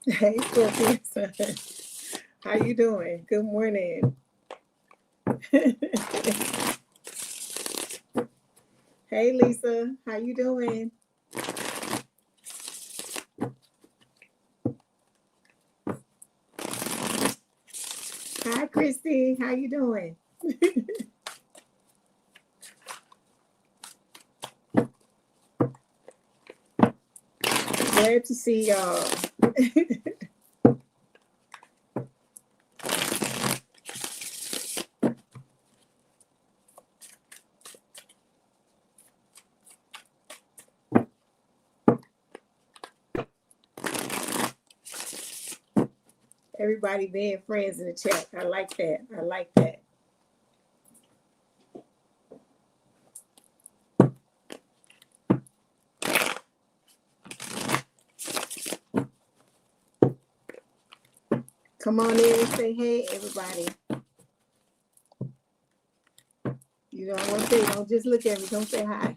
Hey, Scorpio. How you doing? Good morning. Hey, Lisa. How you doing? Hi, Christy. How you doing? Glad to see y'all. Everybody being friends in the chat. I like that. I like that. Come on in and say hey, everybody. You know, I want to say, don't just look at me. Don't say hi.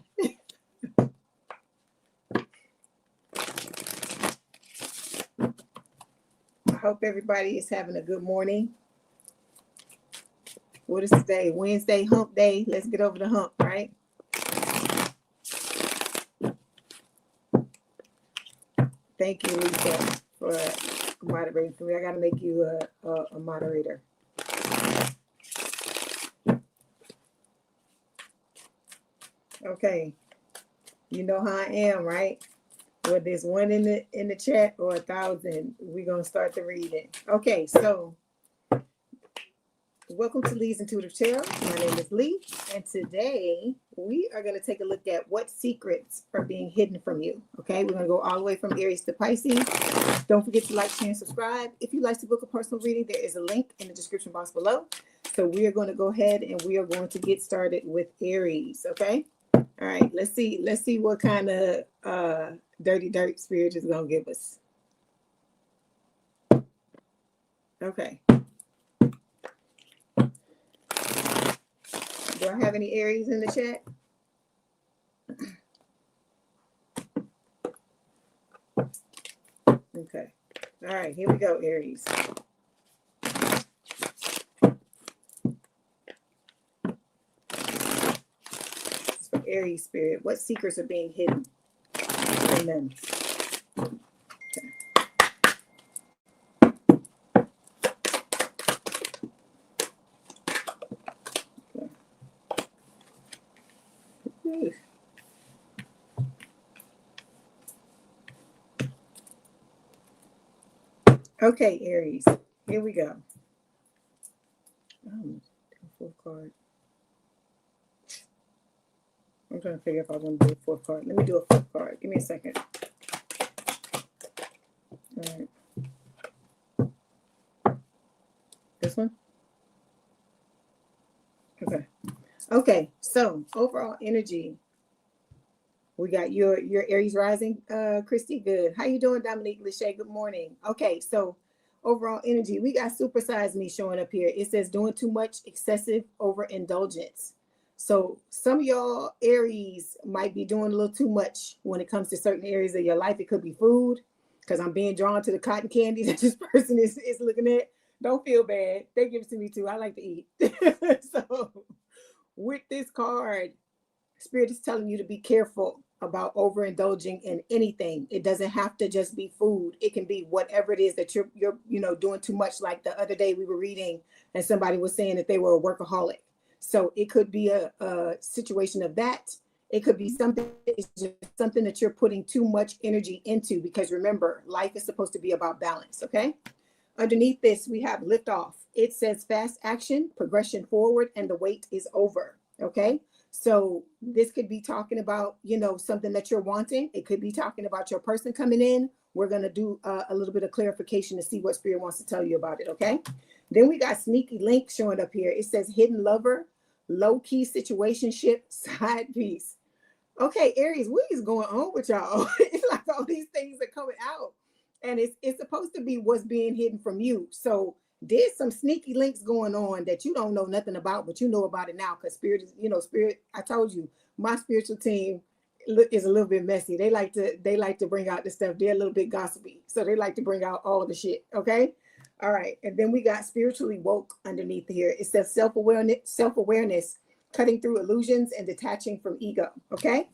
I hope everybody is having a good morning. What is today? Wednesday, hump day. Let's get over the hump, right? Thank you, Lisa, for moderating for me. I got to make you a moderator. Okay. You know how I am, right? Whether there's one in the chat or 1,000, we're going to start the reading. Okay, so welcome to Leigh's Intuitive Tarot. My name is Leigh, and today we are going to take a look at what secrets are being hidden from you. Okay, we're going to go all the way from Aries to Pisces. Don't forget to like, share, and subscribe. If you'd like to book a personal reading, there is a link in the description box below. So we are going to go ahead and we are going to get started with Aries. Okay, all right. Let's see what kind of dirty dirt spirit is going to give us. Okay. Do I have any Aries in the chat? Okay. All right, here we go, Aries. For Aries spirit, what secrets are being hidden from them? Okay. Okay, Aries, here we go. Fourth card. I'm trying to figure if I want to do a fourth card. Let me do a fourth card. Give me a second. All right. This one? Okay. Okay, so overall energy. We got your Aries rising, Christy. Good. How you doing, Dominique Lachey? Good morning. Okay, so overall energy, we got supersize me showing up here. It says doing too much, excessive overindulgence. So some of y'all Aries might be doing a little too much when it comes to certain areas of your life. It could be food, because I'm being drawn to the cotton candy that this person is looking at. Don't feel bad. They give it to me too. I like to eat. So with this card, Spirit is telling you to be careful about overindulging in anything. It doesn't have to just be food. It can be whatever it is that you're doing too much. Like the other day we were reading and somebody was saying that they were a workaholic. So it could be a situation of that. It could be something that you're putting too much energy into, because remember, life is supposed to be about balance. Okay. Underneath this, we have lift off. It says fast action, progression forward, and the wait is over. Okay. So this could be talking about, something that you're wanting. It could be talking about your person coming in. We're going to do a little bit of clarification to see what Spirit wants to tell you about it. Okay. Then we got sneaky link showing up here. It says hidden lover, low key situationship, side piece. Okay, Aries, what is going on with y'all? It's like all these things are coming out, and it's supposed to be what's being hidden from you. So there's some sneaky links going on that you don't know nothing about, but you know about it now, because Spirit is, Spirit, I told you, my spiritual team is a little bit messy. They like to bring out the stuff. They're a little bit gossipy, so they like to bring out all the shit. Okay, all right. And then we got spiritually woke underneath here. It says self-awareness, cutting through illusions and detaching from ego. Okay,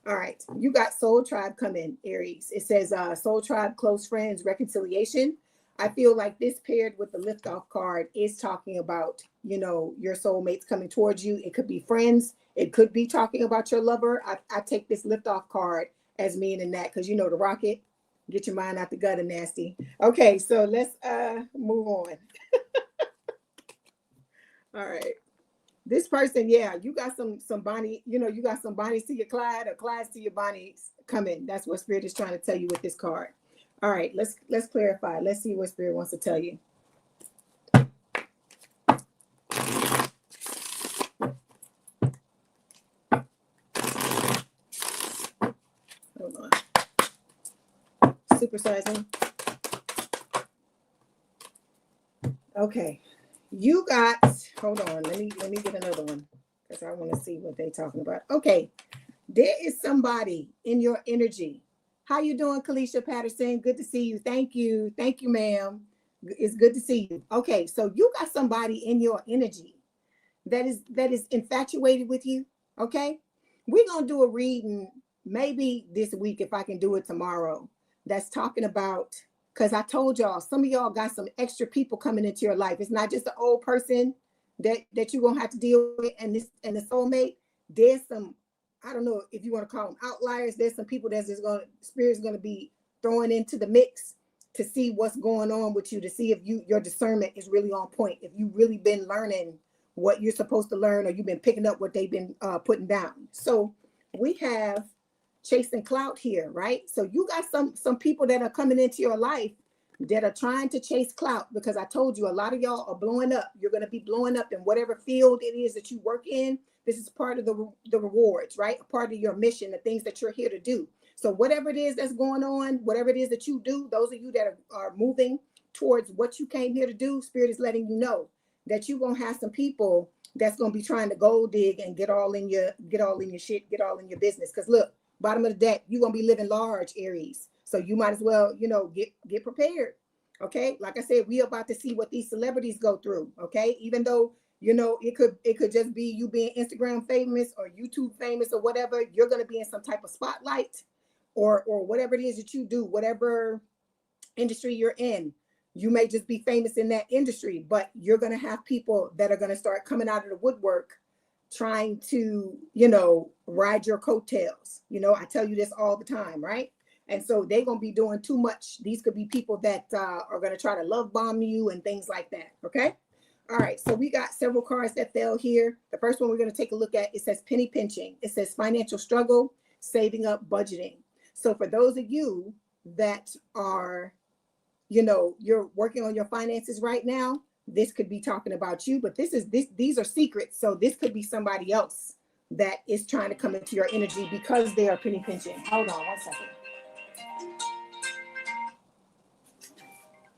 all right. You got soul tribe coming, Aries. It says soul tribe, close friends, reconciliation. I feel like this paired with the liftoff card is talking about, you know, your soulmates coming towards you. It could be friends. It could be talking about your lover. I take this liftoff card as meaning that, because you know the rocket, get your mind out the gutter, nasty. Okay, so let's move on. All right. This person, yeah, you got some Bonnie, you know, you got some Bonnies to your Clyde or Clydes to your Bonnies coming. That's what Spirit is trying to tell you with this card. All right, let's clarify. Let's see what Spirit wants to tell you. Hold on. Supersizing. Okay. You got, hold on, let me get another one because I want to see what they're talking about. Okay. There is somebody in your energy. How you doing, Kalisha Patterson? Good to see you. Thank you. Thank you, ma'am. It's good to see you. Okay, so you got somebody in your energy that is infatuated with you. Okay. We're gonna do a reading maybe this week if I can do it tomorrow. That's talking about, because I told y'all some of y'all got some extra people coming into your life. It's not just an old person that you're gonna have to deal with and the soulmate. There's some, I don't know if you want to call them outliers. There's some people that's just going to, Spirit's going to be throwing into the mix to see what's going on with you, to see if your discernment is really on point, if you've really been learning what you're supposed to learn, or you've been picking up what they've been putting down. So we have chasing clout here, right? So you got some people that are coming into your life that are trying to chase clout, because I told you a lot of y'all are blowing up. You're going to be blowing up in whatever field it is that you work in. This is part of the rewards, right? A part of your mission, the things that you're here to do. So whatever it is that's going on, whatever it is that you do, those of you that are moving towards what you came here to do, Spirit is letting you know that you're going to have some people that's going to be trying to gold dig and get all in your shit, get all in your business. Because look, bottom of the deck, you're going to be living large, Aries. So you might as well, you know, get prepared. Okay. Like I said, we about to see what these celebrities go through. Okay. Even though, you know, it could just be you being Instagram famous or YouTube famous or whatever. You're going to be in some type of spotlight or whatever it is that you do, whatever industry you're in. You may just be famous in that industry, but you're going to have people that are going to start coming out of the woodwork trying to, you know, ride your coattails. You know, I tell you this all the time, right? And so they're going to be doing too much. These could be people that are going to try to love bomb you and things like that. Okay. All right, so we got several cards that fell here. The first one we're going to take a look at, it says penny pinching. It says financial struggle, saving up, budgeting. So for those of you that are, you know, you're working on your finances right now, this could be talking about you, but these are secrets. So this could be somebody else that is trying to come into your energy because they are penny pinching. Hold on one second.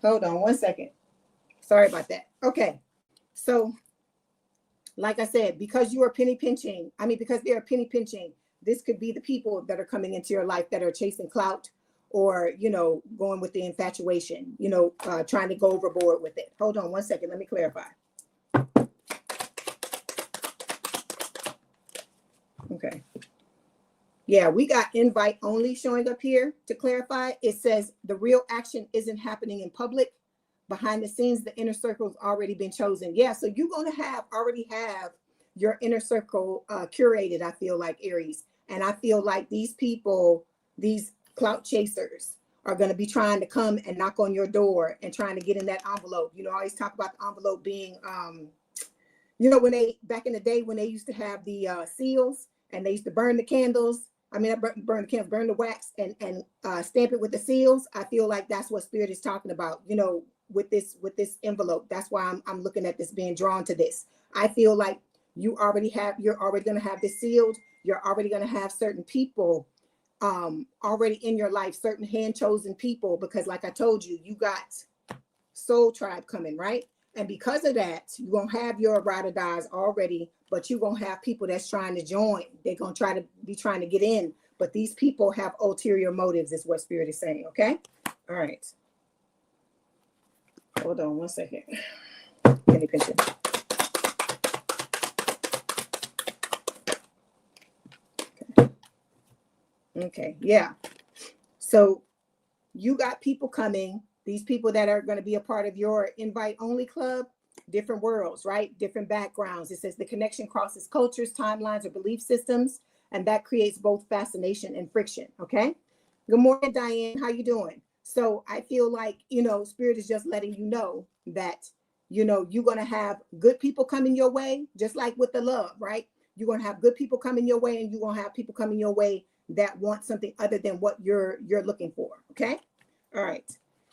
Hold on one second. Sorry about that. Okay. So, like I said, because you are penny pinching, because they are penny pinching, this could be the people that are coming into your life that are chasing clout or, you know, going with the infatuation, you know, trying to go overboard with it. Hold on one second. Let me clarify. Okay. Yeah, we got invite only showing up here. To clarify, it says the real action isn't happening in public. Behind the scenes, the inner circle's already been chosen. Yeah, so you're going to already have your inner circle curated, I feel like, Aries. And I feel like these people, these clout chasers, are going to be trying to come and knock on your door and trying to get in that envelope. You know, I always talk about the envelope being, you know, when back in the day when they used to have the seals and they used to burn the candles. Burn the wax and stamp it with the seals. I feel like that's what Spirit is talking about, you know, with this envelope. That's why I'm looking at this being drawn to this. I feel like you're already going to have this sealed. You're already going to have certain people already in your life, certain hand chosen people, because like I told you, you got soul tribe coming, right? And because of that, you're going to have your ride or dies already, but you're going to have people that's trying to join. They're going to trying to get in, but these people have ulterior motives is what Spirit is saying. Okay. All right. Hold on one second. Penny pincher. Okay. Yeah. So you got people coming, these people that are going to be a part of your invite only club, different worlds, right? Different backgrounds. It says the connection crosses cultures, timelines, or belief systems, and that creates both fascination and friction. Okay. Good morning, Diane. How you doing? So I feel like, Spirit is just letting you know that, you're going to have good people coming your way, just like with the love, right? You're going to have good people coming your way, and you're going to have people coming your way that want something other than what you're looking for. Okay. All right.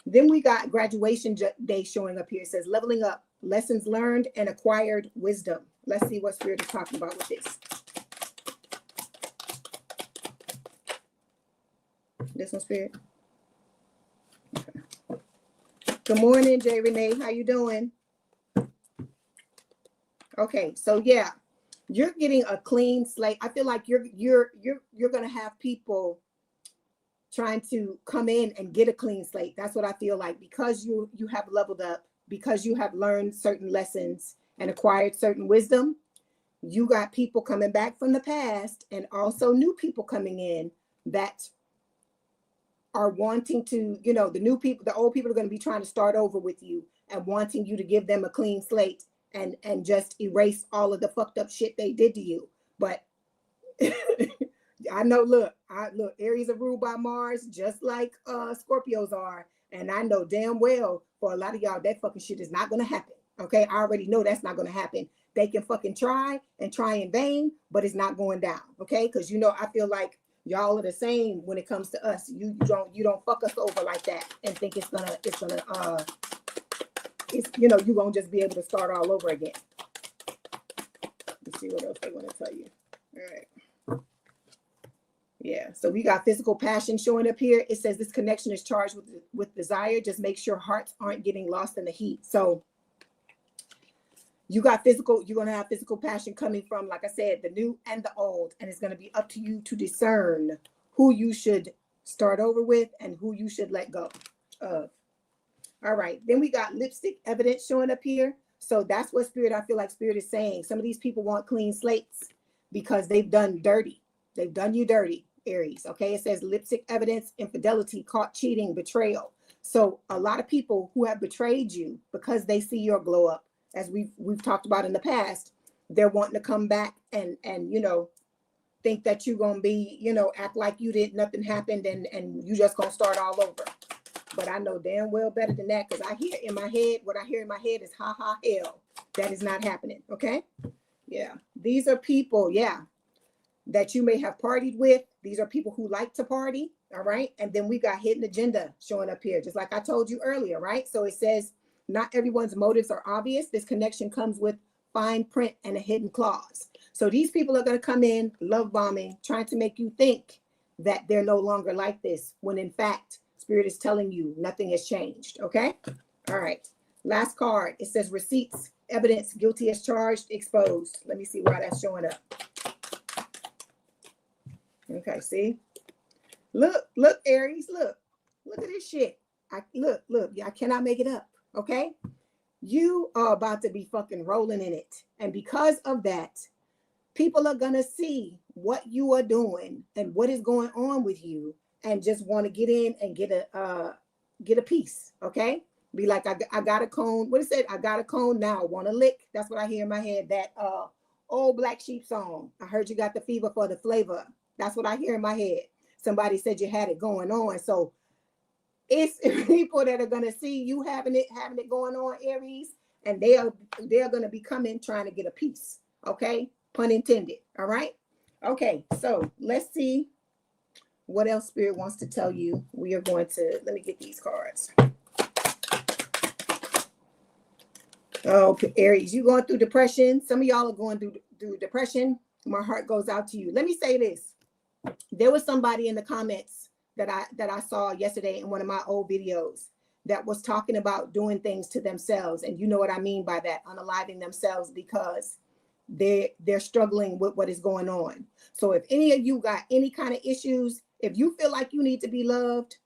Then we got graduation day showing up here. It says leveling up, lessons learned and acquired wisdom. Let's see what Spirit is talking about with this. This one, Spirit. Okay. Good morning, Jay Renee. How you doing? Okay, so yeah, you're getting a clean slate. I feel like you're gonna have people trying to come in and get a clean slate. That's what I feel like, because you have leveled up, because you have learned certain lessons and acquired certain wisdom. You got people coming back from the past, and also new people coming in that are wanting to, the new people, the old people are going to be trying to start over with you and wanting you to give them a clean slate and just erase all of the fucked up shit they did to you. But I know, look, Aries are ruled by Mars, just like Scorpios are. And I know damn well for a lot of y'all, that fucking shit is not going to happen. Okay. I already know that's not going to happen. They can fucking try in vain, but it's not going down. Okay. Cause I feel like y'all are the same when it comes to us. You don't fuck us over like that and think you're gonna just be able to start all over again. Let's see what else they want to tell you. All right. Yeah, so we got physical passion showing up here. It says this connection is charged with desire. Just make sure hearts aren't getting lost in the heat. So you got physical, you're going to have physical passion coming from, like I said, the new and the old. And it's going to be up to you to discern who you should start over with and who you should let go of. All right. Then we got lipstick evidence showing up here. So that's what I feel like Spirit is saying. Some of these people want clean slates because they've done dirty. They've done you dirty, Aries. Okay. It says lipstick evidence, infidelity, caught cheating, betrayal. So a lot of people who have betrayed you because they see your glow up, as we've talked about in the past, they're wanting to come back and think that you're gonna be, act like nothing happened and you just gonna start all over. But I know damn well better than that, because what I hear in my head is ha ha hell. That is not happening. Okay. Yeah. These are people, that you may have partied with. These are people who like to party. All right. And then we got hidden agenda showing up here, just like I told you earlier, right? So it says not everyone's motives are obvious. This connection comes with fine print and a hidden clause. So these people are going to come in love bombing, trying to make you think that they're no longer like this, when in fact, Spirit is telling you nothing has changed. Okay. All right. Last card. It says receipts, evidence, guilty as charged, exposed. Let me see why that's showing up. Okay. See, look, Aries, look at this shit. Look, I cannot make it up. Okay. You are about to be fucking rolling in it. And because of that, people are going to see what you are doing and what is going on with you, and just want to get in and get a piece. Okay. Be like, I got a cone. What is it? I got a cone now. Want to lick? That's what I hear in my head. That old Black Sheep song. I heard you got the fever for the flavor. That's what I hear in my head. Somebody said you had it going on. So it's people that are gonna see you having it going on, Aries, and they're gonna be coming trying to get a piece. Okay, pun intended. All right. Okay, so let's see what else Spirit wants to tell you. We are going to, let me get these cards. Oh, Aries, you going through depression. Some of y'all are going through depression. My heart goes out to you. Let me say this. There was somebody in the comments that I saw yesterday in one of my old videos that was talking about doing things to themselves. And you know what I mean by that, unaliving themselves, because they're struggling with what is going on. So if any of you got any kind of issues, if you feel like you need to be loved,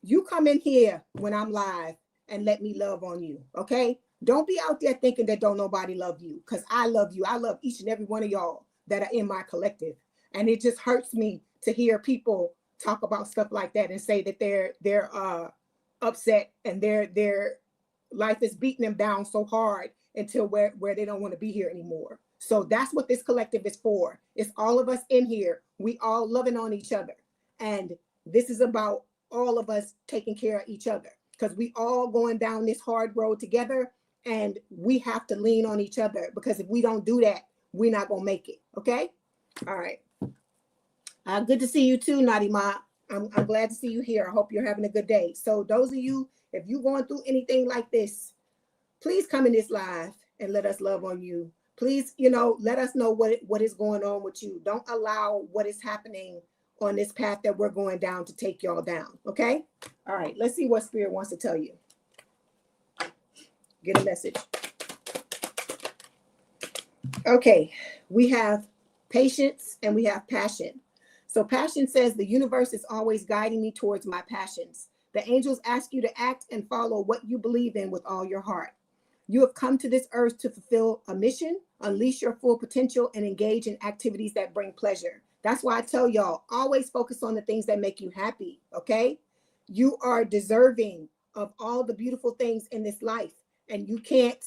you come in here when I'm live and let me love on you. Okay. Don't be out there thinking that don't nobody love you, because I love you. I love each and every one of y'all that are in my collective. And it just hurts me to hear people talk about stuff like that and say that they're upset and their life is beating them down so hard until where they don't want to be here anymore. So that's what this collective is for. It's all of us in here. We all loving on each other. And this is about all of us taking care of each other, because we all going down this hard road together, and we have to lean on each other, because if we don't do that, we're not going to make it. Okay. All right. Good to see you too, Nadima. I'm glad to see you here. I hope you're having a good day. So those of you, if you're going through anything like this, please come in this live and let us love on you. Please, let us know what is going on with you. Don't allow what is happening on this path that we're going down to take y'all down. Okay. All right. Let's see what Spirit wants to tell you. Get a message. Okay. We have patience and we have passion. So passion says the universe is always guiding me towards my passions. The angels ask you to act and follow what you believe in with all your heart. You have come to this earth to fulfill a mission, unleash your full potential, and engage in activities that bring pleasure. That's why I tell y'all, always focus on the things that make you happy, okay? You are deserving of all the beautiful things in this life, and you can't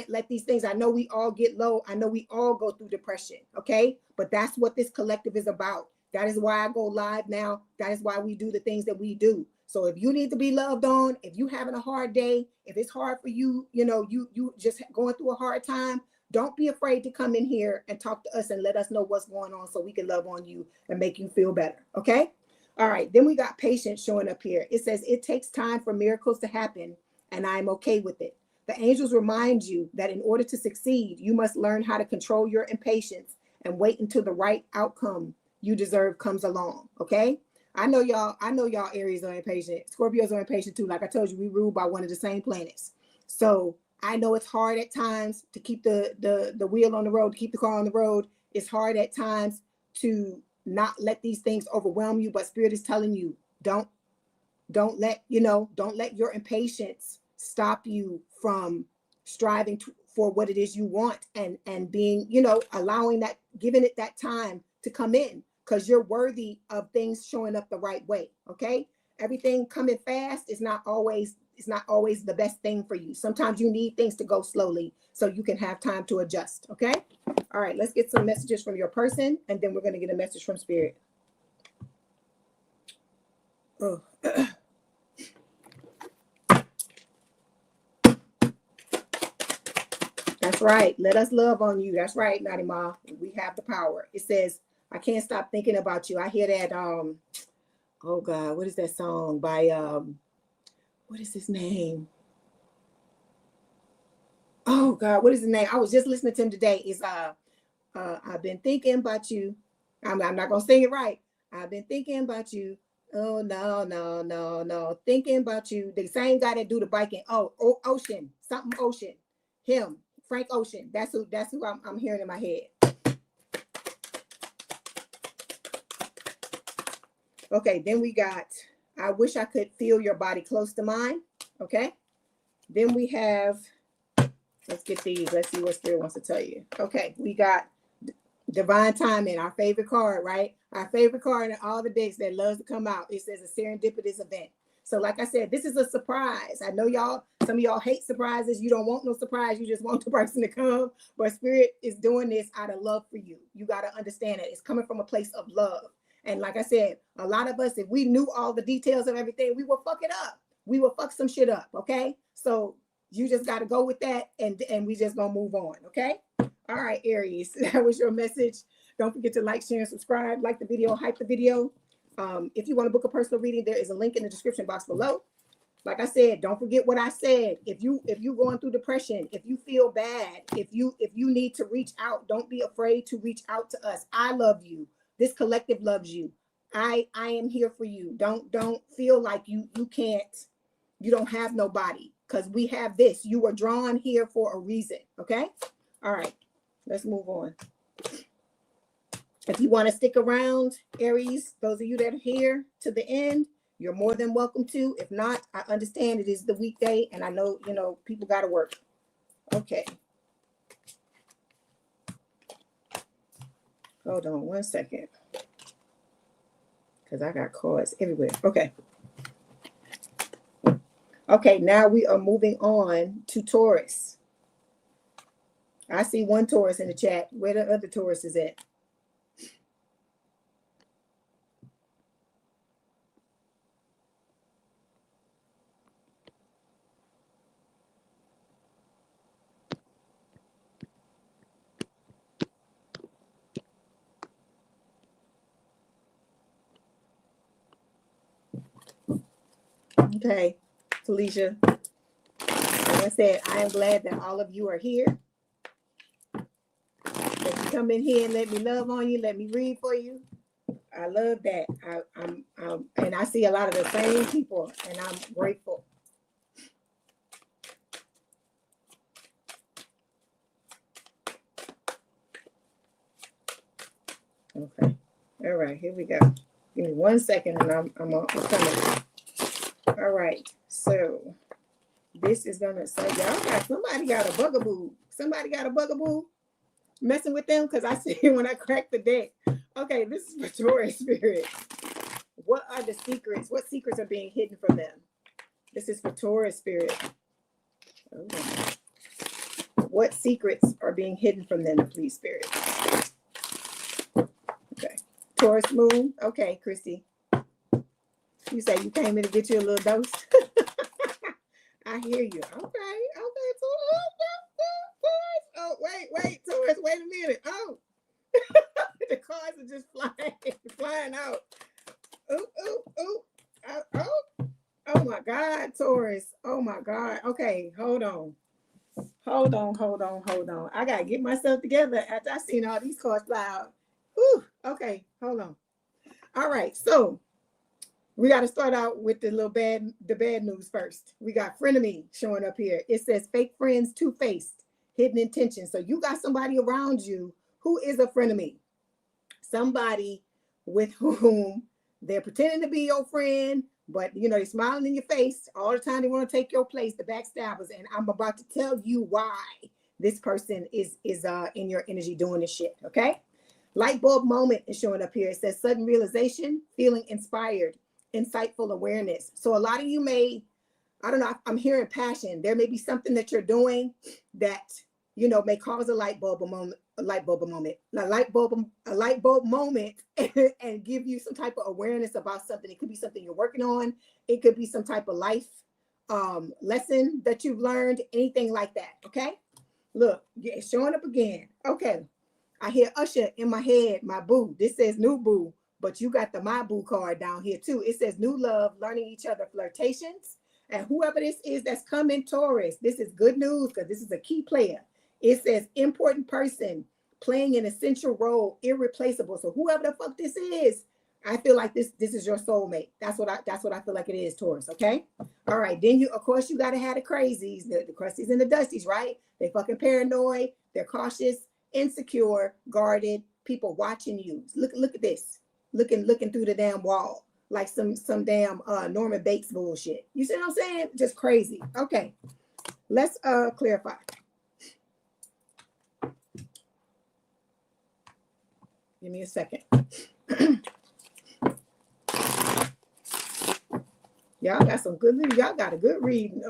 let these things, I know we all get low. I know we all go through depression, okay? But that's what this collective is about. That is why I go live now. That is why we do the things that we do. So if you need to be loved on, if you having a hard day, if it's hard for you, you just going through a hard time, don't be afraid to come in here and talk to us and let us know what's going on so we can love on you and make you feel better, okay? All right, then we got patience showing up here. It says, it takes time for miracles to happen, and I'm okay with it. The angels remind you that in order to succeed, you must learn how to control your impatience and wait until the right outcome you deserve comes along, okay? I know y'all Aries are impatient. Scorpios are impatient too. Like I told you, we ruled by one of the same planets. So I know it's hard at times to keep the wheel on the road, to keep the car on the road. It's hard at times to not let these things overwhelm you, but Spirit is telling you, don't let your impatience stop you from striving for what it is you want, and being, allowing that, giving it that time to come in, because you're worthy of things showing up the right way. Okay. Everything coming fast is not always the best thing for you. Sometimes you need things to go slowly so you can have time to adjust. Okay. All right. Let's get some messages from your person, and then we're going to get a message from Spirit. Oh. That's right. Let us love on you. That's right, Nadima. We have the power. It says, I can't stop thinking about you. I hear that, oh God, what is that song by, what is his name? Oh God, what is his name? I was just listening to him today. It's, I've been thinking about you. I'm not going to sing it right. I've been thinking about you. Oh, no. Thinking about you. The same guy that do the biking. Oh, Ocean, something Ocean. Him. Frank Ocean. That's who I'm hearing in my head. Okay, then we got, I wish I could feel your body close to mine. Okay. Then we have, let's get these. Let's see what Spirit wants to tell you. Okay, we got Divine Timing, our favorite card, right? Our favorite card in all the decks that loves to come out. It says a serendipitous event. So like I said, this is a surprise. I know some of y'all hate surprises. You don't want no surprise. You just want the person to come. But Spirit is doing this out of love for you. You got to understand it. It's coming from a place of love. And like I said, a lot of us, if we knew all the details of everything, we will fuck it up. We will fuck some shit up, okay? So you just got to go with that, and we just going to move on, okay? All right, Aries, that was your message. Don't forget to like, share, and subscribe. Like the video, hype the video. If you want to book a personal reading, there is a link in the description box below. Like I said, don't forget what I said. If you going through depression, if you feel bad, if you need to reach out, don't be afraid to reach out to us. I love you. This collective loves you. I am here for you. Don't feel like you don't have nobody, because we have this. You were drawn here for a reason. Okay. All right, let's move on. If you want to stick around, Aries, those of you that are here to the end, you're more than welcome to. If not, I understand it is the weekday, and I know, you know, people got to work. Okay. Hold on one second, because I got cards everywhere. Okay. Okay, now we are moving on to Taurus. I see one Taurus in the chat. Where the other Taurus is at? Okay, Felicia. Like I said, I am glad that all of you are here. That you come in here and let me love on you, let me read for you. I love that. And I see a lot of the same people, and I'm grateful. Okay. All right, here we go. Give me 1 second, and I'm coming. All right. So this is gonna say, y'all got somebody got a bugaboo. Somebody got a bugaboo messing with them, because I see it when I crack the deck. Okay, this is for Taurus spirit. What are the secrets? What secrets are being hidden from them? This is for Taurus spirit. Okay. What secrets are being hidden from them, please, spirit? Okay. Taurus moon. Okay, Christy. You say you came in to get you a little dose. I hear you. Okay. Oh, wait, Taurus, wait a minute. Oh, the cards are just flying out. Oh, oh my God, Taurus. Oh my God. Okay, hold on. I gotta get myself together after I seen all these cards fly out. Whew. Okay, hold on. All right, so we got to start out with the bad news first. We got frenemy showing up here. It says fake friends, two-faced, hidden intentions. So you got somebody around you who is a frenemy, somebody with whom they're pretending to be your friend, but you know they're smiling in your face all the time. They want to take your place, the backstabbers. And I'm about to tell you why this person is in your energy doing this shit. Okay, light bulb moment is showing up here. It says sudden realization, feeling inspired, insightful awareness. So a lot of you may, I don't know, I'm hearing passion. There may be something that you're doing that, you know, may cause a light bulb moment, and give you some type of awareness about something. It could be something you're working on. It could be some type of life lesson that you've learned, anything like that. Okay. Look, it's showing up again. Okay. I hear Usher in my head, my boo. This says new boo, but you got the my boo card down here too. It says new love, learning each other, flirtations. And whoever this is that's coming, Taurus, this is good news because this is a key player. It says important person, playing an essential role, irreplaceable. So whoever the fuck this is, I feel like this is your soulmate. That's what I feel like it is, Taurus. Okay. All right. Then you, of course, you gotta have the crazies, the crusties and the dusties, right? They fucking paranoid, they're cautious, insecure, guarded, people watching you. Look at this. Looking through the damn wall. Like some damn Norman Bates bullshit. You see what I'm saying? Just crazy. Okay. Let's clarify. Give me a second. Y'all got some good reading. Y'all got a good reading,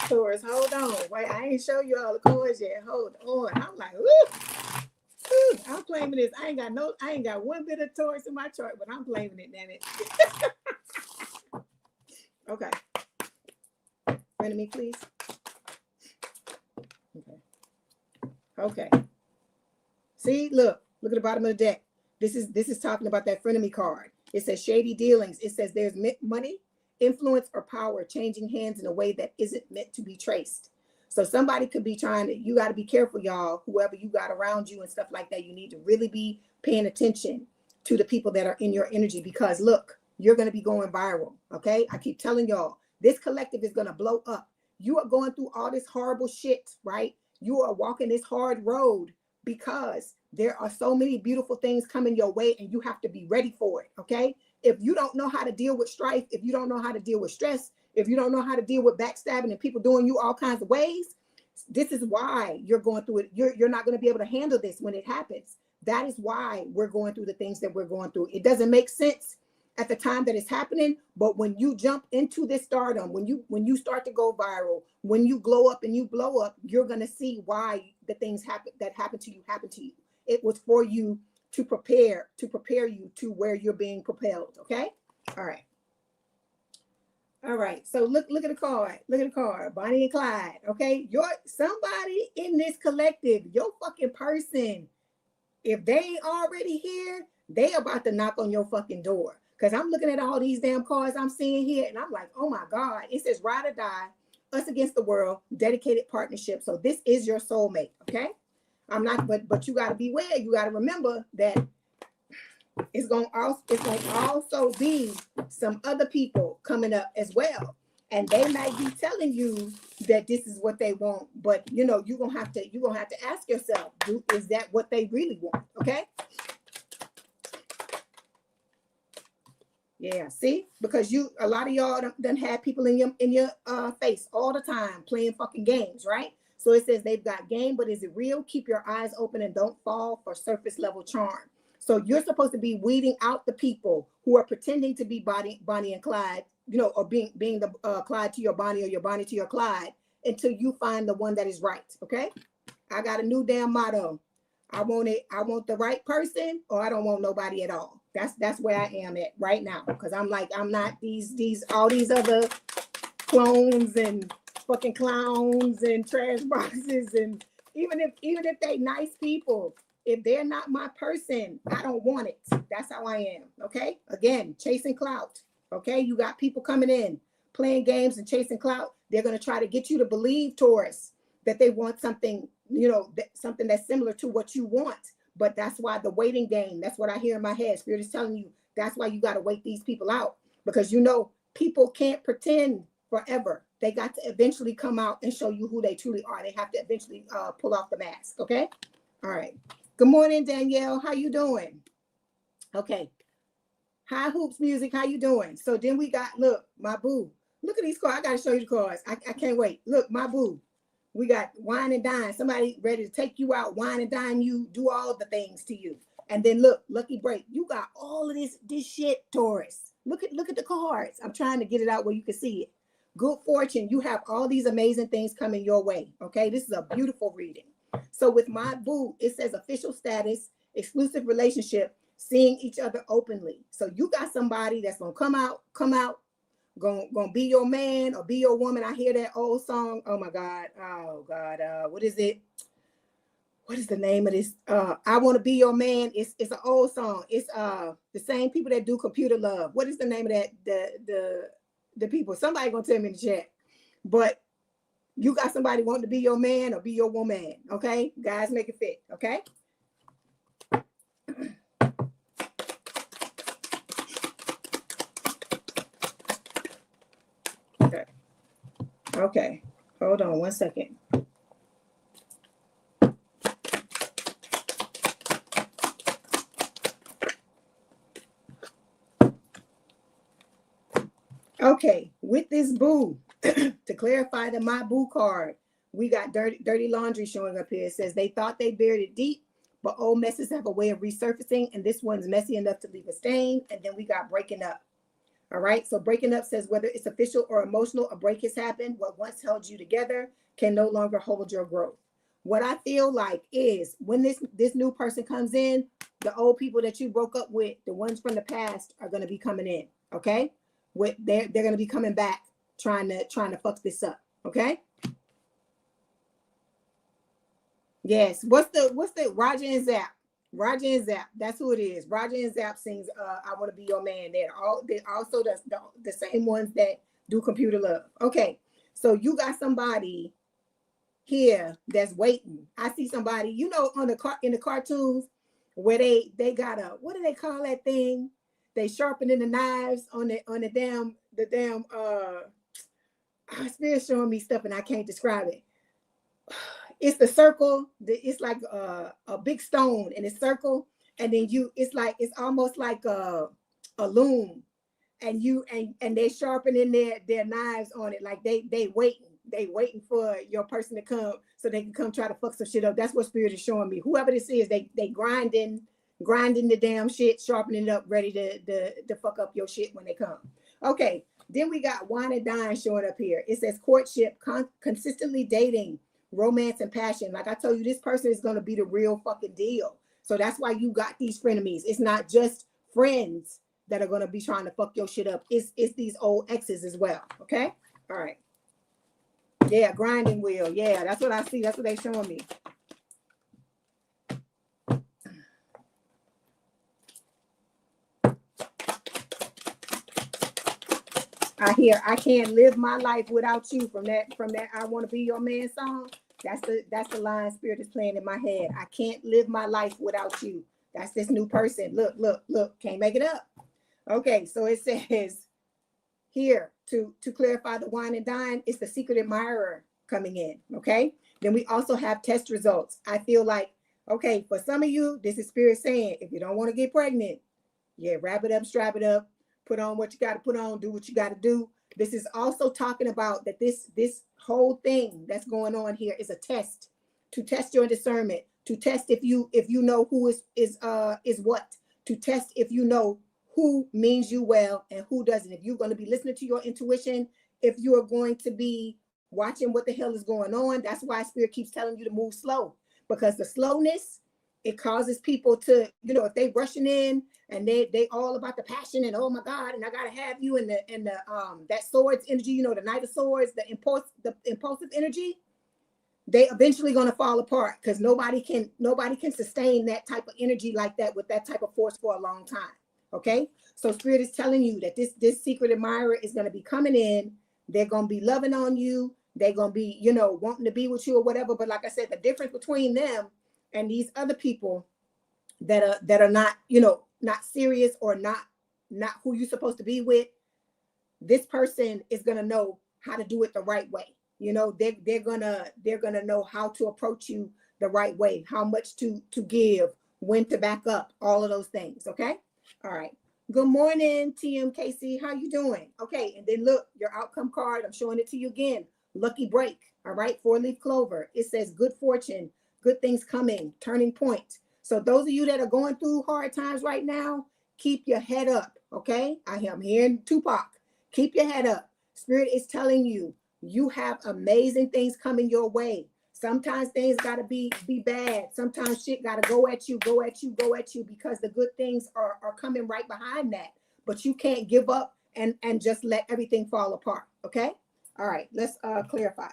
Taurus. Hold on. Wait, I ain't show you all the cards yet. Hold on. I'm like, ooh, I'm claiming this. I ain't got one bit of Taurus in my chart, but I'm claiming it, damn it. Okay. Friend me, please. Okay. See, look at the bottom of the deck. This is talking about that frenemy card. It says shady dealings. It says there's money, influence, or power changing hands in a way that isn't meant to be traced. So somebody could be trying to, you got to be careful, y'all, whoever you got around you and stuff like that. You need to really be paying attention to the people that are in your energy, because look, you're going to be going viral. Okay. I keep telling y'all, this collective is going to blow up. You are going through all this horrible shit, right? You are walking this hard road because there are so many beautiful things coming your way and you have to be ready for it. Okay. If you don't know how to deal with strife, if you don't know how to deal with stress, if you don't know how to deal with backstabbing and people doing you all kinds of ways, this is why you're going through it. You're not going to be able to handle this when it happens. That is why we're going through the things that we're going through. It doesn't make sense at the time that it's happening, but when you jump into this stardom, when you start to go viral, when you glow up and you blow up, you're going to see why the things happen to you. It was for you to prepare you to where you're being propelled. Okay. All right. All right. So look at the card. Look at the card. Bonnie and Clyde. Okay. You're somebody in this collective, your fucking person. If they ain't already here, they about to knock on your fucking door. Because I'm looking at all these damn cards I'm seeing here, and I'm like, oh my God, it says ride or die, us against the world, dedicated partnership. So this is your soulmate, okay? I'm not, but you got to beware. You got to remember that it's going to also be some other people coming up as well. And they might be telling you that this is what they want, but you're gonna have to ask yourself, is that what they really want? Okay. Yeah, see, because a lot of y'all done had people in your face all the time playing fucking games, right? So it says they've got game, but is it real? Keep your eyes open and don't fall for surface level charm. So you're supposed to be weeding out the people who are pretending to be Bonnie and Clyde, or being the Clyde to your Bonnie or your Bonnie to your Clyde, until you find the one that is right. Okay. I got a new damn motto. I want the right person, or I don't want nobody at all. That's where I am at right now. Because I'm not all these other clones and fucking clowns and trash boxes. And even if they nice people, if they're not my person, I don't want it. That's how I am. Okay. Again, chasing clout. Okay. You got people coming in, playing games and chasing clout. They're going to try to get you to believe, Taurus, that they want something, something that's similar to what you want. But that's why the waiting game, that's what I hear in my head. Spirit is telling you, that's why you got to wait these people out, because people can't pretend forever. They got to eventually come out and show you who they truly are. They have to eventually pull off the mask. Okay. All right. Good morning, Danielle. How you doing? Okay. High Hoops Music. How you doing? So then we got, look, my boo. Look at these cards. I got to show you the cards. I can't wait. Look, my boo. We got wine and dine. Somebody ready to take you out, wine and dine you, do all the things to you. And then look, lucky break. You got all of this shit, Taurus. Look at the cards. I'm trying to get it out where you can see it. Good fortune. You have all these amazing things coming your way. Okay. This is a beautiful reading. So with my boo, it says official status, exclusive relationship, seeing each other openly. So you got somebody that's gonna come out, gonna be your man or be your woman. I hear that old song. Oh my God. What is it? What is the name of this? I Want to Be Your Man. It's an old song. It's the same people that do Computer Love. What is the name of that? The people. Somebody gonna tell me in the chat. But you got somebody wanting to be your man or be your woman. Okay, guys, make it fit. Okay. Okay. Hold on 1 second. Okay, with this boo, to clarify the my boo card, we got dirty laundry showing up here. It says they thought they buried it deep, but old messes have a way of resurfacing, and this one's messy enough to leave a stain. And then we got breaking up. All right, so breaking up says whether it's official or emotional, a break has happened. What once held you together can no longer hold your growth. What I feel like is when this new person comes in, the old people that you broke up with, the ones from the past, are going to be coming in. Okay. They're going to be coming back trying to fuck this up. Okay. Yes. What's the Roger and Zap? Roger and Zap. That's who it is. Roger and Zap sings I Want to Be Your Man. They're also the same ones that do Computer Love. Okay. So you got somebody here that's waiting. I see somebody, in the cartoons where they got what do they call that thing? They sharpening the knives on the damn Spirit's showing me stuff and I can't describe it. it's the circle. It's like a big stone in a circle, and then it's like it's almost like a loom, and they're sharpening their knives on it, like they waiting for your person to come so they can come try to fuck some shit up. That's what spirit is showing me. Whoever this is, they grinding the damn shit, sharpening it up, ready to fuck up your shit when they come. Okay, then we got wine and dine showing up here. It says courtship, consistently dating, romance, and passion. Like I told you, this person is going to be the real fucking deal. So that's why you got these frenemies. It's not just friends that are going to be trying to fuck your shit up. It's these old exes as well. Okay, all right. Yeah, grinding wheel. Yeah, that's what I see. That's what they're showing me. I hear I can't live my life without you from that I want to be your man song. That's the line spirit is playing in my head. I can't live my life without you. That's this new person. Look, can't make it up. Okay, so it says here to clarify the wine and dine, it's the secret admirer coming in. Okay, then we also have test results. I feel like, okay, for some of you, this is spirit saying, if you don't want to get pregnant, yeah, wrap it up, strap it up, put on what you got to put on, do what you got to do. This is also talking about that this whole thing that's going on here is a test to test your discernment, to test if you know who is what, to test if you know who means you well and who doesn't. If you're going to be listening to your intuition, if you are going to be watching what the hell is going on. That's why spirit keeps telling you to move slow, because the slowness, it causes people to, if they rushing in and they all about the passion and oh my God, and I gotta have you and the that swords energy, the Knight of Swords, the impulsive energy, they eventually gonna fall apart, because nobody can sustain that type of energy like that with that type of force for a long time. Okay, so spirit is telling you that this secret admirer is gonna be coming in. They're gonna be loving on you. They're gonna be, wanting to be with you or whatever. But like I said, the difference between them and these other people that are not, not serious or not who you're supposed to be with, this person is gonna know how to do it the right way. They're gonna know how to approach you the right way, how much to give, when to back up, all of those things. Okay, all right. Good morning, TMKC. How you doing? Okay, and then look, your outcome card. I'm showing it to you again. Lucky break. All right, 4-leaf clover. It says good fortune, good things coming, turning point. So those of you that are going through hard times right now, keep your head up. Okay, I am hearing Tupac. Keep your head up. Spirit is telling you, you have amazing things coming your way. Sometimes things gotta be bad. Sometimes shit gotta go at you, because the good things are coming right behind that. But you can't give up and just let everything fall apart. Okay. All right. Let's clarify.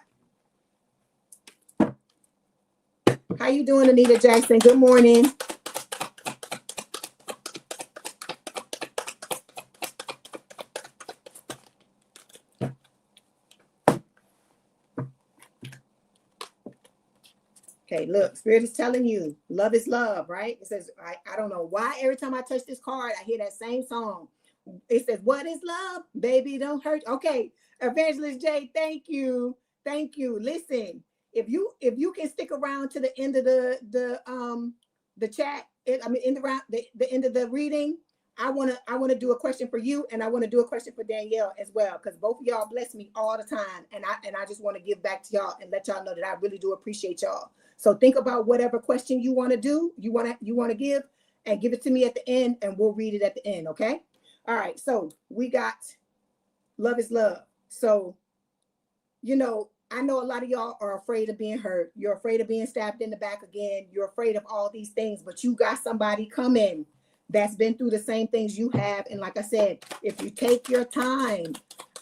How you doing, Anita Jackson? Good morning. Okay, look, spirit is telling you, love is love, right? It says, I don't know why every time I touch this card, I hear that same song. It says, what is love? Baby, don't hurt. Okay, Evangelist J, thank you. Listen, if you can stick around to the end of the chat, the end of the reading, I wanna do a question for you, and I want to do a question for Danielle as well, because both of y'all bless me all the time, and I just want to give back to y'all and let y'all know that I really do appreciate y'all. So think about whatever question you want to do, you want to give, and give it to me at the end, and we'll read it at the end. Okay. All right. So we got love is love. So, I know a lot of y'all are afraid of being hurt. You're afraid of being stabbed in the back again. You're afraid of all these things, but you got somebody coming that's been through the same things you have. And like I said, if you take your time,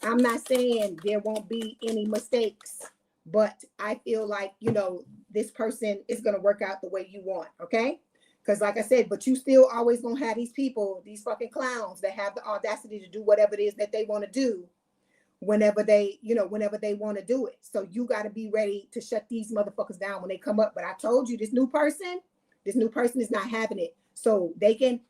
I'm not saying there won't be any mistakes, but I feel like, this person is going to work out the way you want. Okay. Because like I said, but you still always going to have these people, these fucking clowns that have the audacity to do whatever it is that they want to do whenever they want to do it. So you got to be ready to shut these motherfuckers down when they come up. But I told you, this new person is not having it. So they can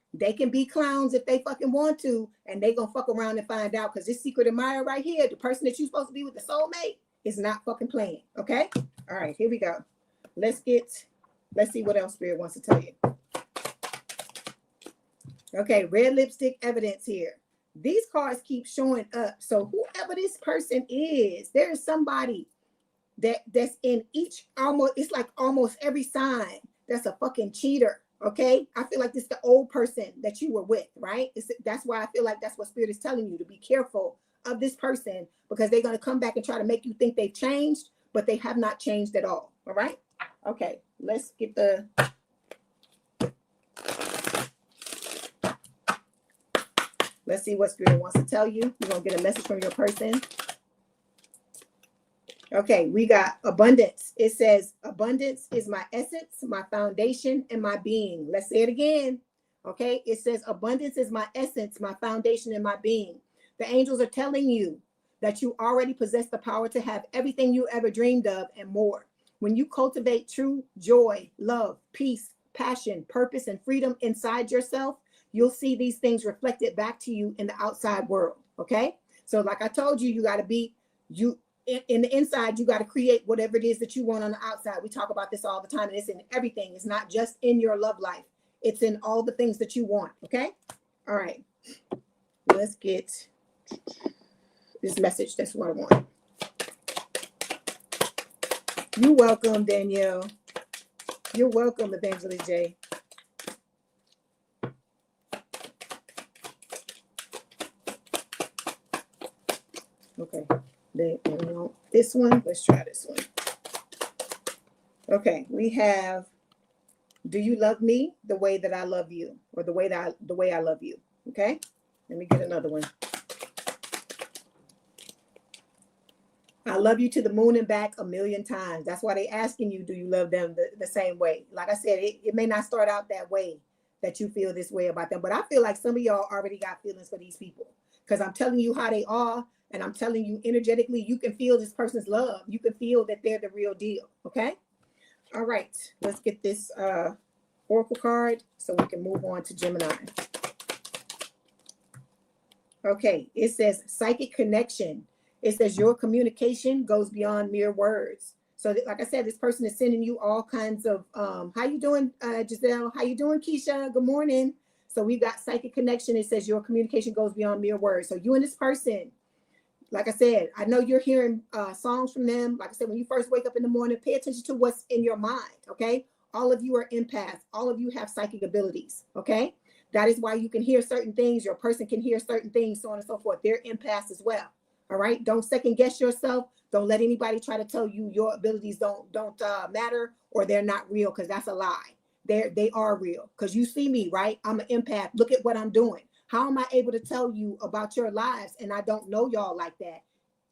be clowns if they fucking want to, and they gonna fuck around and find out, because this secret admirer right here, the person that you're supposed to be with, the soulmate, is not fucking playing. Okay. All right, here we go. let's see what else Spirit wants to tell you. Okay, red lipstick evidence here. These cards keep showing up. So whoever this person is, there is somebody that's in each, it's like almost every sign that's a fucking cheater. Okay, I feel like this is the old person that you were with, right? That's why I feel like that's what Spirit is telling you, to be careful of this person, because they're going to come back and try to make you think they've changed, but they have not changed at all. All right. Okay, let's get the let's see what Spirit wants to tell you. You're going to get a message from your person. Okay, we got abundance. It says, abundance is my essence, my foundation, and my being. Let's say it again. Okay, it says, abundance is my essence, my foundation, and my being. The angels are telling you that you already possess the power to have everything you ever dreamed of and more. When you cultivate true joy, love, peace, passion, purpose, and freedom inside yourself, you'll see these things reflected back to you in the outside world. Okay, so like I told you, you got to be you. In the inside, you got to create whatever it is that you want on the outside. We talk about this all the time, and it's in everything. It's not just in your love life. It's in all the things that you want. Okay. All right. Let's get this message. That's what I want. You're welcome, Danielle. You're welcome, Evangelist J. Okay. They want this one. Let's try this one. Okay, we have, do you love me the way that I love you, or the way I love you? Okay, let me get another one. I love you to the moon and back 1,000,000 times. That's why they asking you, do you love them the same way? Like I said, it may not start out that way, that you feel this way about them, but I feel like some of y'all already got feelings for these people, because I'm telling you how they are. And I'm telling you, energetically, you can feel this person's love. You can feel that they're the real deal. Okay. All right. Let's get this oracle card so we can move on to Gemini. Okay. It says psychic connection. It says your communication goes beyond mere words. So like I said, this person is sending you all kinds of, how you doing, Giselle? How you doing, Keisha? Good morning. So we've got psychic connection. It says your communication goes beyond mere words. So you and this person, like I said, I know you're hearing songs from them. Like I said, when you first wake up in the morning, pay attention to what's in your mind, okay? All of you are empaths. All of you have psychic abilities, okay? That is why you can hear certain things. Your person can hear certain things, so on and so forth. They're empaths as well, all right? Don't second guess yourself. Don't let anybody try to tell you your abilities don't matter, or they're not real, because that's a lie. They are real, because you see me, right? I'm an empath. Look at what I'm doing. How am I able to tell you about your lives and I don't know y'all like that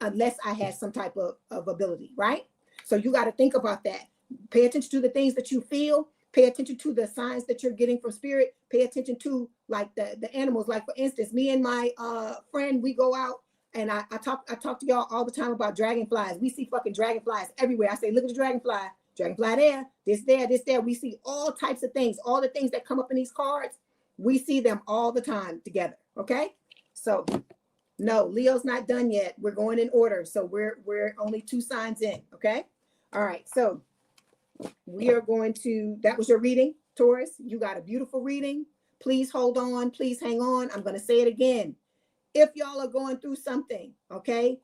unless I had some type of ability, right? So you got to think about that. Pay attention to the things that you feel. Pay attention to the signs that you're getting from spirit. Pay attention to like the animals. Like for instance, me and my friend, we go out and I talk to y'all all the time about dragonflies. We see fucking dragonflies everywhere. I say, look at the dragonfly. Dragonfly there, this there, this there. We see all types of things. All the things that come up in these cards, we see them all the time together. Okay. So no, Leo's not done yet. We're going in order. So we're only 2 signs in. Okay. All right. So we are going to, that was your reading, Taurus. You got a beautiful reading. Please hold on. Please hang on. I'm going to say it again. If y'all are going through something, okay,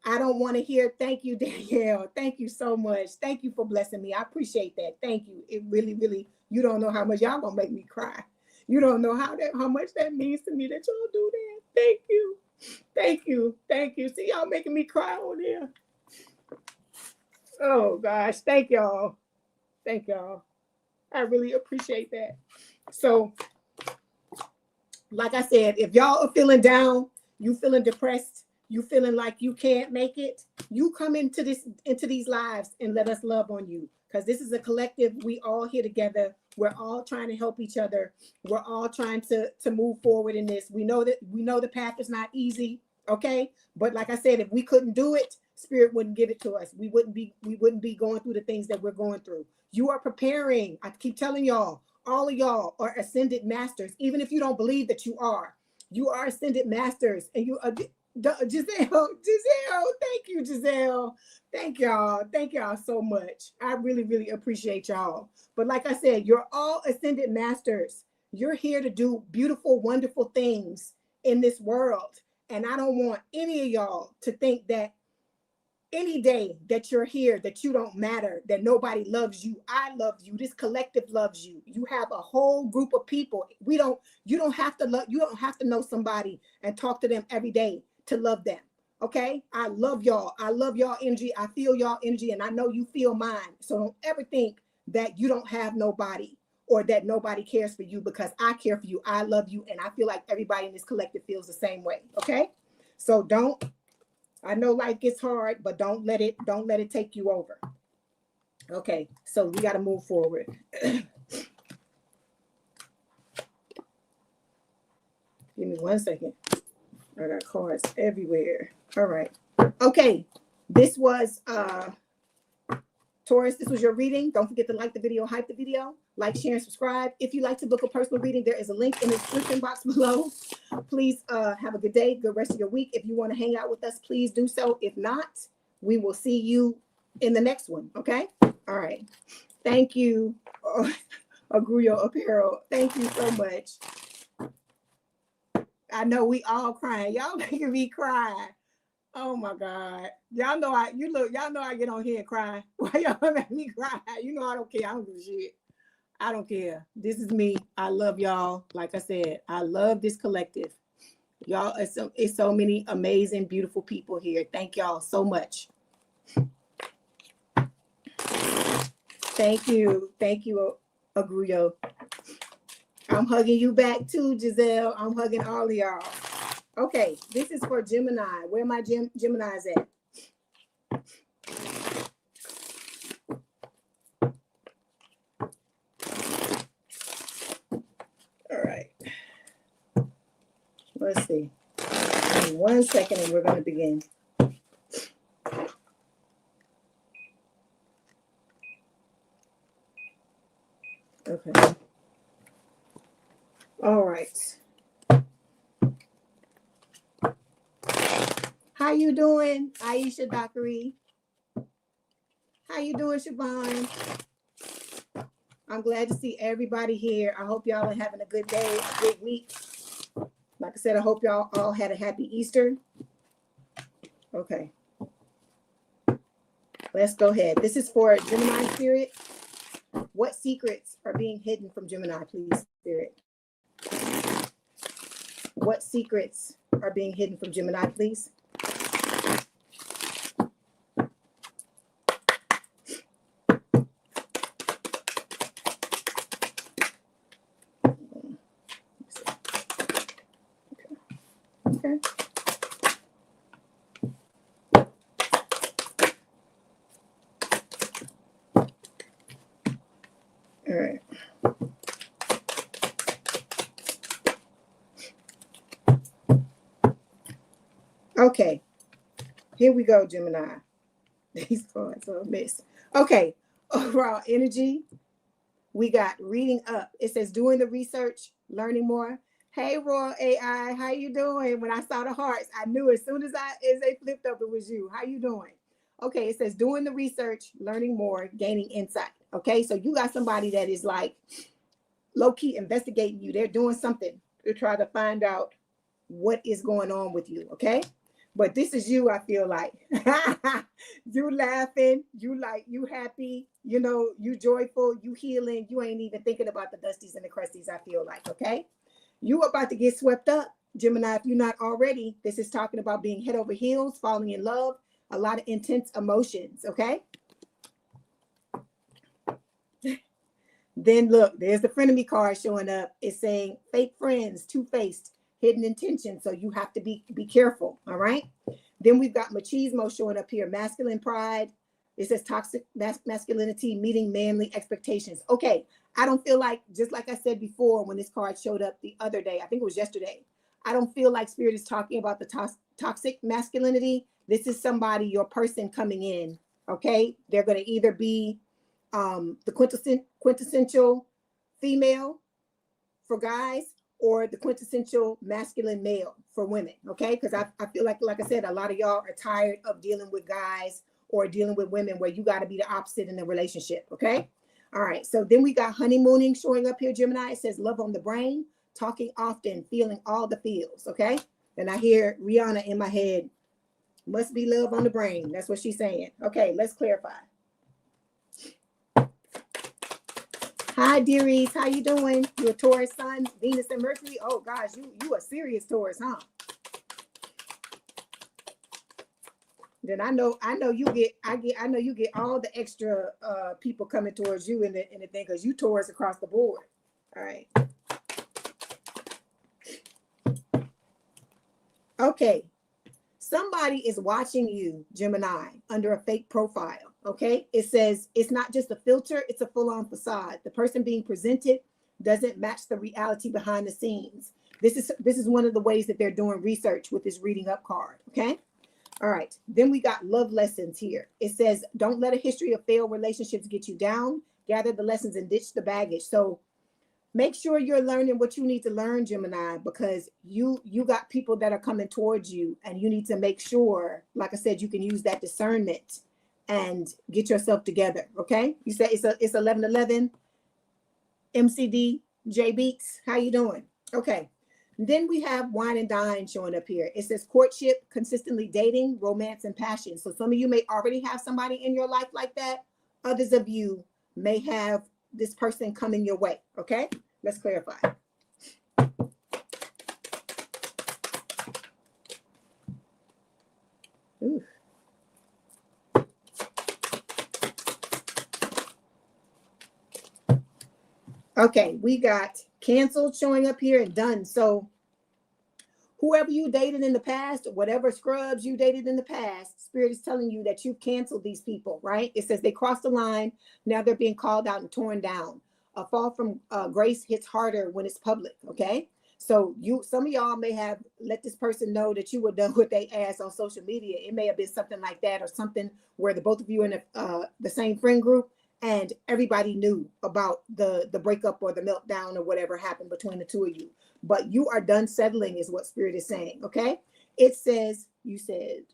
I don't want to hear, thank you, Danielle. Thank you so much. Thank you for blessing me. I appreciate that. Thank you. It really, really, you don't know how much y'all going to make me cry. You don't know how much that means to me that y'all do that. Thank you. Thank you. Thank you. See, y'all making me cry on there. Oh, gosh. Thank y'all. Thank y'all. I really appreciate that. So, like I said, if y'all are feeling down, you feeling depressed, you feeling like you can't make it, you come into these lives and let us love on you, because this is a collective. We all here together. We're all trying to help each other. We're all trying to move forward in this. We know the path is not easy, okay? But like I said, if we couldn't do it, Spirit wouldn't give it to us. We wouldn't be going through the things that we're going through. You are preparing. I keep telling y'all, all of y'all are ascended masters. Even if you don't believe that you are ascended masters, and you are Giselle, thank you you, Giselle. Thank y'all. Thank y'all so much. I really, really appreciate y'all. But like I said, you're all ascended masters. You're here to do beautiful, wonderful things in this world. And I don't want any of y'all to think that any day that you're here, that you don't matter, that nobody loves you. I love you. This collective loves you. You have a whole group of people. You don't have to know somebody and talk to them every day to love them. Okay. I love y'all. I love y'all energy. I feel y'all energy, and I know you feel mine. So don't ever think that you don't have nobody or that nobody cares for you, because I care for you. I love you. And I feel like everybody in this collective feels the same way. Okay. So I know life gets hard, but don't let it take you over. Okay, so we got to move forward. Give me 1 second. I got cards everywhere. All right. Okay, this was Taurus. This was your reading. Don't forget to like the video, hype the video, like, share, and subscribe. If you'd like to book a personal reading, there is a link in the description box below. Please have a good day, good rest of your week. If you want to hang out with us, please do so. If not, we will see you in the next one. Okay. All right. Thank you, Agruyo Apparel. Thank you so much. I know we all crying. Y'all making me cry. Oh my God. Y'all know I get on here and cry. Why y'all make me cry? You know I don't care. I don't give a shit. I don't care. This is me. I love y'all. Like I said, I love this collective. Y'all, it's so many amazing, beautiful people here. Thank y'all so much. Thank you. Thank you, Agruyo. I'm hugging you back too, Giselle. I'm hugging all of y'all. Okay, this is for Gemini. Where my Geminis at? All right. Let's see. In 1 second and we're going to begin. Okay. All right. How you doing, Aisha Dakari? How you doing, Siobhan? I'm glad to see everybody here. I hope y'all are having a good day, a good week. Like I said, I hope y'all all had a happy Easter. Okay. Let's go ahead. This is for Gemini Spirit. What secrets are being hidden from Gemini, please, Spirit? What secrets are being hidden from Gemini, please? Okay. All right. Okay. Here we go, Gemini. These cards are a mess. Okay. Overall energy. We got reading up. It says doing the research, learning more. Hey, Royal AI, how you doing? When I saw the hearts, I knew as soon as they flipped up, it was you. How you doing? Okay, it says doing the research, learning more, gaining insight. Okay, so you got somebody that is like low-key investigating you. They're doing something to try to find out what is going on with you. Okay, but this is you. I feel like you laughing, you happy, you joyful, you healing. You ain't even thinking about the dusties and the crusties. I feel like, okay, you about to get swept up, Gemini. If you're not already, this is talking about being head over heels, falling in love, a lot of intense emotions. Okay. Then look, there's the frenemy card showing up. It's saying fake friends, two-faced, hidden intentions. So you have to be careful. All right. Then we've got machismo showing up here. Masculine pride. It says toxic masculinity, meeting manly expectations. Okay. I don't feel like, just like I said before, when this card showed up the other day, I think it was yesterday, I don't feel like Spirit is talking about the toxic masculinity. This is somebody, your person coming in. Okay. They're going to either be the quintessential female for guys, or the quintessential masculine male for women, okay? Because I feel like I said, a lot of y'all are tired of dealing with guys or dealing with women where you got to be the opposite in a relationship, okay? All right, so then we got honeymooning showing up here, Gemini. It says love on the brain, talking often, feeling all the feels, okay? And I hear Rihanna in my head, must be love on the brain. That's what she's saying. Okay, let's clarify. Hi, dearies. How you doing? You're a Taurus sun, Venus and Mercury. Oh gosh, you a serious Taurus, huh? Then I know you get all the extra people coming towards you in the thing because you Taurus across the board. All right. Okay. Somebody is watching you, Gemini, under a fake profile. Okay. It says it's not just a filter, it's a full-on facade. The person being presented doesn't match the reality behind the scenes. This is one of the ways that they're doing research with this reading up card. Okay. All right. Then we got love lessons here. It says, don't let a history of failed relationships get you down. Gather the lessons and ditch the baggage. So make sure you're learning what you need to learn, Gemini, because you got people that are coming towards you, and you need to make sure, like I said, you can use that discernment and get yourself together. Okay. You said it's 1111 MCD J Beats. How you doing? Okay. Then we have wine and dine showing up here. It says courtship, consistently dating, romance, and passion. So some of you may already have somebody in your life like that. Others of you may have this person coming your way. Okay, let's clarify. Ooh. Okay, we got canceled showing up here and done. So whoever you dated in the past, whatever scrubs you dated in the past, Spirit is telling you that you've canceled these people, right? It says they crossed the line. Now they're being called out and torn down. A fall from grace hits harder when it's public, okay? So some of y'all may have let this person know that you were done with their ass on social media. It may have been something like that, or something where the both of you are in the same friend group, and everybody knew about the breakup or the meltdown or whatever happened between the two of you. But you are done settling is what Spirit is saying, okay? It says, you said,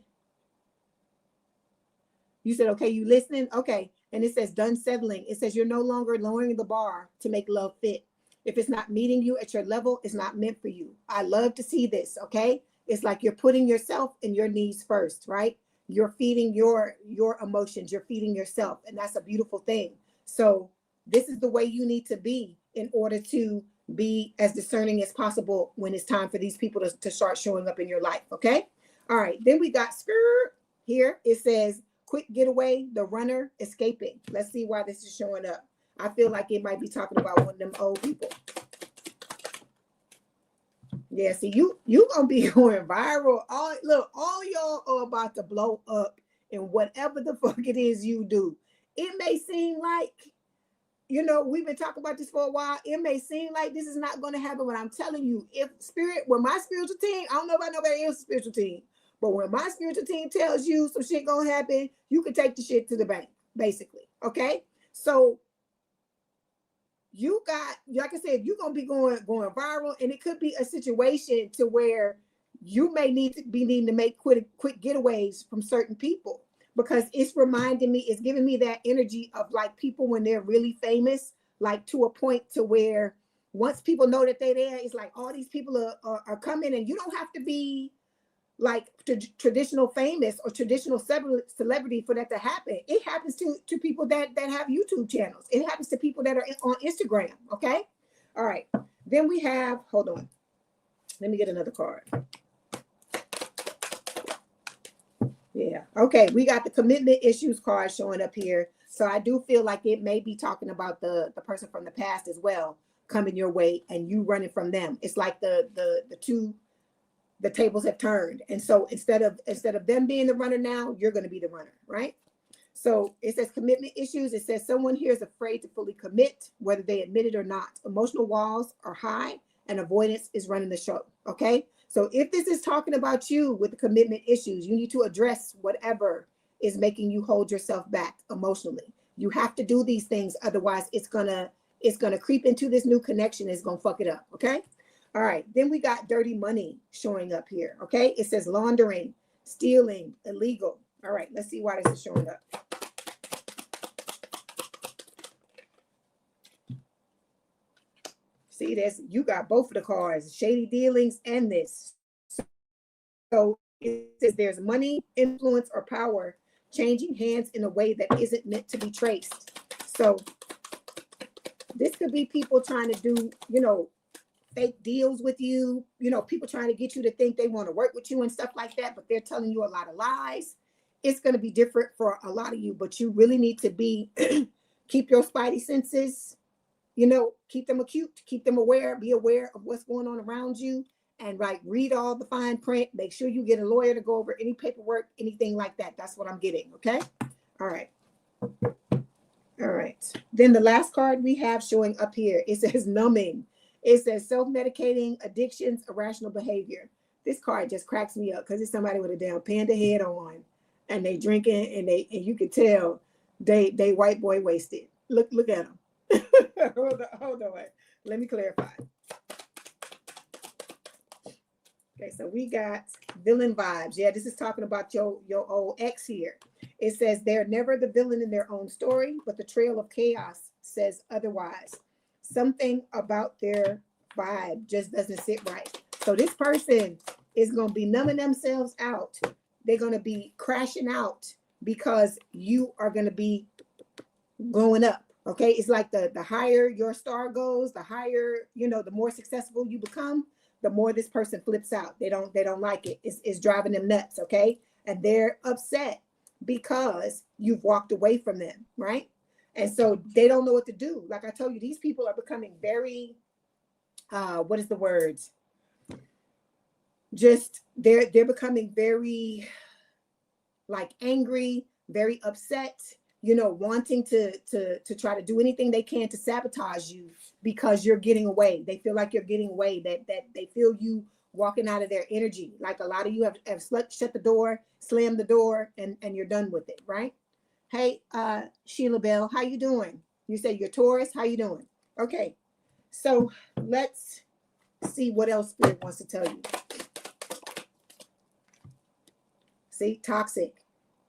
okay, you listening? Okay. And it says done settling. It says you're no longer lowering the bar to make love fit. If it's not meeting you at your level, it's not meant for you. I love to see this, okay? It's like you're putting yourself and your needs first, right? You're feeding your emotions. You're feeding yourself. And that's a beautiful thing. So this is the way you need to be in order to be as discerning as possible when it's time for these people to start showing up in your life, okay? All right, then we got skirt here. It says, quick getaway, the runner escaping. Let's see why this is showing up. I feel like it might be talking about one of them old people. Yeah, see, you gonna be going viral. All y'all are about to blow up in whatever the fuck it is you do. It may seem like, we've been talking about this for a while. It may seem like this is not going to happen, but I'm telling you, when my spiritual team, I don't know about nobody else's spiritual team, but when my spiritual team tells you some shit gonna happen, you can take the shit to the bank, basically. Okay. So you got, like I said, you're gonna be going viral, and it could be a situation to where you may need to make quick getaways from certain people, because it's giving me that energy of like people when they're really famous, like to a point to where once people know that they're there, it's like all these people are coming, and you don't have to be like traditional famous or traditional celebrity for that to happen. It happens to people that have YouTube channels. It happens to people that are on Instagram. Okay. All right. Then we have, hold on. Let me get another card. Yeah. Okay. We got the commitment issues card showing up here. So I do feel like it may be talking about the person from the past as well coming your way and you running from them. It's like the tables have turned. And so instead of them being the runner now, you're going to be the runner, right? So it says commitment issues. It says someone here is afraid to fully commit, whether they admit it or not. Emotional walls are high and avoidance is running the show. Okay. So if this is talking about you with the commitment issues, you need to address whatever is making you hold yourself back emotionally. You have to do these things. Otherwise it's gonna creep into this new connection. It's going to fuck it up. Okay. All right, then we got dirty money showing up here, okay? It says laundering, stealing, illegal. All right, let's see why this is showing up. See this? You got both of the cards, shady dealings and this. So it says there's money, influence, or power changing hands in a way that isn't meant to be traced. So this could be people trying to do, you know, fake deals with you, you know, people trying to get you to think they want to work with you and stuff like that, but they're telling you a lot of lies. It's going to be different for a lot of you, but you really need to be, keep your spidey senses, you know, keep them acute, keep them aware, be aware of what's going on around you, and like read all the fine print. Make sure you get a lawyer to go over any paperwork, anything like that. That's what I'm getting. Okay. All right. All right. Then the last card we have showing up here, it says numbing. It says self-medicating, addictions, irrational behavior. This card just cracks me up because it's somebody with a damn panda head on, and they drinking, and you can tell they white boy wasted. Look at them. hold on. Let me clarify. Okay, so we got villain vibes. Yeah, this is talking about your old ex here. It says they're never the villain in their own story, but the trail of chaos says otherwise. Something about their vibe just doesn't sit right. So this person is going to be numbing themselves out. They're going to be crashing out because you are going to be going up. Okay, it's like the higher your star goes, the higher, you know, the more successful you become, the more this person flips out. They don't like it. It's driving them nuts. Okay, and they're upset because you've walked away from them, right? And so they don't know what to do. Like I told you, these people are becoming very, what is the word? Just they're becoming very like angry, very upset, you know, wanting to try to do anything they can to sabotage you because you're getting away. They feel like you're getting away, that they feel you walking out of their energy. Like a lot of you have shut the door, slammed the door, and you're done with it, right? Hey, Sheila Bell, how you doing? You say you're Taurus. How you doing? Okay, so let's see what else Spirit wants to tell you. See, toxic.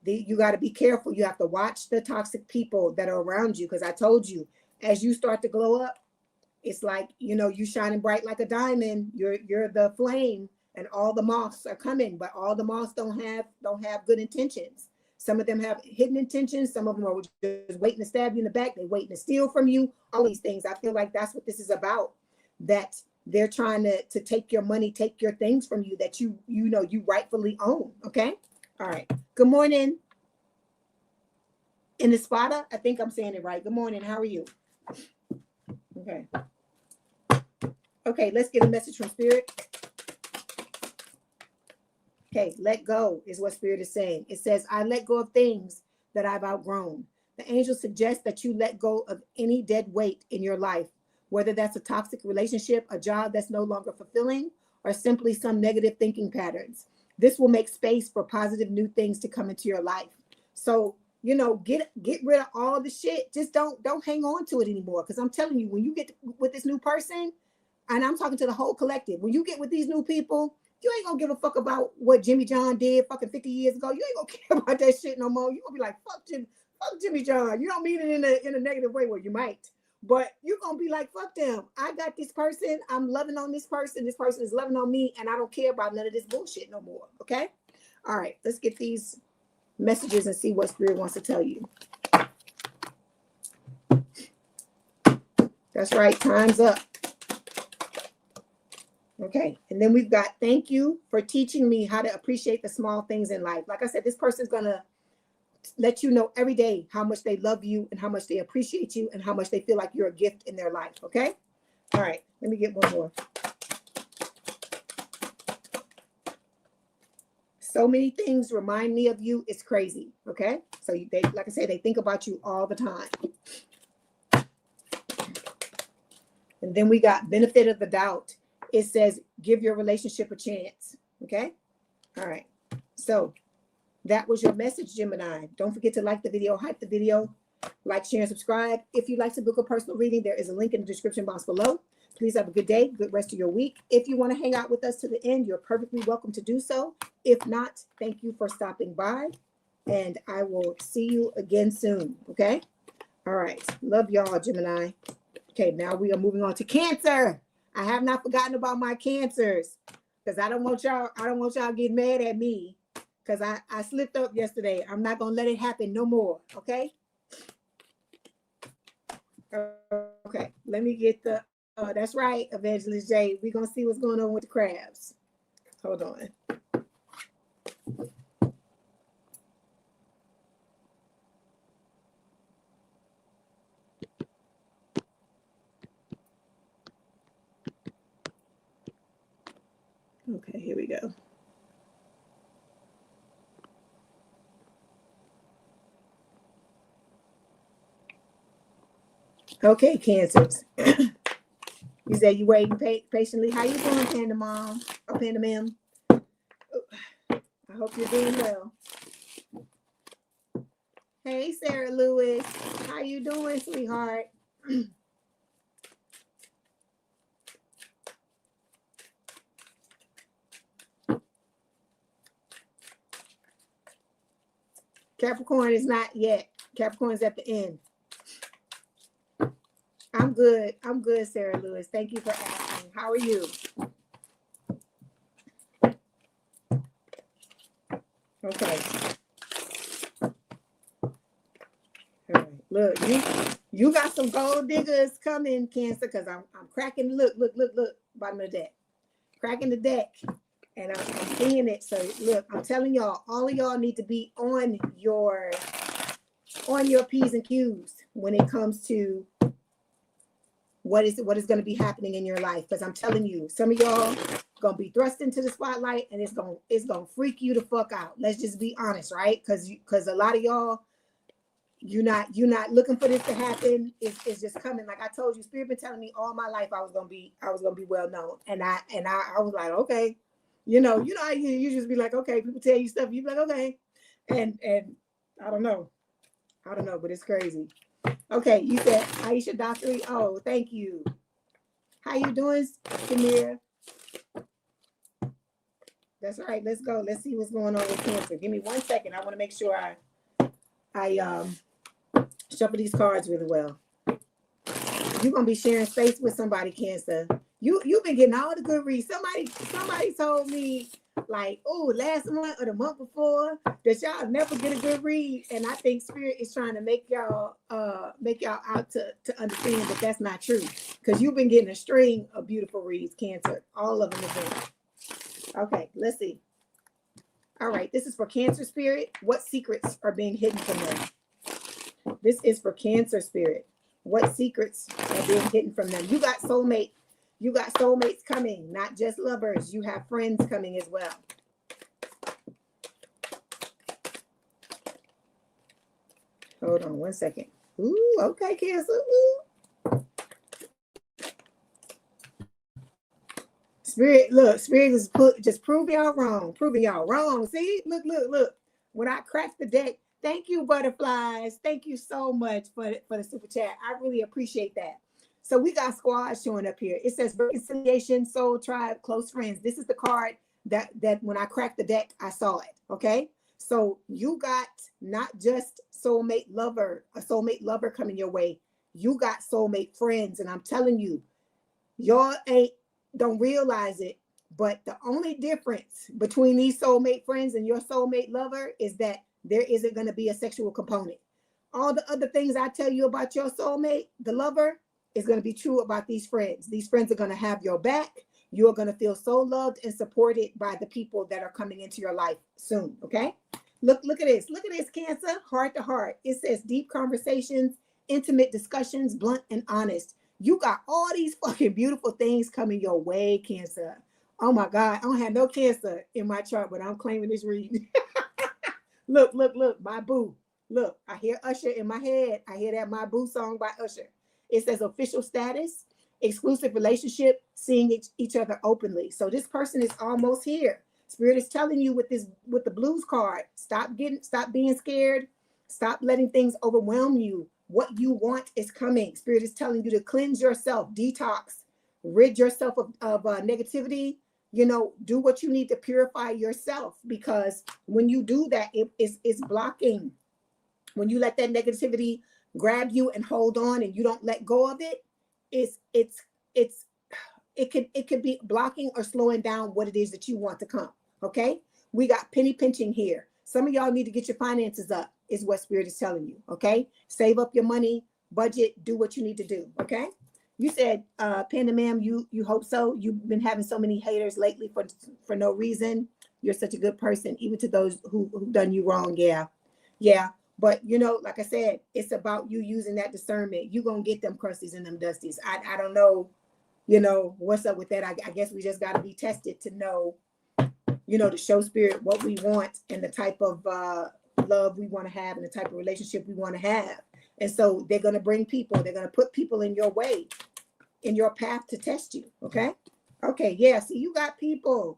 You got to be careful. You have to watch the toxic people that are around you, because I told you, as you start to glow up, it's like, you know, you shining bright like a diamond. You're the flame, and all the moths are coming, but all the moths don't have good intentions. Some of them have hidden intentions. Some of them are just waiting to stab you in the back. They're waiting to steal from you. All these things. I feel like that's what this is about. That they're trying to take your money, take your things from you that you know you rightfully own. Okay. All right. Good morning. In the Espada, I think I'm saying it right. Good morning. How are you? Okay. Okay. Let's get a message from Spirit. Okay, let go is what Spirit is saying. It says, I let go of things that I've outgrown. The angel suggests that you let go of any dead weight in your life, whether that's a toxic relationship, a job that's no longer fulfilling, or simply some negative thinking patterns. This will make space for positive new things to come into your life. So, you know, get rid of all the shit. Just don't hang on to it anymore. Because I'm telling you, when you get with this new person, and I'm talking to the whole collective, when you get with these new people, you ain't gonna give a fuck about what Jimmy John did fucking 50 years ago. You ain't gonna care about that shit no more. You gonna be like, fuck Jimmy John. You don't mean it in a negative way. Well, you might, but you're gonna be like, fuck them. I got this person. I'm loving on this person. This person is loving on me, and I don't care about none of this bullshit no more. Okay. All right. Let's get these messages and see what Spirit wants to tell you. That's right. Time's up. Okay, and then we've got, thank you for teaching me how to appreciate the small things in life. Like I said, this person's going to let you know every day how much they love you and how much they appreciate you and how much they feel like you're a gift in their life, okay? All right, let me get one more. So many things remind me of you. It's crazy, okay? So they, like I said, they think about you all the time. And then we got benefit of the doubt. It says, give your relationship a chance. Okay. All right. So that was your message, Gemini. Don't forget to like the video, hype the video, like, share, and subscribe. If you'd like to book a personal reading, there is a link in the description box below. Please have a good day, good rest of your week. If you want to hang out with us to the end, you're perfectly welcome to do so. If not, thank you for stopping by, and I will see you again soon, okay? All right. Love y'all, Gemini. Okay, now we are moving on to Cancer. I have not forgotten about my Cancers, because I don't want y'all getting mad at me, because I slipped up yesterday. I'm not going to let it happen no more, okay? Okay, let me get the, that's right, Evangelist J. We're going to see what's going on with the crabs. Hold on. Okay, here we go. Okay, Cancers. You said you waiting patiently. How you doing, Panda Mom? Or Panda Ma'am? I hope you're doing well. Hey, Sarah Lewis. How you doing, sweetheart? Capricorn is not yet. Capricorn's at the end. I'm good. I'm good, Sarah Lewis. Thank you for asking. How are you? Okay. All right. Look, you got some gold diggers coming, Cancer, because I'm cracking. Look, bottom of the deck. Cracking the deck. And I'm seeing it. So look, I'm telling y'all, all of y'all need to be on your P's and Q's when it comes to what is going to be happening in your life. Because I'm telling you, some of y'all gonna be thrust into the spotlight, and it's gonna freak you the fuck out. Let's just be honest, right? Because a lot of y'all, you're not looking for this to happen. It's just coming. Like I told you, Spirit been telling me all my life I was gonna be well known, and I was like, okay, you know how you just be like, okay, people tell you stuff, you be like, okay, and I don't know, but it's crazy. Okay, you said Aisha Dockery. Oh, thank you. How you doing, Samir? That's right. Let's go. Let's see what's going on with Cancer. Give me 1 second. I want to make sure I shuffle these cards really well. You're gonna be sharing space with somebody, Cancer. You've been getting all the good reads. Somebody told me, like, oh, last month or the month before, that y'all never get a good read. And I think Spirit is trying to make y'all out to understand that that's not true. Because you've been getting a string of beautiful reads, Cancer. All of them have been. Okay, let's see. All right, this is for Cancer Spirit. What secrets are being hidden from them? This is for Cancer Spirit. What secrets are being hidden from them? You got soulmates coming, not just lovers. You have friends coming as well. Hold on 1 second. Ooh, okay, Cancer. Ooh. Spirit, look, Spirit is just proving y'all wrong. See, look. When I cracked the deck, thank you, butterflies. Thank you so much for the super chat. I really appreciate that. So we got squads showing up here. It says reconciliation, soul tribe, close friends. This is the card that when I cracked the deck, I saw it. Okay. So you got not just a soulmate lover coming your way. You got soulmate friends. And I'm telling you, y'all don't realize it, but the only difference between these soulmate friends and your soulmate lover is that there isn't going to be a sexual component. All the other things I tell you about your soulmate, the lover, is going to be true about these friends. These friends are going to have your back. You're going to feel so loved and supported by the people that are coming into your life soon. Okay. Look at this. Look at this, Cancer. Heart to heart. It says deep conversations, intimate discussions, blunt and honest. You got all these fucking beautiful things coming your way, Cancer. Oh my God. I don't have no Cancer in my chart, but I'm claiming this reading. Look, my boo. Look, I hear Usher in my head. I hear that My Boo song by Usher. It says official status, exclusive relationship, seeing each other openly. So this person is almost here. Spirit is telling you with the blues card, stop being scared. Stop letting things overwhelm you. What you want is coming. Spirit is telling you to cleanse yourself, detox rid yourself of negativity. You know, do what you need to purify yourself, because when you do that, it's blocking. When you let that negativity grab you and hold on and you don't let go of it, it's it could be blocking or slowing down what it is that you want to come. Okay, we got penny pinching here. Some of y'all need to get your finances up, is what Spirit is telling you. Okay, save up your money, budget, do what you need to do. Okay, you said, Panda Ma'am, you hope so. You've been having so many haters lately for no reason. You're such a good person, even to those who done you wrong. Yeah. But you know, like I said, it's about you using that discernment. You gonna get them crusties and them dusties. I don't know, you know, what's up with that. I guess we just gotta be tested to know, you know, to show Spirit what we want and the type of love we want to have and the type of relationship we want to have. And so they're gonna bring people, they're gonna put people in your way, in your path to test you. Okay. Yeah. See, you got people.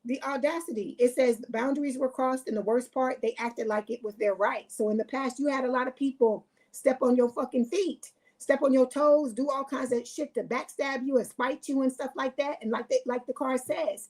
The audacity. It says boundaries were crossed, and the worst part, they acted like it was their right. So in the past, you had a lot of people step on your fucking feet, step on your toes, do all kinds of shit to backstab you and spite you and stuff like that. And like the card says,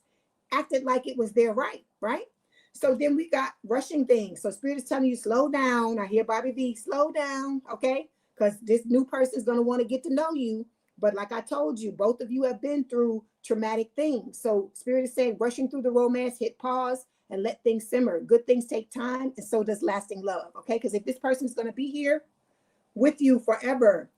acted like it was their right, right? So then we got rushing things. So Spirit is telling you, slow down. I hear Bobby V, slow down, okay? Because this new person is going to want to get to know you. But like I told you, both of you have been through traumatic things. So Spirit is saying, rushing through the romance, hit pause and let things simmer. Good things take time, and so does lasting love, okay? Because if this person is going to be here with you forever,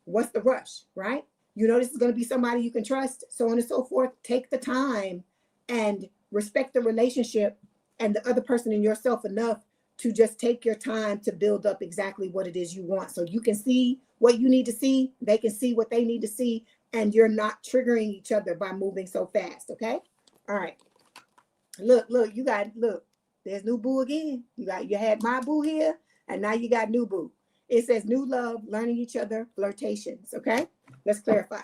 what's the rush, right? You know, this is going to be somebody you can trust, so on and so forth. Take the time and respect the relationship and the other person and yourself enough to just take your time to build up exactly what it is you want. So you can see what you need to see, they can see what they need to see, and you're not triggering each other by moving so fast, okay? All right. Look, there's new boo again. You had my boo here, and now you got new boo. It says new love, learning each other, flirtations, okay? Let's clarify.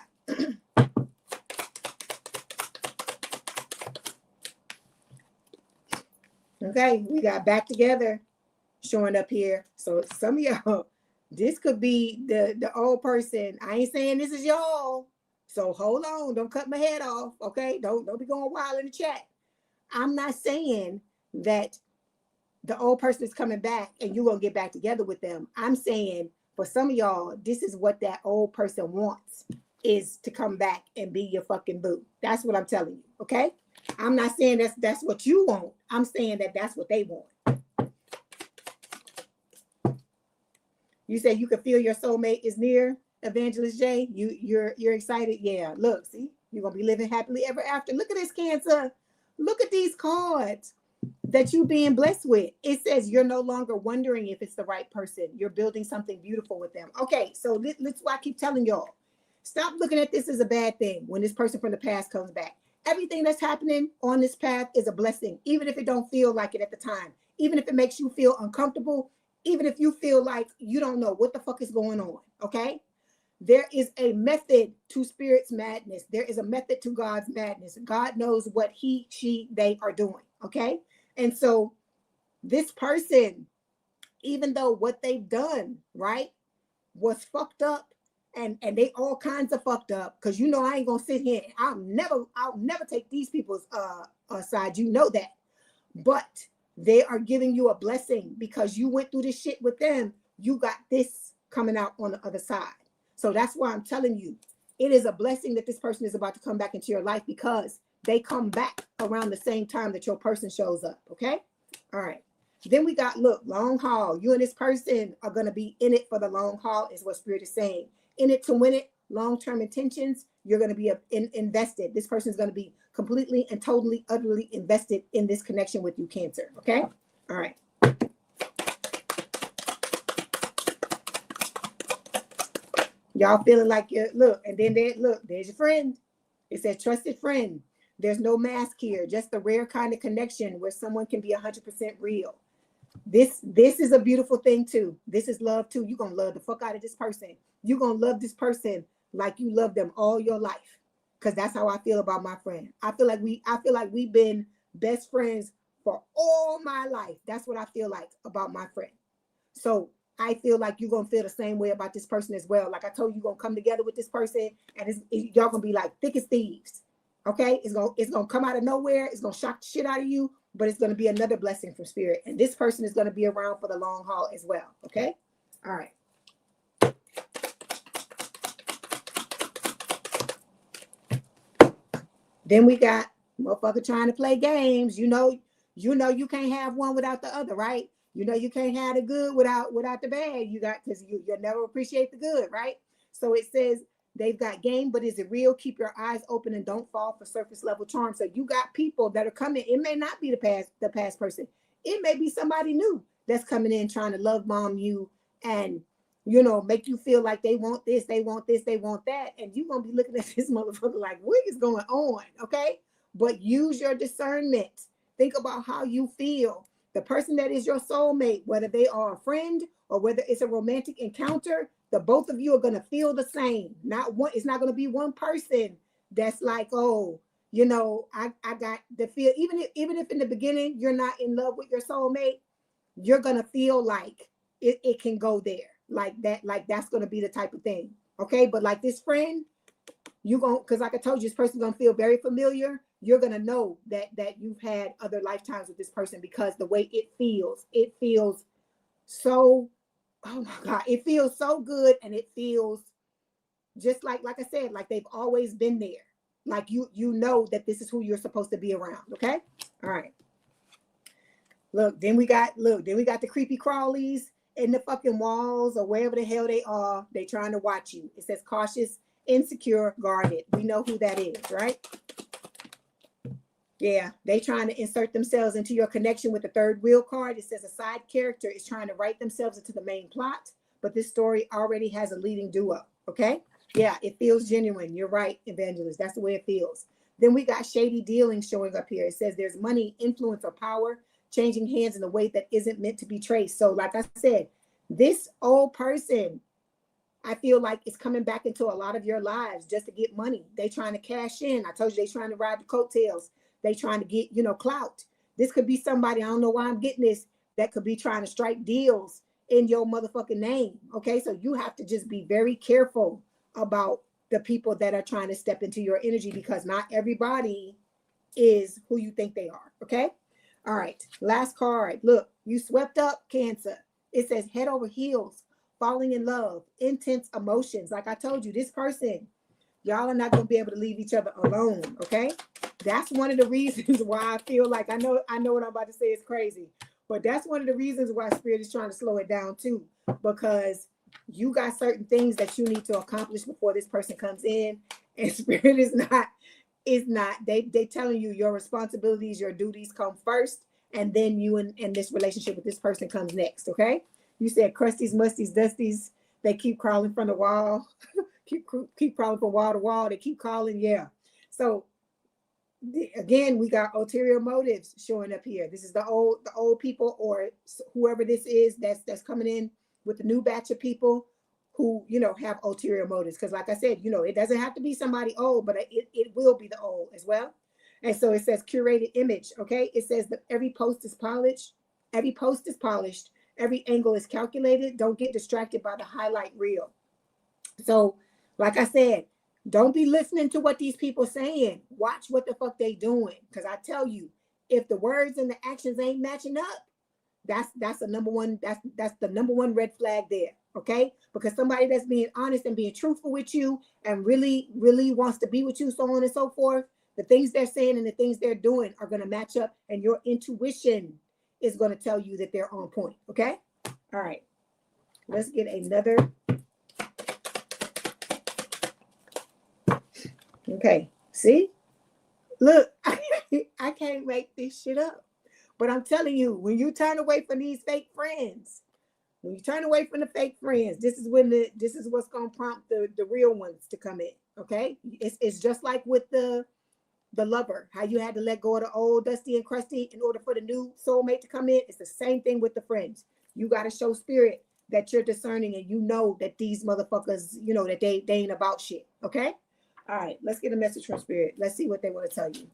Okay, we got back together showing up here. So some of y'all, this could be the old person. I ain't saying this is y'all. So hold on, don't cut my head off, okay? Don't be going wild in the chat. I'm not saying that the old person is coming back and you're gonna get back together with them. I'm saying for some of y'all, this is what that old person wants, is to come back and be your fucking boo. That's what I'm telling you, okay? I'm not saying that's what you want. I'm saying that that's what they want. You say you can feel your soulmate is near, Evangelist J. You're excited. Yeah. Look, see, you're gonna be living happily ever after. Look at this, Cancer. Look at these cards that you're being blessed with. It says you're no longer wondering if it's the right person. You're building something beautiful with them. Okay, so that's why I keep telling y'all, stop looking at this as a bad thing when this person from the past comes back. Everything that's happening on this path is a blessing, even if it don't feel like it at the time, even if it makes you feel uncomfortable, even if you feel like you don't know what the fuck is going on, okay? There is a method to Spirit's madness. There is a method to God's madness. God knows what he, she, they are doing, okay? And so this person, even though what they've done, right, was fucked up, and they all kinds of fucked up, because you know I ain't gonna sit here. I'll never take these people's side. You know that. But they are giving you a blessing because you went through this shit with them. You got this coming out on the other side. So that's why I'm telling you, it is a blessing that this person is about to come back into your life, because they come back around the same time that your person shows up. Okay. All right. Then we got, look, long haul. You and this person are going to be in it for the long haul, is what Spirit is saying. In it to win it, long-term intentions. You're going to be invested. This person is going to be completely and totally, utterly invested in this connection with you, Cancer. Okay. All right. Y'all feeling like you look, and then there's your friend. It says trusted friend. There's no mask here, just the rare kind of connection where someone can be 100% real. This is a beautiful thing too. This is love too. You're gonna love the fuck out of this person. You're gonna love this person like you love them all your life. Because that's how I feel about my friend. I feel like we've been best friends for all my life. That's what I feel like about my friend. So I feel like you're gonna feel the same way about this person as well. Like I told you, you're gonna come together with this person, and y'all gonna be like thick as thieves. Okay, it's gonna come out of nowhere. It's gonna shock the shit out of you, but it's gonna be another blessing from spirit. And this person is gonna be around for the long haul as well. Okay, all right. Then we got motherfucker trying to play games. You know you can't have one without the other, right? You know you can't have the good without the bad. You got, because you'll never appreciate the good, right? So it says they've got game, but is it real? Keep your eyes open and don't fall for surface level charm. So you got people that are coming. It may not be the past person. It may be somebody new that's coming in trying to love bomb you and, you know, make you feel like they want this, they want this, they want that. And you're going to be looking at this motherfucker like, what is going on? Okay. But use your discernment. Think about how you feel. The person that is your soulmate, whether they are a friend or whether it's a romantic encounter, the both of you are going to feel the same. Not one. It's not going to be one person that's like, oh, you know, I got the feel. Even if in the beginning you're not in love with your soulmate, you're going to feel like it can go there. Like that, like that's going to be the type of thing. Okay. But like this friend, you're going, because like I told you, this person's going to feel very familiar. You're going to know that you've had other lifetimes with this person, because the way it feels so, oh my God, it feels so good. And it feels just like I said, like they've always been there. Like you know that this is who you're supposed to be around. Okay. All right. Look, then we got the creepy crawlies in the fucking walls or wherever the hell they are. They trying to watch you. It says cautious, insecure, guarded. We know who that is, right? Yeah, they trying to insert themselves into your connection with the third wheel card. It says a side character is trying to write themselves into the main plot, but this story already has a leading duo. Okay. Yeah, it feels genuine. You're right, Evangelist. That's the way it feels. Then we got shady dealings showing up here. It says there's money, influence, or power changing hands in a way that isn't meant to be traced. So like I said, this old person, I feel like it's coming back into a lot of your lives just to get money. They trying to cash in. I told you they trying to ride the coattails. They trying to get, you know, clout. This could be somebody, I don't know why I'm getting this, that could be trying to strike deals in your motherfucking name. Okay, so you have to just be very careful about the people that are trying to step into your energy, because not everybody is who you think they are. Okay. All right. Last card. Look, you swept up, Cancer. It says head over heels, falling in love, intense emotions. Like I told you, this person, y'all are not going to be able to leave each other alone. Okay. That's one of the reasons why I feel like I know what I'm about to say is crazy, but that's one of the reasons why Spirit is trying to slow it down too, because you got certain things that you need to accomplish before this person comes in, and Spirit is not they telling you your responsibilities, your duties come first, and then you and this relationship with this person comes next. Okay. You said crusties, musties, dusties, they keep crawling from the wall. keep crawling from wall to wall. They keep calling. Yeah. So again, we got ulterior motives showing up here. This is the old people, or whoever this is that's coming in with the new batch of people who, you know, have ulterior motives. Because like I said, you know, it doesn't have to be somebody old, but it will be the old as well. And so it says curated image. Okay. It says that every post is polished. Every angle is calculated. Don't get distracted by the highlight reel. So like I said, don't be listening to what these people saying. Watch what the fuck they doing. Because I tell you, if the words and the actions ain't matching up, that's the number one, that's the number one red flag there. Okay. Because somebody that's being honest and being truthful with you and really, really wants to be with you, so on and so forth, the things they're saying and the things they're doing are going to match up, and your intuition is going to tell you that they're on point. Okay. All right. Let's get another. Okay, see? Look, I can't make this shit up. But I'm telling you, when you turn away from these fake friends, this is what's gonna prompt the real ones to come in. Okay? It's just like with the lover, how you had to let go of the old dusty and crusty in order for the new soulmate to come in. It's the same thing with the friends. You gotta show Spirit that you're discerning, and you know that these motherfuckers, you know, that they ain't about shit. Okay? All right, let's get a message from Spirit. Let's see what they want to tell you.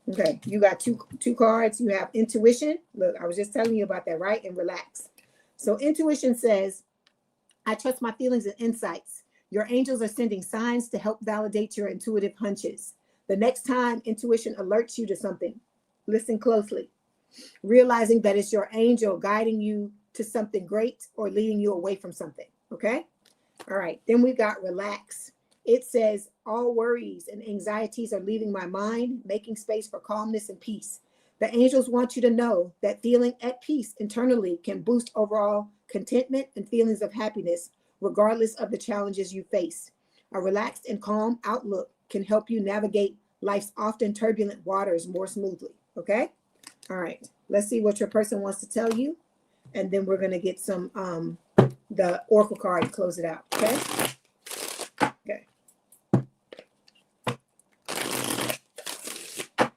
Okay, you got two cards. You have intuition. Look, I was just telling you about that, right? And relax. So intuition says, I trust my feelings and insights. Your angels are sending signs to help validate your intuitive hunches. The next time intuition alerts you to something, listen closely, realizing that it's your angel guiding you to something great or leading you away from something. Okay. All right. Then we got relax. It says, all worries and anxieties are leaving my mind, making space for calmness and peace. The angels want you to know that feeling at peace internally can boost overall contentment and feelings of happiness, regardless of the challenges you face. A relaxed and calm outlook can help you navigate life's often turbulent waters more smoothly. Okay. All right. Let's see what your person wants to tell you. And then we're going to get some, the oracle card to close it out. Okay. Okay.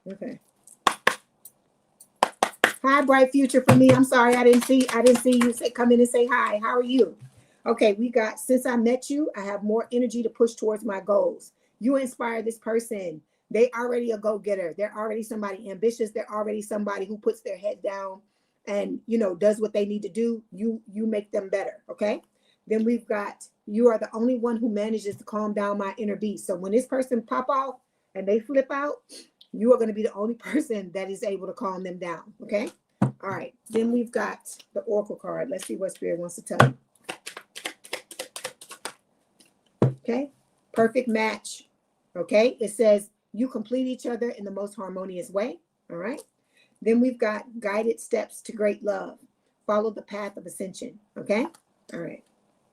Okay. Hi, bright future for me. I'm sorry, I didn't see you say, come in and say hi. How are you? Okay, we got, since I met you, I have more energy to push towards my goals. You inspire this person. They already a go-getter. They're already somebody ambitious. They're already somebody who puts their head down and, you know, does what they need to do. You make them better. Okay. Then we've got, you are the only one who manages to calm down my inner beast. So when this person pop off and they flip out, you are going to be the only person that is able to calm them down. Okay. All right. Then we've got the oracle card. Let's see what Spirit wants to tell you. Okay. Perfect match. Okay. It says you complete each other in the most harmonious way. All right. Then we've got guided steps to great love. Follow the path of ascension. Okay. All right.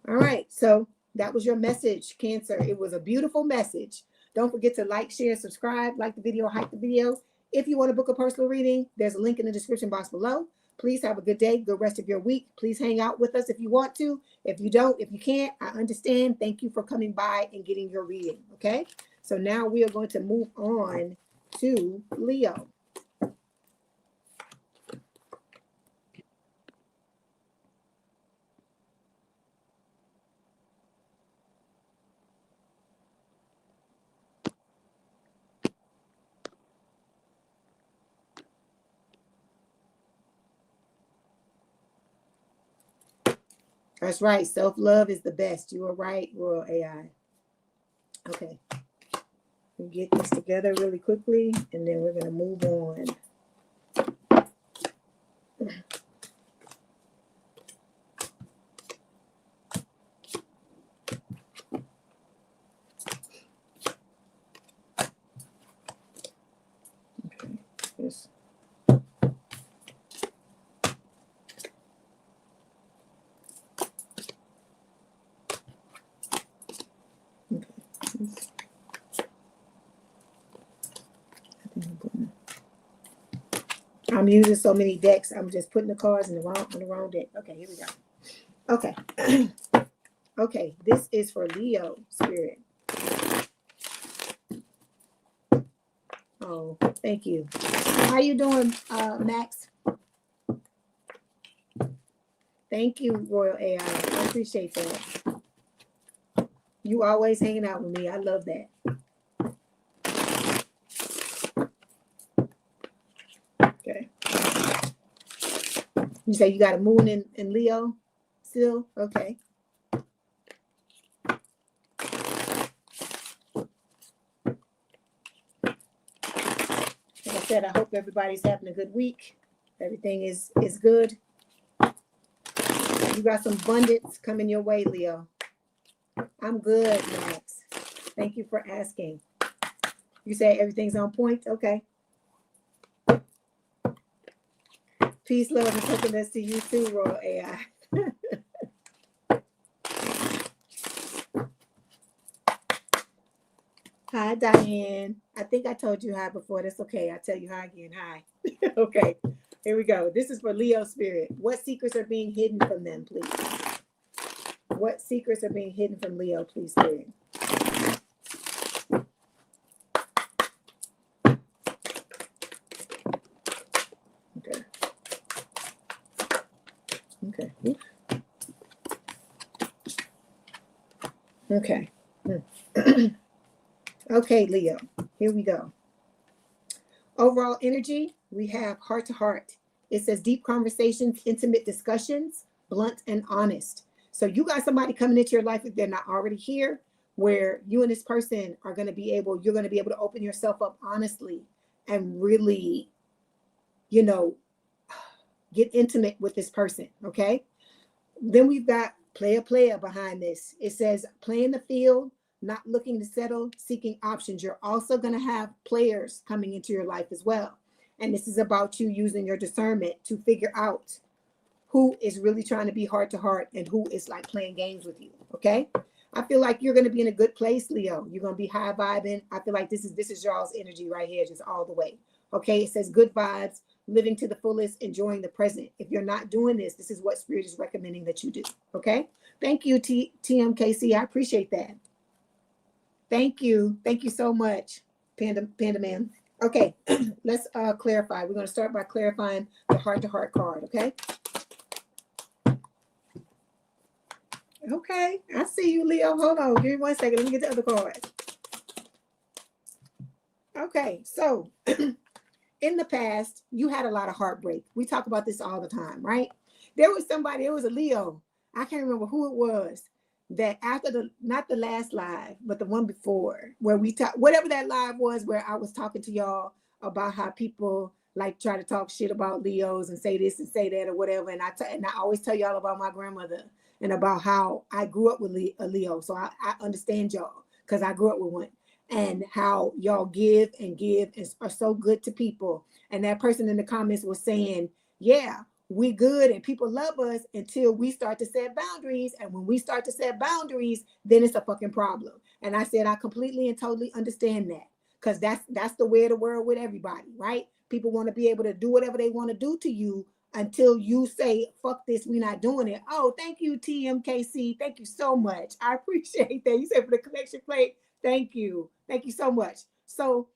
All right. So that was your message, Cancer. It was a beautiful message. Don't forget to like, share, subscribe, like the video, hype the video. If you want to book a personal reading, there's a link in the description box below. Please have a good day, good rest of your week. Please hang out with us if you want to. If you don't, if you can't, I understand. Thank you for coming by and getting your reading. Okay. So now we are going to move on to Leo. That's right. Self-love is the best. You are right, Royal AI. Okay. We'll get this together really quickly, and then we're going to move on. Okay. This. I'm using so many decks. I'm just putting the cards in the wrong deck. Okay, here we go. Okay. Okay, this is for Leo Spirit. Oh, thank you. How you doing, Max? Thank you, Royal AI. I appreciate that. You always hanging out with me. I love that. Okay. You say you got a moon in Leo still? Okay. Like I said, I hope everybody's having a good week. Everything is good. You got some abundance coming your way, Leo. I'm good, Max. Thank you for asking. You say everything's on point? Okay. Peace, love, and happiness to you too, Royal AI. Hi, Diane. I think I told you hi before. That's okay. I'll tell you hi again. Hi. Okay. Here we go. This is for Leo Spirit. What secrets are being hidden from them, please? What secrets are being hidden from Leo, please, Spirit? Okay. Okay. Okay. Okay, Leo. Here we go. Overall energy, we have heart to heart. It says deep conversations, intimate discussions, blunt and honest. So you got somebody coming into your life if they're not already here, where you and this person are going to be able, you're going to be able to open yourself up honestly and really, you know, get intimate with this person. Okay. Then we've got player behind this. It says play in the field, not looking to settle, seeking options. You're also going to have players coming into your life as well. And this is about you using your discernment to figure out who is really trying to be heart to heart and who is like playing games with you. Okay. I feel like you're going to be in a good place, Leo. You're going to be high vibing. I feel like this is y'all's energy right here, just all the way. Okay. It says good vibes, living to the fullest, enjoying the present. If you're not doing this, this is what Spirit is recommending that you do. Okay. Thank you, TMKC. I appreciate that. Thank you. Thank you so much, Panda Man. Okay. Let's clarify. We're going to start by clarifying the heart to heart card. Okay. Okay, I see you, Leo. Hold on, give me 1 second. Let me get the other card. Okay, so in the past, you had a lot of heartbreak. We talk about this all the time, right? There was somebody, it was a Leo. I can't remember who it was, that after not the last live, but the one before, where we talk, whatever that live was, where I was talking to y'all about how people like try to talk shit about Leos and say this and say that or whatever. And I always tell y'all about my grandmother and about how I grew up with a Leo. So I understand y'all because I grew up with one, and how y'all give and are so good to people. And that person in the comments was saying, yeah, we good and people love us until we start to set boundaries. And when we start to set boundaries, then it's a fucking problem. And I said, I completely and totally understand that, because that's the way of the world with everybody, right? People want to be able to do whatever they want to do to you until you say, fuck this, we're not doing it. Oh, thank you, TMKC. Thank you so much. I appreciate that. You said for the collection plate. Thank you. Thank you so much. So,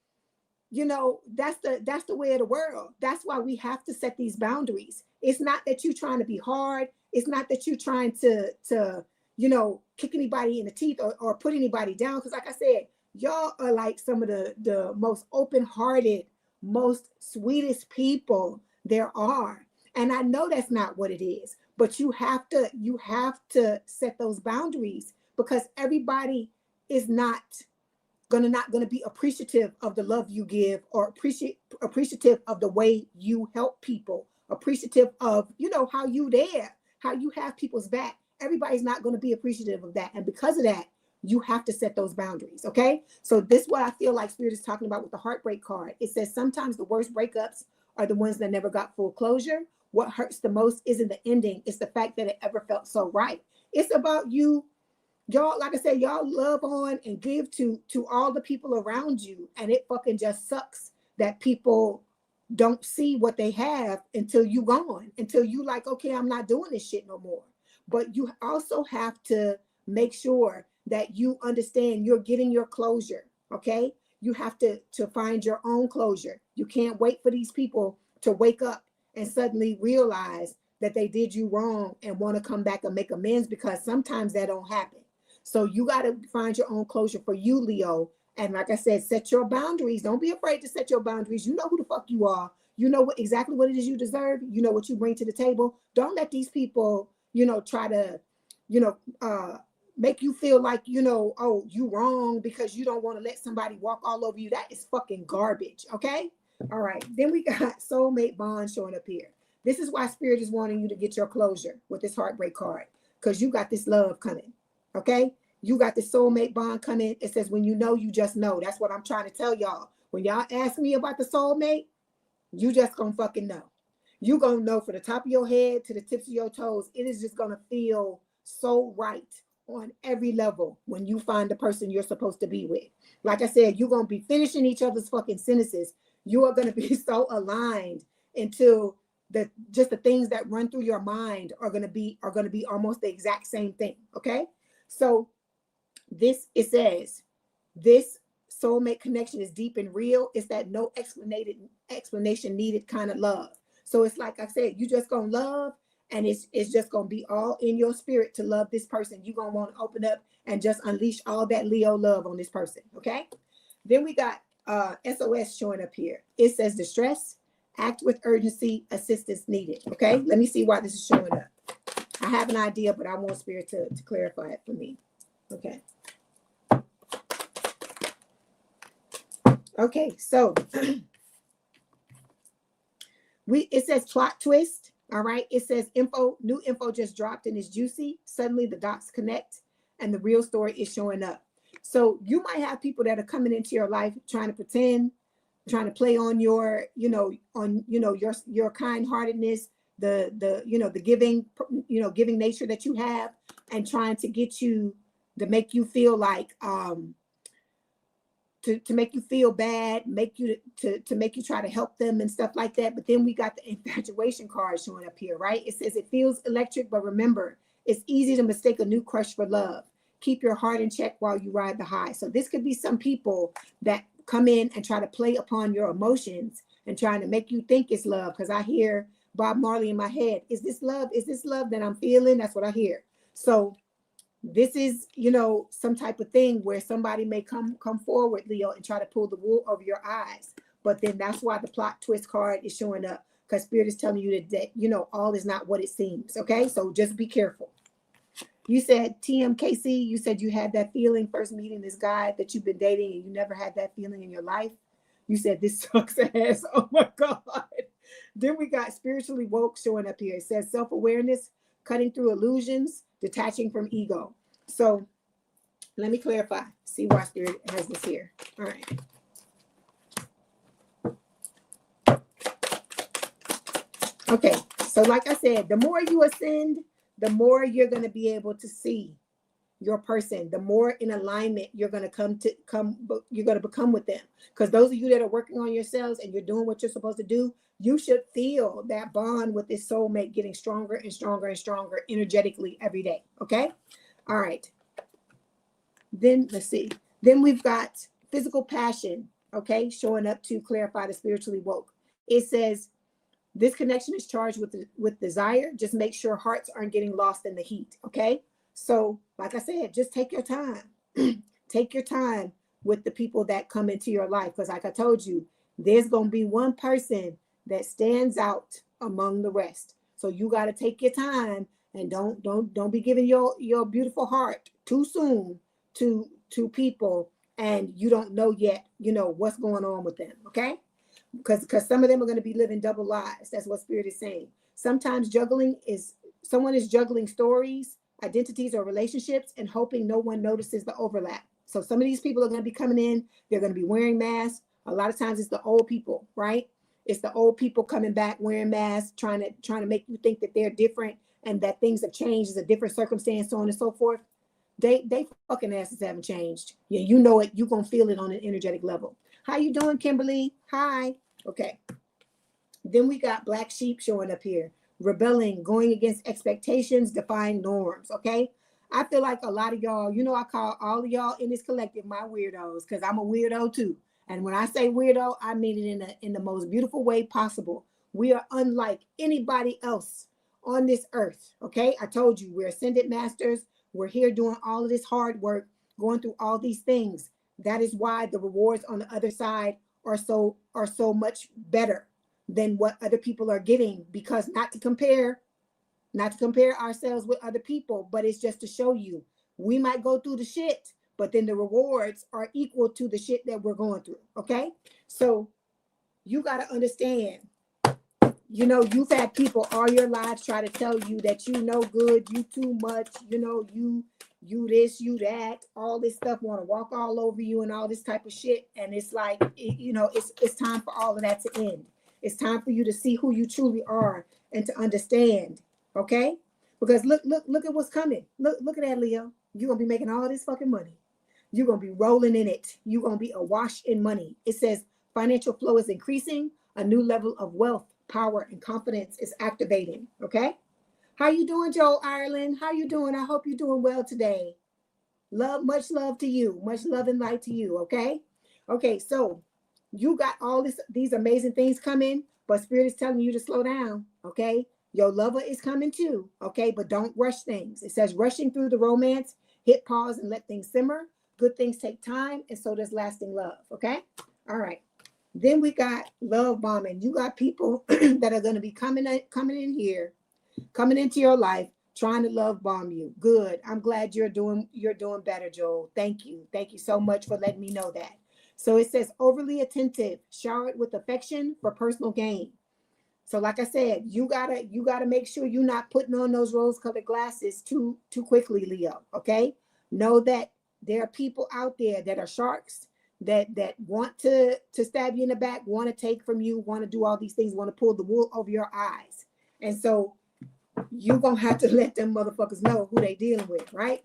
you know, that's the way of the world. That's why we have to set these boundaries. It's not that you're trying to be hard. It's not that you're trying to you know, kick anybody in the teeth or put anybody down. Because like I said, y'all are like some of the most open-hearted, most sweetest people there are. And I know that's not what it is, but you have to set those boundaries, because everybody is not going to be appreciative of the love you give, or appreciative of the way you help people, appreciative of, you know, how you there, how you have people's back. Everybody's not going to be appreciative of that. And because of that, you have to set those boundaries. Okay. So this is what I feel like Spirit is talking about with the heartbreak card. It says sometimes the worst breakups are the ones that never got full closure. What hurts the most isn't the ending. It's the fact that it ever felt so right. It's about you. Y'all, like I said, y'all love on and give to all the people around you. And it fucking just sucks that people don't see what they have until you gone, until you like, okay, I'm not doing this shit no more. But you also have to make sure that you understand you're getting your closure. Okay. You have to find your own closure. You can't wait for these people to wake up and suddenly realize that they did you wrong and want to come back and make amends, because sometimes that don't happen. So you got to find your own closure for you, Leo. And like I said, set your boundaries. Don't be afraid to set your boundaries. You know who the fuck you are. You know exactly what it is you deserve. You know what you bring to the table. Don't let these people, you know, try to, you know, make you feel like, you know, oh, you wrong because you don't want to let somebody walk all over you. That is fucking garbage. Okay. All right. Then we got soulmate bond showing up here. This is why Spirit is wanting you to get your closure with this heartbreak card, because you got this love coming. Okay. You got the soulmate bond coming. It says, when you know, you just know. That's what I'm trying to tell y'all. When y'all ask me about the soulmate, you just gonna fucking know. You gonna know from the top of your head to the tips of your toes. It is just gonna feel so right on every level when you find the person you're supposed to be with. Like I said, you're gonna be finishing each other's fucking sentences. You are gonna be so aligned until just the things that run through your mind are gonna be almost the exact same thing. Okay. So it says this soulmate connection is deep and real. It's that no explanation needed kind of love. So it's like I said, you just gonna love, and it's just gonna be all in your spirit to love this person. You're gonna want to open up and just unleash all that Leo love on this person. Okay. Then we got SOS showing up here. It says distress, act with urgency, assistance needed. Okay, let me see why this is showing up. I have an idea, but I want Spirit to clarify it for me. Okay. Okay, so it says plot twist. All right, it says new info just dropped and it's juicy. Suddenly the dots connect and the real story is showing up. So you might have people that are coming into your life trying to pretend, trying to play on your, your kind-heartedness, the giving, giving nature that you have, and trying to get you to make you feel like to make you feel bad, make you to make you try to help them and stuff like that. But then we got the infatuation card showing up here, right? It says it feels electric, but remember, it's easy to mistake a new crush for love. Keep your heart in check while you ride the high. So this could be some people that come in and try to play upon your emotions and trying to make you think it's love. Because I hear Bob Marley in my head. Is this love? Is this love that I'm feeling? That's what I hear. So this is, some type of thing where somebody may come forward, Leo, and try to pull the wool over your eyes. But then that's why the plot twist card is showing up, because Spirit is telling you that all is not what it seems. Okay, so just be careful. You said TMKC, you said you had that feeling first meeting this guy that you've been dating and you never had that feeling in your life. You said this sucks ass. Oh my God. Then we got spiritually woke showing up here. It says self-awareness, cutting through illusions, detaching from ego. So let me clarify. See why Spirit has this here. All right. Okay. So like I said, the more you ascend, the more you're going to be able to see your person, the more in alignment you're going to become with them. Because those of you that are working on yourselves and you're doing what you're supposed to do, you should feel that bond with this soulmate getting stronger and stronger and stronger energetically every day. Okay. All right. Then let's see. Then we've got physical passion. Okay. Showing up to clarify the spiritually woke. It says, this connection is charged with desire. Just make sure hearts aren't getting lost in the heat. Okay. So like I said, just take your time. Take your time with the people that come into your life. Because like I told you, there's going to be one person that stands out among the rest. So you got to take your time and don't be giving your beautiful heart too soon to people. And you don't know yet, what's going on with them. Okay. Because some of them are going to be living double lives. That's what Spirit is saying. Sometimes someone is juggling stories, identities, or relationships and hoping no one notices the overlap. So some of these people are going to be coming in. They're going to be wearing masks. A lot of times it's the old people, right? It's the old people coming back wearing masks, trying to make you think that they're different and that things have changed. It's a different circumstance, so on and so forth. They fucking asses haven't changed. Yeah, you know it. You're going to feel it on an energetic level. How you doing, Kimberly? Hi. Okay. Then we got black sheep showing up here. Rebelling, going against expectations, defying norms. Okay. I feel like a lot of y'all, I call all of y'all in this collective my weirdos, because I'm a weirdo too. And when I say weirdo, I mean it in the most beautiful way possible. We are unlike anybody else on this earth. Okay. I told you we're ascended masters. We're here doing all of this hard work, going through all these things. That is why the rewards on the other side are so much better than what other people are getting, because not to compare ourselves with other people, but it's just to show you we might go through the shit, but then the rewards are equal to the shit that we're going through. Okay. So you got to understand, you've had people all your lives try to tell you that you know good, you too much, you this, you that, all this stuff, want to walk all over you and all this type of shit. And it's like, it's time for all of that to end. It's time for you to see who you truly are and to understand. Okay. Because look at what's coming. Look at that, Leo. You're going to be making all this fucking money. You're going to be rolling in it. You're going to be awash in money. It says financial flow is increasing. A new level of wealth, power, and confidence is activating. Okay. How you doing, Joe Ireland? How you doing? I hope you're doing well today. Much love to you. Much love and light to you. Okay. Okay. So you got all these amazing things coming, but Spirit is telling you to slow down. Okay. Your lover is coming too. Okay. But don't rush things. It says rushing through the romance, hit pause and let things simmer. Good things take time. And so does lasting love. Okay. All right. Then we got love bombing. You got people that are going to be coming in here, coming into your life, trying to love bomb you. Good. I'm glad you're doing better, Joel. Thank you. Thank you so much for letting me know that. So it says overly attentive, showered with affection for personal gain. So like I said, you gotta make sure you're not putting on those rose-colored glasses too quickly, Leo. Okay. Know that there are people out there that are sharks that want to stab you in the back, want to take from you, want to do all these things, want to pull the wool over your eyes. And so you're gonna have to let them motherfuckers know who they dealing with, right?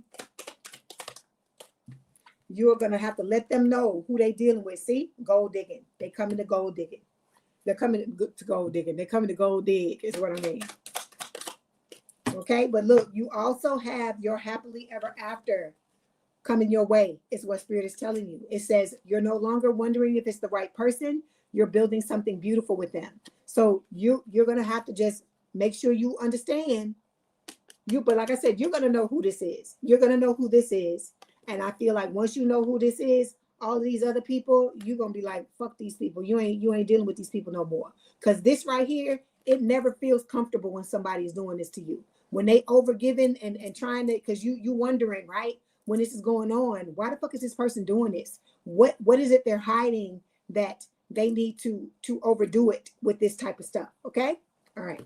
You're gonna have to let them know who they dealing with. See, gold digging. They coming to gold digging. They're coming to gold digging. They're coming to gold dig is what I mean. Okay, but look, you also have your happily ever after coming your way is what Spirit is telling you. It says you're no longer wondering if it's the right person. You're building something beautiful with them. So you're gonna have to just make sure you understand. But like I said, you're gonna know who this is. You're gonna know who this is. And I feel like once you know who this is, all of these other people, you're gonna be like, fuck these people. You ain't dealing with these people no more. Because this right here, it never feels comfortable when somebody is doing this to you. When they overgiving and trying to, because you wondering, right? When this is going on, why the fuck is this person doing this? What is it they're hiding that they need to overdo it with this type of stuff? Okay. All right.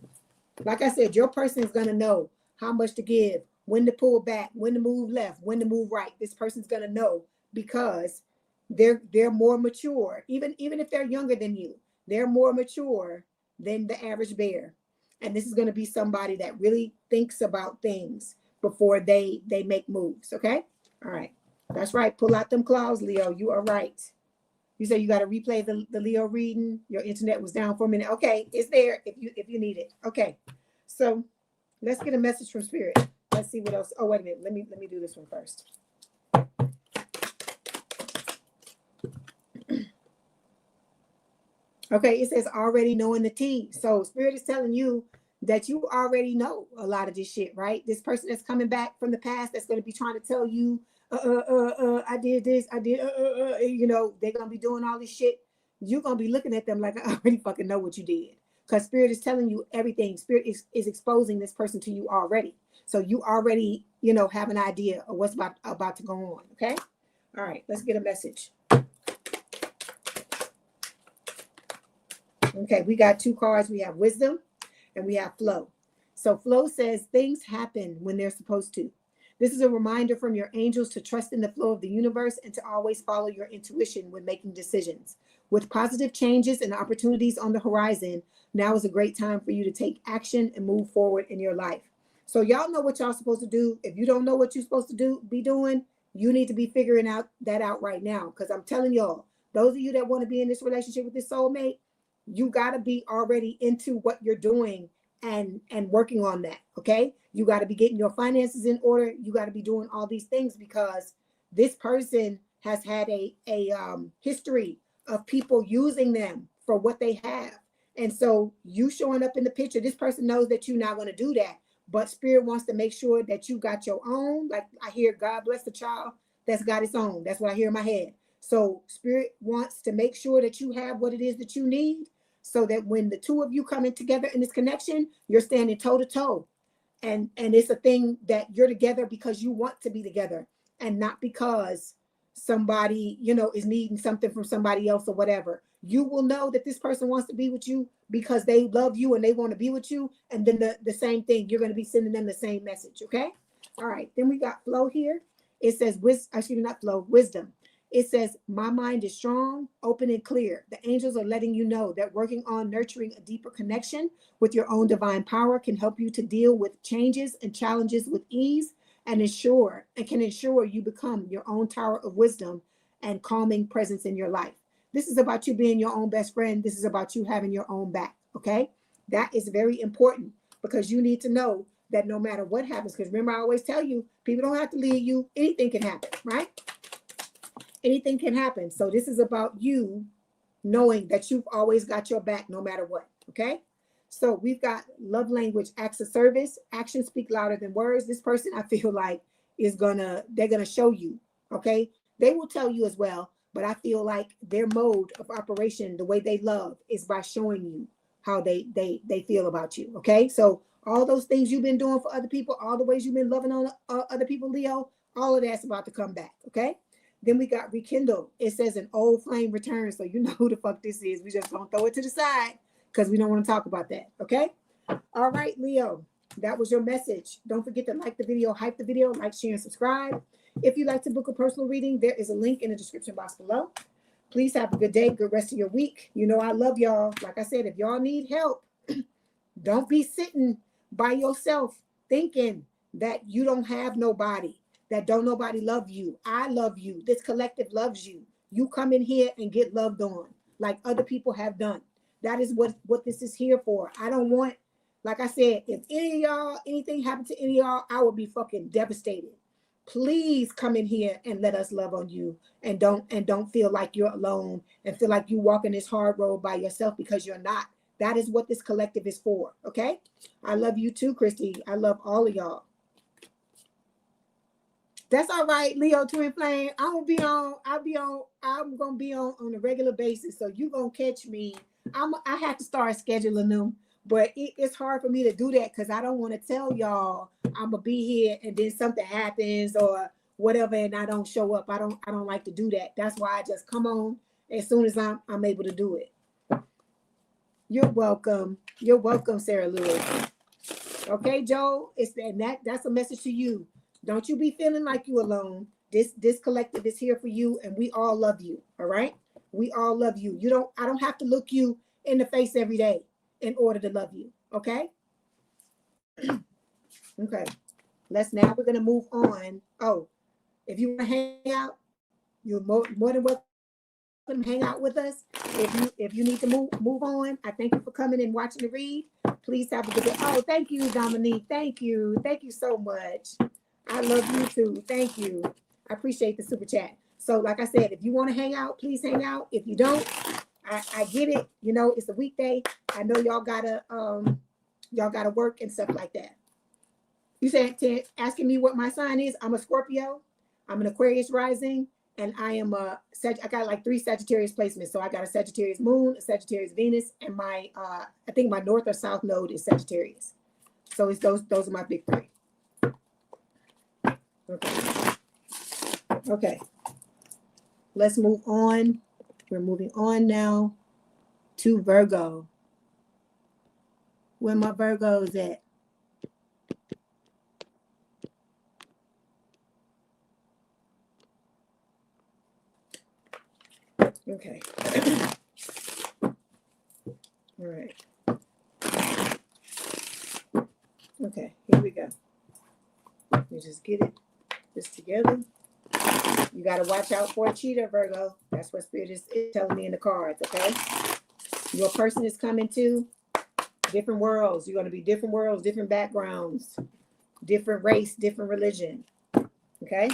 Like I said, your person is gonna know how much to give, when to pull back, when to move left, when to move right. This person's gonna know because they're more mature. Even if they're younger than you, they're more mature than the average bear. And this is gonna be somebody that really thinks about things before they make moves. Okay. All right. That's right. Pull out them claws, Leo. You are right. You say you got to replay the Leo reading. Your internet was down for a minute. Okay, it's there if you need it. Okay, so let's get a message from Spirit. Let's see what else. Oh, wait a minute. Let me do this one first. Okay, it says already knowing the tea. So Spirit is telling you that you already know a lot of this shit, right? This person that's coming back from the past that's going to be trying to tell you, I did this, I did, you know, they're going to be doing all this shit. You're going to be looking at them like, I already fucking know what you did. Because Spirit is telling you everything. Spirit is exposing this person to you already. So you already, you know, have an idea of what's about to go on. Okay. All right, let's get a message. Okay, we got two cards. We have wisdom and we have flow. So flow says things happen when they're supposed to. This is a reminder from your angels to trust in the flow of the universe and to always follow your intuition when making decisions. With positive changes and opportunities on the horizon, now is a great time for you to take action and move forward in your life. So y'all know what y'all supposed to do. If you don't know what you're supposed to be doing, you need to be figuring that out right now. Because I'm telling y'all, those of you that want to be in this relationship with this soulmate, you got to be already into what you're doing and working on that. Okay. You got to be getting your finances in order. You got to be doing all these things because this person has had a history of people using them for what they have. And so you showing up in the picture, this person knows that you're not going to do that, but Spirit wants to make sure that you got your own. Like I hear, God bless the child that's got its own. That's what I hear in my head. So Spirit wants to make sure that you have what it is that you need, so that when the two of you come in together in this connection, you're standing toe to toe. And it's a thing that you're together because you want to be together and not because somebody, you know, is needing something from somebody else or whatever. You will know that this person wants to be with you because they love you and they want to be with you. And then the same thing, you're going to be sending them the same message. Okay. All right. Then we got flow here. It says, wisdom. It says, my mind is strong, open, and clear. The angels are letting you know that working on nurturing a deeper connection with your own divine power can help you to deal with changes and challenges with ease and can ensure you become your own tower of wisdom and calming presence in your life. This is about you being your own best friend. This is about you having your own back. Okay. That is very important because you need to know that no matter what happens, because remember, I always tell you, people don't have to leave you. Anything can happen, right? Anything can happen. So this is about you knowing that you've always got your back no matter what. Okay. So we've got love language, acts of service, actions speak louder than words. This person I feel like they're gonna show you. Okay. They will tell you as well, but I feel like their mode of operation, the way they love, is by showing you how they feel about you. Okay, so all those things you've been doing for other people, all the ways you've been loving on other people, Leo, all of that's about to come back. Okay. Then we got rekindle. It says an old flame returns. So you know who the fuck this is. We just don't throw it to the side because we don't want to talk about that. Okay. All right, Leo, that was your message. Don't forget to like the video, hype the video, like, share, and subscribe. If you'd like to book a personal reading, there is a link in the description box below. Please have a good day, good rest of your week. You know I love y'all. Like I said, if y'all need help, don't be sitting by yourself thinking that you don't have nobody, that don't nobody love you. I love you. This collective loves you. You come in here and get loved on like other people have done. That is what this is here for. I don't want, like I said, if any of y'all, anything happened to any of y'all, I would be fucking devastated. Please come in here and let us love on you, and don't feel like you're alone and feel like you walking this hard road by yourself, because you're not. That is what this collective is for. Okay. I love you too, Christy. I love all of y'all. That's all right, Leo Twin Flame. I'm gonna be on a regular basis. So you're gonna catch me. I have to start scheduling them, but it's hard for me to do that because I don't want to tell y'all I'm gonna be here and then something happens or whatever and I don't show up. I don't like to do that. That's why I just come on as soon as I'm able to do it. You're welcome. You're welcome, Sarah Lewis. Okay, Joe. That's a message to you. Don't you be feeling like you alone. This collective is here for you, and we all love you. All right, we all love you. I don't have to look you in the face every day in order to love you. Okay. Okay. We're gonna move on. Oh, if you want to hang out, you're more than welcome to hang out with us. If you need to move on, I thank you for coming and watching the read. Please have a good day. Oh, thank you, Dominique. Thank you so much. I love you too. Thank you. I appreciate the super chat. So like I said, if you want to hang out, please hang out. If you don't, I get it. You know, it's a weekday. I know y'all gotta work and stuff like that. You said asking me what my sign is. I'm a Scorpio. I'm an Aquarius rising, and I am I got like 3 Sagittarius placements. So I got a Sagittarius moon, a Sagittarius Venus, and my I think my north or south node is Sagittarius. So it's those are my big 3. Okay. Let's move on. We're moving on now to Virgo. Where my Virgos at? Okay. All right. Okay, here we go. Let me just get this together. You got to watch out for a cheater, Virgo. That's what Spirit is telling me in the cards, okay? Your person is coming to different worlds. You're going to be different worlds, different backgrounds, different race, different religion, okay?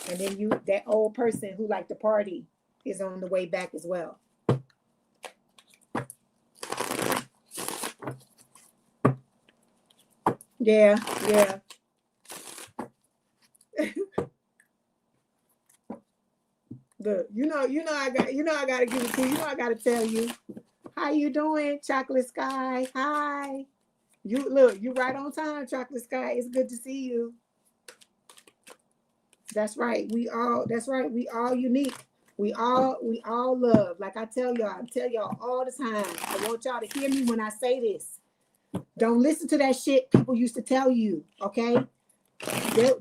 And then that old person who liked to party is on the way back as well. Yeah. Look, I gotta give it to you. I gotta tell you. How you doing, Chocolate Sky? Hi. You right on time, Chocolate Sky. It's good to see you. That's right. We all unique. We all love. Like I tell y'all all the time. I want y'all to hear me when I say this. Don't listen to that shit people used to tell you, okay?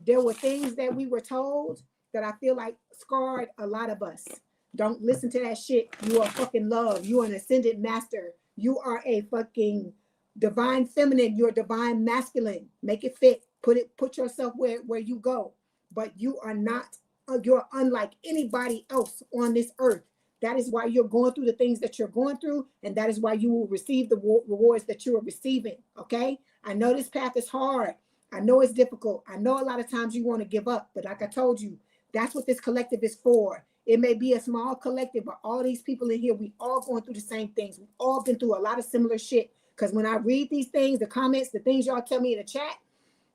There were things that we were told that I feel like scarred a lot of us. Don't listen to that shit. You are fucking love. You are an ascended master. You are a fucking divine feminine. You're divine masculine. Make it fit. Put yourself where you go. But you are not, you're unlike anybody else on this earth. That is why you're going through the things that you're going through, and that is why you will receive the rewards that you are receiving, okay? I know this path is hard. I know it's difficult. I know a lot of times you want to give up, but like I told you, that's what this collective is for. It may be a small collective, but all these people in here, we all going through the same things. We've all been through a lot of similar shit, because when I read these things, the comments, the things y'all tell me in the chat,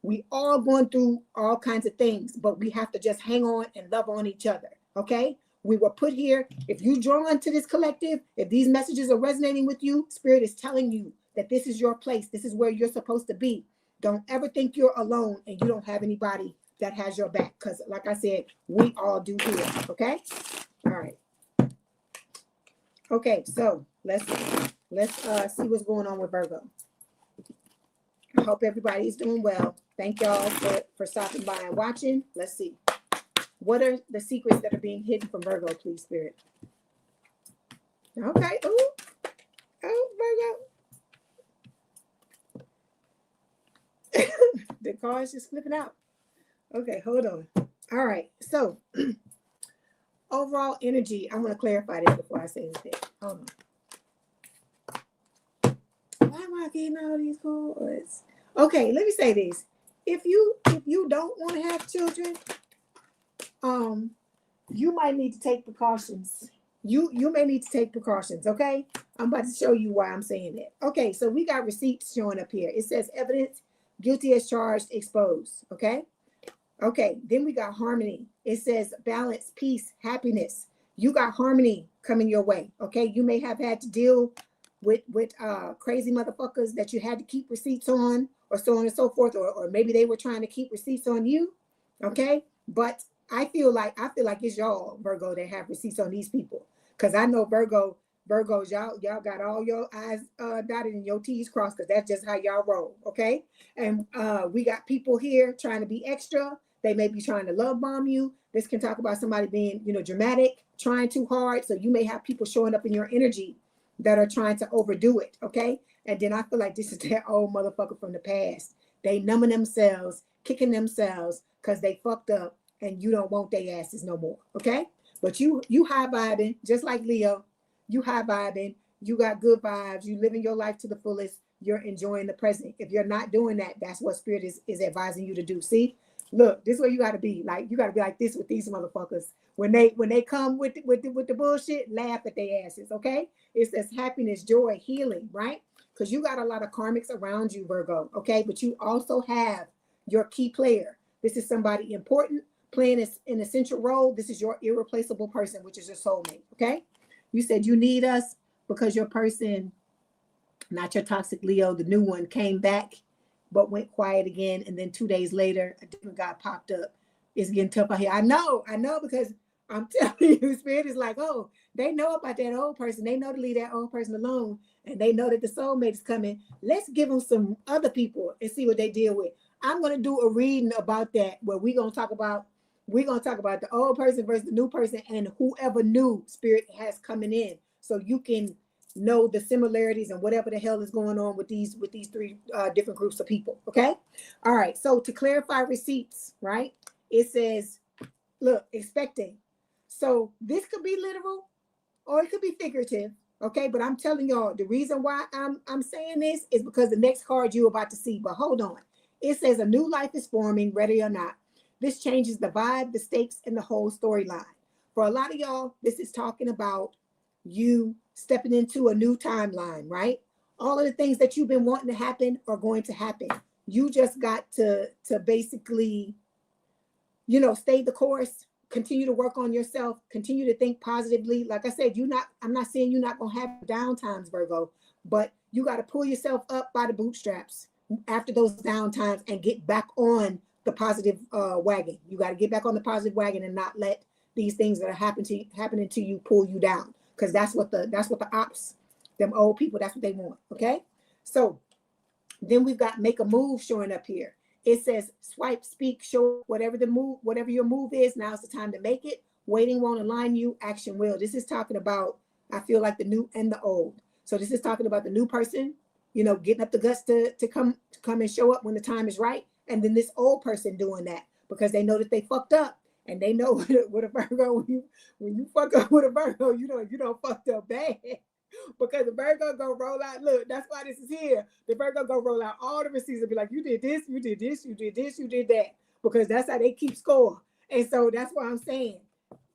we all going through all kinds of things, but we have to just hang on and love on each other, okay? We were put here. If you drawn to this collective, if these messages are resonating with you, Spirit is telling you that this is your place. This is where you're supposed to be. Don't ever think you're alone and you don't have anybody that has your back. Because like I said, we all do here. Okay? All right. Okay, so let's see what's going on with Virgo. I hope everybody's doing well. Thank y'all for stopping by and watching. Let's see. What are the secrets that are being hidden from Virgo, please, Spirit? Okay. Ooh. Oh, Virgo. The card's just flipping out. Okay, hold on. All right. So, overall energy. I want to clarify this before I say anything. Hold on. Why am I getting all these cards? Okay, let me say this. If you don't want to have children, you might need to take precautions. You may need to take precautions, okay? I'm about to show you why I'm saying that. Okay, so we got receipts showing up here. It says evidence, guilty as charged, exposed, okay? Okay, then we got harmony. It says balance, peace, happiness. You got harmony coming your way, okay? You may have had to deal with crazy motherfuckers that you had to keep receipts on, or so on and so forth, or maybe they were trying to keep receipts on you, okay? But I feel like it's y'all, Virgo, that have receipts on these people. Because I know Virgos, y'all got all your I's dotted and your T's crossed, because that's just how y'all roll, okay? And we got people here trying to be extra. They may be trying to love bomb you. This can talk about somebody being, dramatic, trying too hard. So you may have people showing up in your energy that are trying to overdo it, okay? And then I feel like this is that old motherfucker from the past. They numbing themselves, kicking themselves because they fucked up, and you don't want their asses no more, okay? But you high vibing, just like Leo. You high vibing. You got good vibes. You living your life to the fullest. You're enjoying the present. If you're not doing that, that's what Spirit is advising you to do. See, look, this is where you got to be. Like, you got to be like this with these motherfuckers. When they come with the bullshit, laugh at their asses, okay? It says happiness, joy, healing, right? Because you got a lot of karmics around you, Virgo, okay? But you also have your key player. This is somebody important playing an essential role. This is your irreplaceable person, which is your soulmate, okay? You said you need us because your person, not your toxic Leo, the new one, came back but went quiet again, and then 2 days later a different guy popped up. It's getting tough out here. I know, because I'm telling you, Spirit is like, oh, they know about that old person. They know to leave that old person alone, and they know that the soulmate is coming. Let's give them some other people and see what they deal with. I'm going to do a reading about that, where we're going to talk about the old person versus the new person, and whoever new Spirit has coming in, so you can know the similarities and whatever the hell is going on with these three different groups of people. Okay. All right. So to clarify receipts, right? It says, look, expecting. So this could be literal or it could be figurative. Okay. But I'm telling y'all, the reason why I'm saying this is because the next card you're about to see. But hold on. It says a new life is forming, ready or not. This changes the vibe, the stakes, and the whole storyline. For a lot of y'all, this is talking about you stepping into a new timeline, right? All of the things that you've been wanting to happen are going to happen. You just got to basically, stay the course, continue to work on yourself, continue to think positively. Like I said, I'm not saying you're not going to have down times, Virgo, but you got to pull yourself up by the bootstraps after those down times and get back on the positive wagon. You got to get back on the positive wagon and not let these things that are happening to you pull you down. Because that's what the ops, them old people, that's what they want. Okay. So then we've got make a move showing up here. It says swipe, speak, show whatever your move is. Now's the time to make it. Waiting won't align you. Action will. This is talking about, I feel like, the new and the old. So this is talking about the new person, getting up the guts to come and show up when the time is right. And then this old person doing that because they know that they fucked up. And they know with a Virgo, when you fuck up with a Virgo, you don't fucked up bad. Because the Virgo gonna roll out. Look, that's why this is here. The Virgo gonna roll out all the receipts and be like, you did this, you did this, you did this, you did that. Because that's how they keep score. And so that's why I'm saying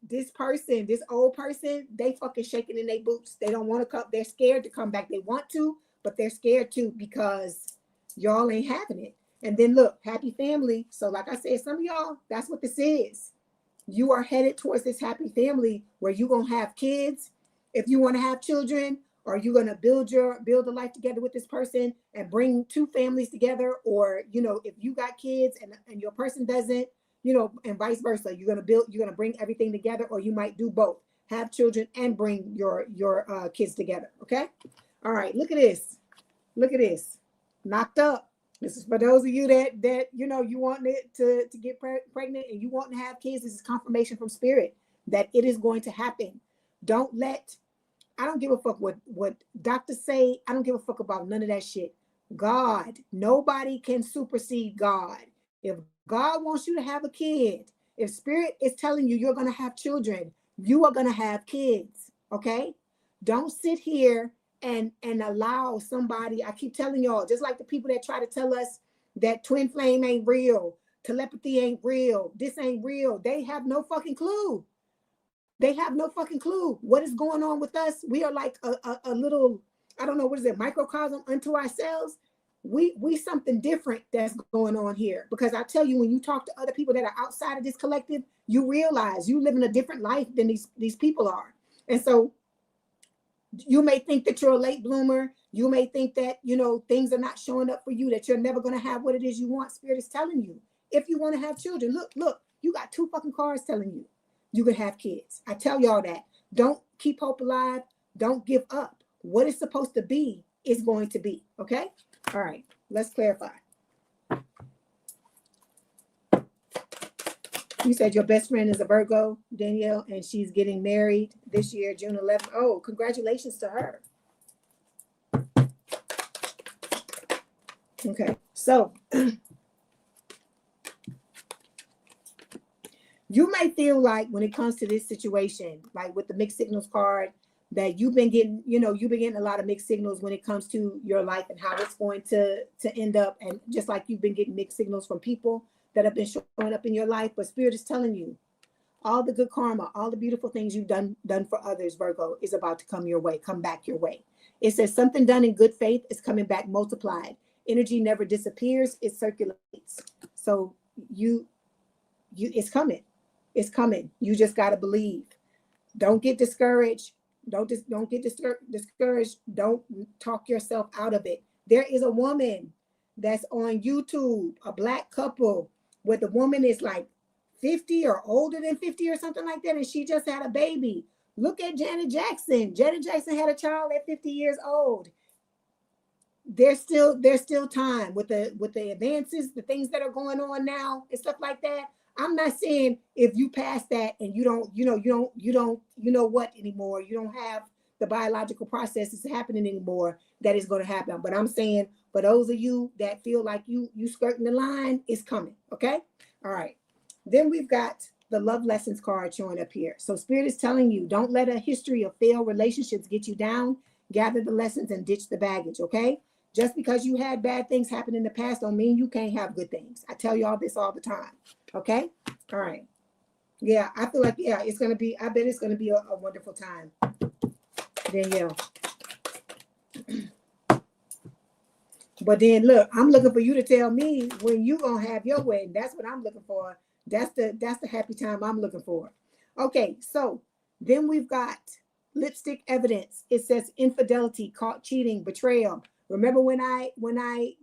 this person, this old person, they fucking shaking in their boots. They don't want to come. They're scared to come back. They want to, but they're scared to because y'all ain't having it. And then look, happy family. So like I said, some of y'all, that's what this is. you are headed towards this happy family where you're going to have kids. If you want to have children, or you're going to build a life together with this person and bring two families together, or, you know, if you got kids and your person doesn't, you know, and vice versa, you're going to bring everything together, or you might do both, have children and bring your kids together. Okay. All right. Look at this. Look at this. Knocked up. This is for those of you that you know, you want it to get pregnant and you want to have kids. This is confirmation from spirit that it is going to happen. I don't give a fuck what doctors say. I don't give a fuck about none of that shit. God, nobody can supersede God. If God wants you to have a kid, if spirit is telling you you're going to have children, you are going to have kids. Okay. Don't sit here and allow somebody. I keep telling y'all, just like the people that try to tell us that twin flame ain't real, telepathy ain't real, this ain't real. They have no fucking clue. They have no fucking clue what is going on with us. We are like a little, I don't know, what is it, microcosm unto ourselves. We something different that's going on here. Because I tell you, when you talk to other people that are outside of this collective, you realize you live in a different life than these people are. And so you may think that you're a late bloomer. You may think that, you know, things are not showing up for you, that you're never going to have what it is you want. Spirit is telling you, if you want to have children, look, you got two fucking cards telling you you can have kids. I tell y'all that. Don't keep hope alive. Don't give up. What is supposed to be is going to be. Okay? All right. Let's clarify. You said your best friend is a Virgo, Danielle, and she's getting married this year, June 11th. Oh, congratulations to her. Okay. So you may feel like when it comes to this situation, like with the mixed signals card, that you've been getting, you know, you've been getting a lot of mixed signals when it comes to your life and how it's going to end up. And just like you've been getting mixed signals from people that have been showing up in your life, but Spirit is telling you all the good karma, all the beautiful things you've done for others, Virgo, is about to come your way, come back your way. It says something done in good faith is coming back multiplied. Energy never disappears, it circulates. So it's coming. It's coming. You just got to believe. Don't get discouraged. Don't get discouraged. Don't talk yourself out of it. There is a woman that's on YouTube, a Black couple, where the woman is like 50 or older than 50 or something like that, and she just had a baby. Look at Janet Jackson. Janet Jackson had a child at 50 years old. There's still time with the advances, the things that are going on now and stuff like that. I'm not saying if you pass that and you don't know what anymore, you don't have the biological processes happening anymore, that is going to happen. But I'm saying for those of you that feel like you skirting the line, it's coming. Okay. All right. Then we've got the love lessons card showing up here. So Spirit is telling you, don't let a history of failed relationships get you down. Gather the lessons and ditch the baggage. Okay. Just because you had bad things happen in the past don't mean you can't have good things. I tell y'all this all the time. Okay. All right. Yeah. I feel like, yeah, it's going to be, I bet it's going to be a wonderful time. Danielle. But then look, I'm looking for you to tell me when you going to have your wedding. That's what I'm looking for. That's the happy time I'm looking for. Okay. So then we've got lipstick evidence. It says infidelity, caught cheating, betrayal. Remember when I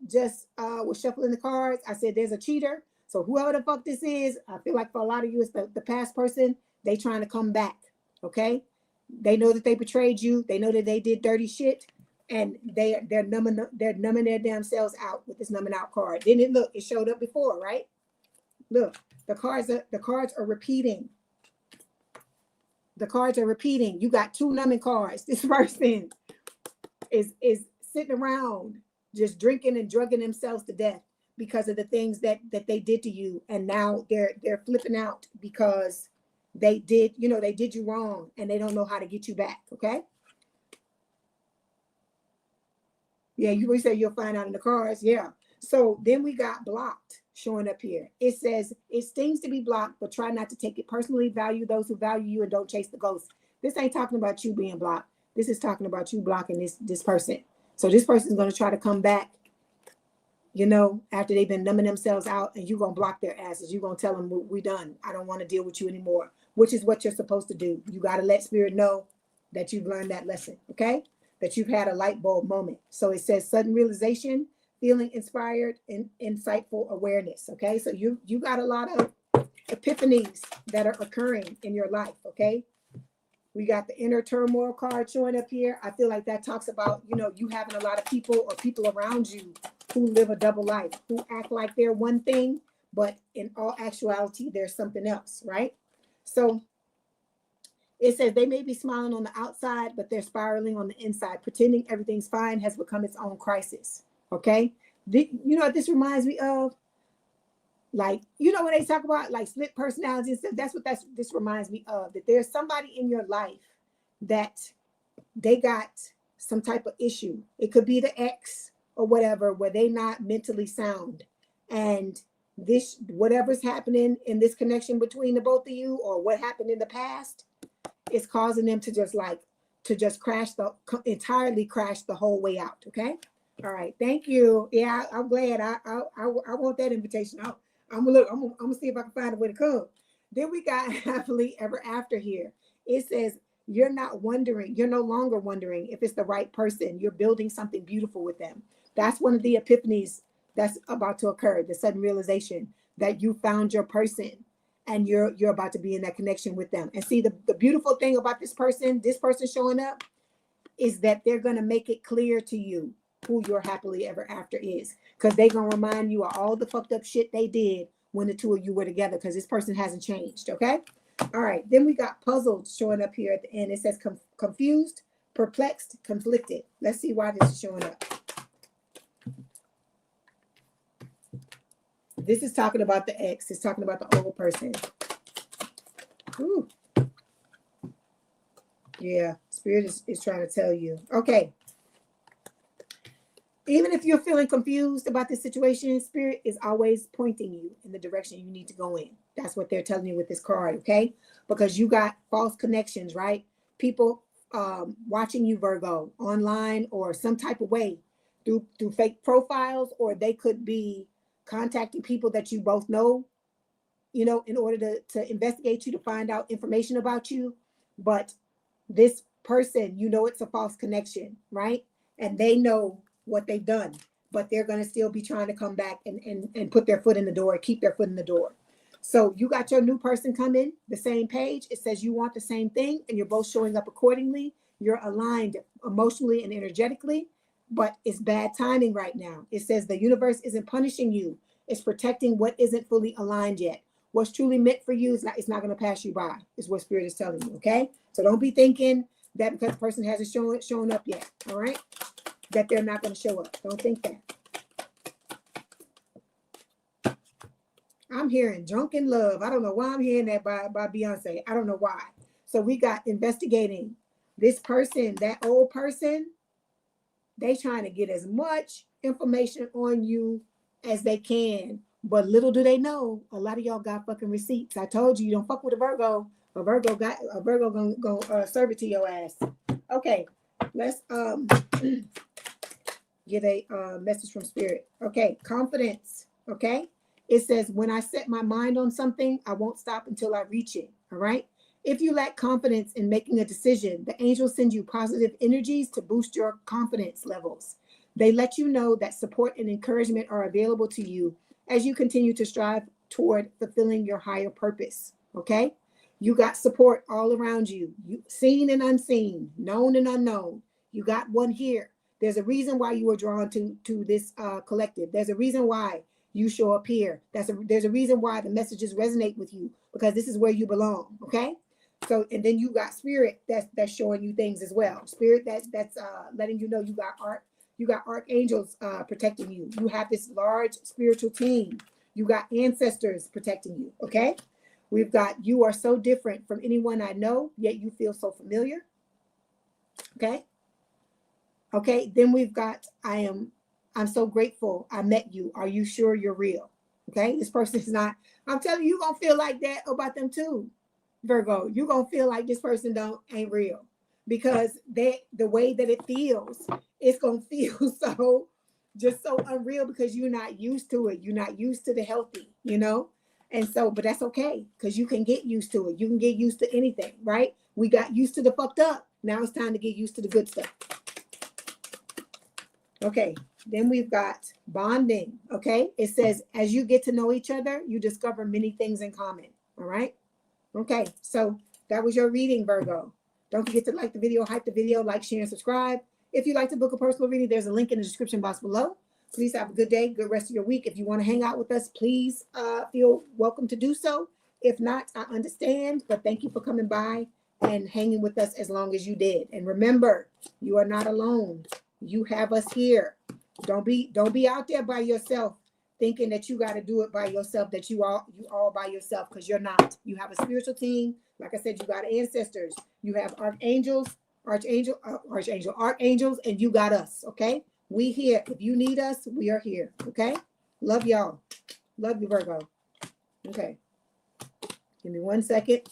just was shuffling the cards, I said there's a cheater. So whoever the fuck this is, I feel like for a lot of you, it's the past person. They trying to come back. Okay. They know that they betrayed you. They know that they did dirty shit, and they're numbing their damn selves out with this numbing out card. Didn't it it showed up before, right? Look, the cards are repeating. The cards are repeating. You got two numbing cards. This person is sitting around just drinking and drugging themselves to death because of the things that they did to you, and now they're flipping out because they did you wrong, and they don't know how to get you back. Okay. Yeah, you say you'll find out in the cards. Yeah. So then we got blocked showing up here. It says it stings to be blocked, but try not to take it personally. Value those who value you and don't chase the ghost. This ain't talking about you being blocked. This is talking about you blocking this person. So this person is going to try to come back you know, after they've been numbing themselves out, and you're going to block their asses. You're going to tell them, we done. I don't want to deal with you anymore, which is what you're supposed to do. You got to let spirit know that you've learned that lesson, okay? That you've had a light bulb moment. So it says sudden realization, feeling inspired, and insightful awareness, okay? So you got a lot of epiphanies that are occurring in your life, okay? We got the inner turmoil card showing up here. I feel like that talks about, you know, you having a lot of people or people around you who live a double life, who act like they're one thing, but in all actuality, there's something else, right? So it says they may be smiling on the outside, but they're spiraling on the inside. Pretending everything's fine has become its own crisis, okay? You know what this reminds me of? Like, you know, when they talk about like split personality and stuff, that's what this reminds me of, that there's somebody in your life that they got some type of issue. It could be the ex or whatever, where they not mentally sound. And this, whatever's happening in this connection between the both of you, or what happened in the past, is causing them to just entirely crash the whole way out. Okay. All right. Thank you. Yeah, I'm glad. I want that invitation. I'm gonna see if I can find a way to come. Then we got happily ever after here. It says you're no longer wondering if it's the right person. You're building something beautiful with them. That's one of the epiphanies that's about to occur, the sudden realization that you found your person and you're about to be in that connection with them. And see, the beautiful thing about this person showing up, is that they're gonna make it clear to you who your happily ever after is, because they're gonna remind you of all the fucked up shit they did when the two of you were together, because this person hasn't changed. Okay. All right. Then we got puzzled showing up here at the end. It says confused, perplexed, conflicted. Let's see why this is showing up. This is talking about the ex. It's talking about the old person. Ooh. Yeah, spirit is trying to tell you. Okay. Even if you're feeling confused about this situation, spirit is always pointing you in the direction you need to go in. That's what they're telling you with this card, okay? Because you got false connections, right? People watching you, Virgo, online or some type of way through fake profiles, or they could be contacting people that you both know, you know, in order to investigate you, to find out information about you. But this person, you know, it's a false connection, right? And they know what they've done, but they're going to still be trying to come back and put their foot in the door, keep their foot in the door. So you got your new person coming, the same page. It says you want the same thing, and you're both showing up accordingly. You're aligned emotionally and energetically, but it's bad timing right now. It says the universe isn't punishing you. It's protecting what isn't fully aligned yet. What's truly meant for you is it's not going to pass you by, is what spirit is telling you, okay? So don't be thinking that because the person hasn't shown up yet, all right, that they're not going to show up. Don't think that. I'm hearing drunken love. I don't know why I'm hearing that by Beyonce. I don't know why. So we got investigating this person, that old person. They trying to get as much information on you as they can. But little do they know, a lot of y'all got fucking receipts. I told you, you don't fuck with a Virgo. A Virgo gonna serve it to your ass. Okay, let's get a message from spirit. Okay, confidence. Okay, it says when I set my mind on something, I won't stop until I reach it. All right. If you lack confidence in making a decision, the angels send you positive energies to boost your confidence levels. They let you know that support and encouragement are available to you as you continue to strive toward fulfilling your higher purpose. Okay. You got support all around you, seen and unseen, known and unknown. You got one here. There's a reason why you were drawn to this collective. There's a reason why you show up here. There's a reason why the messages resonate with you, because this is where you belong. Okay. So, and then you got spirit that's showing you things as well. Spirit that's letting you know you got archangels protecting you. You have this large spiritual team. You got ancestors protecting you. Okay. We've got, you are so different from anyone I know, yet you feel so familiar. Okay. Okay. Then we've got, I'm so grateful I met you. Are you sure you're real? Okay. This person is not, I'm telling you, you're going to feel like that about them too, Virgo. You're going to feel like this person ain't real, because the way that it feels, it's going to feel so just so unreal because you're not used to it. You're not used to the healthy, you know? And so, but that's okay because you can get used to it. You can get used to anything, right? We got used to the fucked up. Now it's time to get used to the good stuff. Okay, then we've got bonding. Okay, it says as you get to know each other, you discover many things in common. All right. Okay, so that was your reading, Virgo. Don't forget to like the video, hype the video, like, share, and subscribe. If you'd like to book a personal reading, there's a link in the description box below. Please have a good day, good rest of your week. If you want to hang out with us, please feel welcome to do so. If not, I understand, but thank you for coming by and hanging with us as long as you did. And remember, you are not alone. You have us here. Don't be out there by yourself thinking that you got to do it by yourself, that you all by yourself, because you're not. You have a spiritual team. Like I said, you got ancestors. You have archangels, and you got us. Okay, we here. If you need us, we are here. Okay, love y'all. Love you, Virgo. Okay, give me 1 second,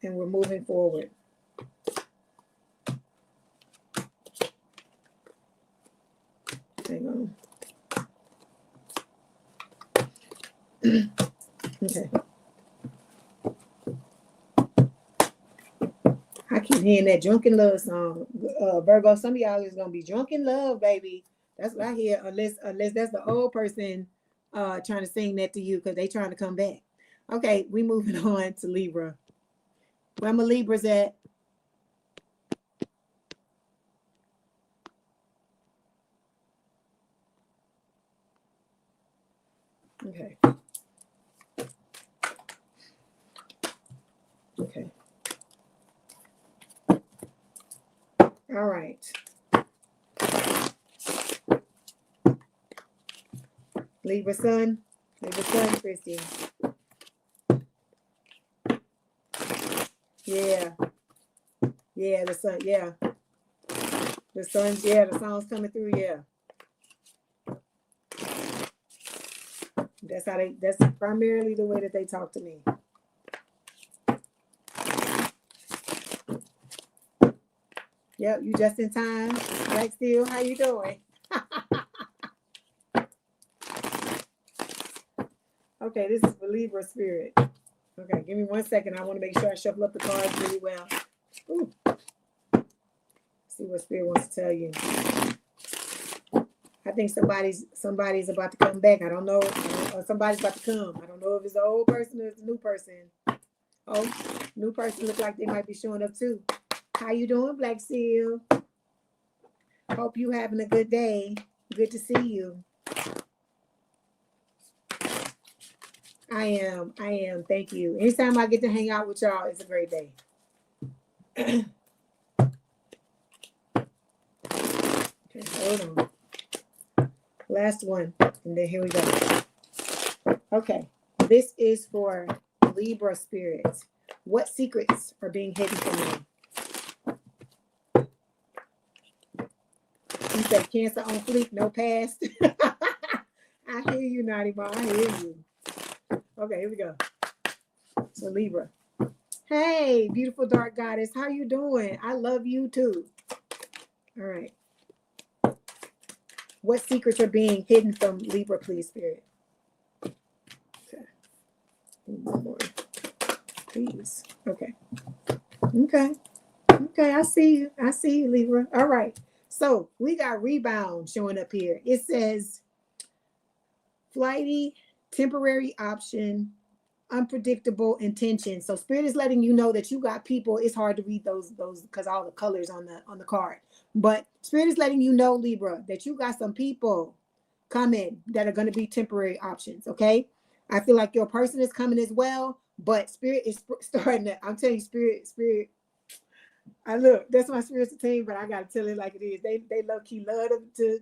and we're moving forward. Hang on. Okay. I keep hearing that drunken love song. Virgo, some of y'all is gonna be drunk in love, baby. That's what I hear, unless that's the old person trying to sing that to you because they trying to come back. Okay, we moving on to Libra. Where my Libras at? Okay. Okay. All right. Libra sun, Christy. Yeah. Yeah, the sun, yeah. The sun's, yeah, the song's coming through, yeah. That's primarily the way that they talk to me. Yep, you just in time. Black Steel, how you doing? Okay, this is for Libra spirit. Okay, give me 1 second. I want to make sure I shuffle up the cards really well. Ooh. See what spirit wants to tell you. I think somebody's about to come back. I don't know. Or somebody's about to come. I don't know if it's the old person or it's the new person. Oh, new person look like they might be showing up too. How you doing, Black Seal? Hope you having a good day. Good to see you. I am. Thank you. Anytime I get to hang out with y'all, it's a great day. Okay, hold on. Last one, and then here we go. Okay, this is for Libra spirits. What secrets are being hidden from you? You said Cancer on fleek, no past. I hear you, Naughty Mom. I hear you. Okay, here we go. So Libra. Hey, beautiful dark goddess. How you doing? I love you too. All right. What secrets are being hidden from Libra, please, spirit? Okay. One more. Please. Okay. Okay. Okay, I see you. I see you, Libra. All right. So we got rebound showing up here. It says flighty, temporary option, unpredictable intention. So spirit is letting you know that you got people. It's hard to read those because all the colors on the card. But spirit is letting you know, Libra, that you got some people coming that are going to be temporary options. Okay. I feel like your person is coming as well, but spirit is starting to, I'm telling you, spirit. I look, that's my spiritual team, but I gotta tell it like it is. They low key love to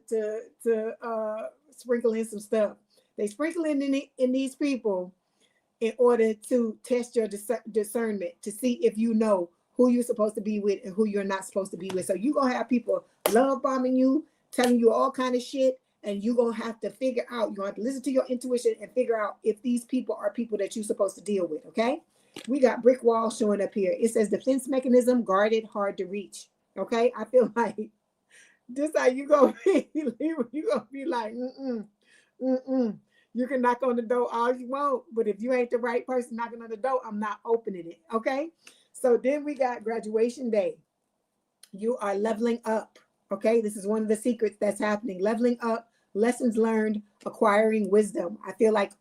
sprinkle in some stuff. They sprinkle in these people in order to test your discernment to see if you know who you're supposed to be with and who you're not supposed to be with. So you're gonna have people love bombing you, telling you all kind of shit, and you're gonna have to figure out, you're gonna have to listen to your intuition and figure out if these people are people that you're supposed to deal with. Okay. We got brick wall showing up here. It says defense mechanism, guarded, hard to reach. Okay. I feel like This how you gonna be. You gonna be like, mm-mm, mm-mm. You can knock on the door all you want, but if you ain't the right person knocking on the door, I'm not opening it. Okay. So then we got graduation day. You are leveling up. Okay. This is one of the secrets that's happening. Leveling up, lessons learned, acquiring wisdom. I feel like,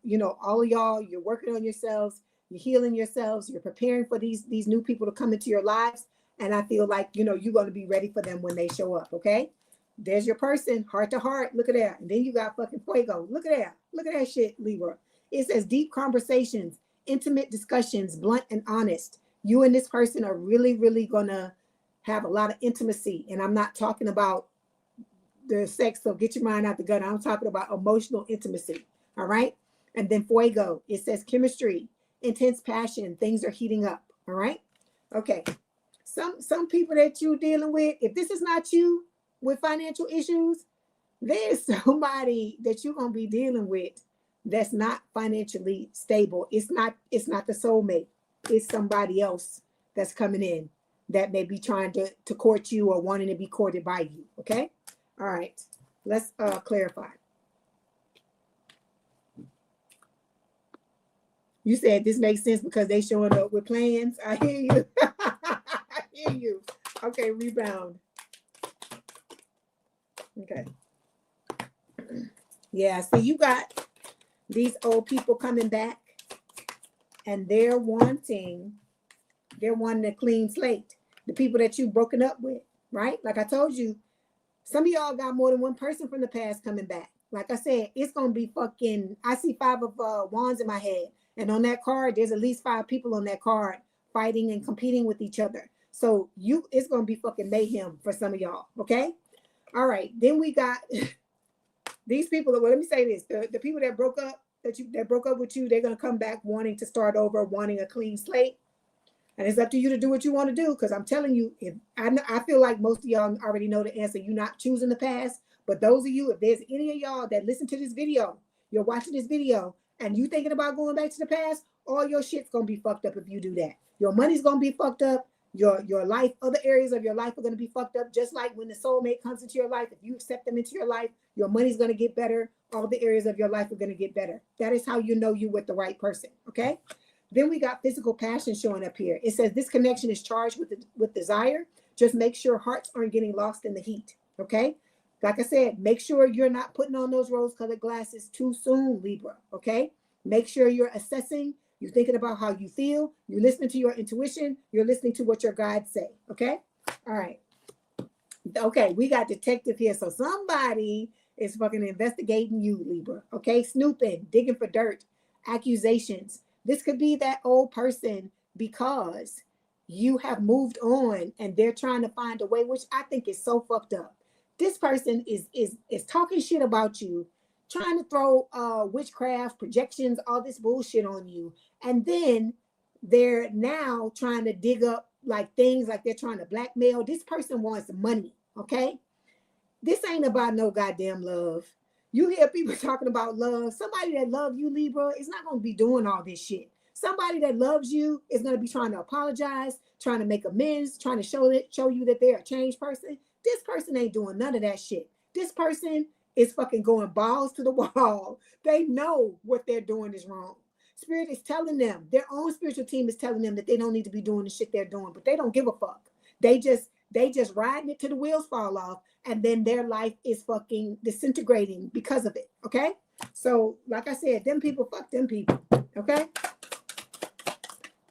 all of y'all, you're working on yourselves, you're healing yourselves, you're preparing for these new people to come into your lives. And I feel like, you're going to be ready for them when they show up. Okay. There's your person, heart to heart. Look at that. And then you got fucking fuego. Look at that. Look at that shit, Libra. It says deep conversations, intimate discussions, blunt and honest. You and this person are really, really gonna have a lot of intimacy. And I'm not talking about the sex, so get your mind out the gutter. I'm talking about emotional intimacy. All right. And then fuego, it says chemistry, intense passion, things are heating up. All right. Okay. Some people that you're dealing with, if this is not you with financial issues, there's somebody that you're gonna be dealing with that's not financially stable. It's not the soulmate. It's somebody else that's coming in that may be trying to court you or wanting to be courted by you. Okay. All right. Let's clarify. You said this makes sense because they showing up with plans. I hear you. I hear you. Okay, rebound. Okay. Yeah, so you got these old people coming back and they're wanting a clean slate. The people that you've broken up with, right? Like I told you, some of y'all got more than one person from the past coming back. Like I said, it's going to be fucking, I see 5 of wands in my head. And on that card, there's at least 5 people on that card fighting and competing with each other. So it's going to be fucking mayhem for some of y'all. Okay. All right. Then we got these people. Well, let me say this. The people that broke up, that broke up with you, they're going to come back wanting to start over, wanting a clean slate. And it's up to you to do what you want to do. Because I'm telling you, if I feel like most of y'all already know the answer. You're not choosing the past. But those of you, if there's any of y'all that listen to this video, you're watching this video, and you thinking about going back to the past, all your shit's going to be fucked up if you do that. Your money's going to be fucked up. Your life, other areas of your life are going to be fucked up. Just like when the soulmate comes into your life, if you accept them into your life, your money's going to get better. All the areas of your life are going to get better. That is how you know you're with the right person. Okay. Then we got physical passion showing up here. It says this connection is charged with desire. Just make sure hearts aren't getting lost in the heat. Okay. Like I said, make sure you're not putting on those rose-colored glasses too soon, Libra. Okay. Make sure you're assessing. You're thinking about how you feel. You're listening to your intuition. You're listening to what your guides say. Okay. All right. Okay. We got detective here. So somebody is fucking investigating you, Libra. Okay. Snooping, digging for dirt, accusations. This could be that old person because you have moved on and they're trying to find a way, which I think is so fucked up. This person is talking shit about you, trying to throw witchcraft, projections, all this bullshit on you. And then they're now trying to dig up like things like they're trying to blackmail. This person wants money, okay? This ain't about no goddamn love. You hear people talking about love. Somebody that loves you, Libra, is not going to be doing all this shit. Somebody that loves you is going to be trying to apologize, trying to make amends, trying to show you that they're a changed person. This person ain't doing none of that shit. This person is fucking going balls to the wall. They know what they're doing is wrong. Spirit is telling them, their own spiritual team is telling them that they don't need to be doing the shit they're doing, but they don't give a fuck. They just riding it till the wheels fall off, and then their life is fucking disintegrating because of it. Okay. So like I said, them people, fuck them people. Okay.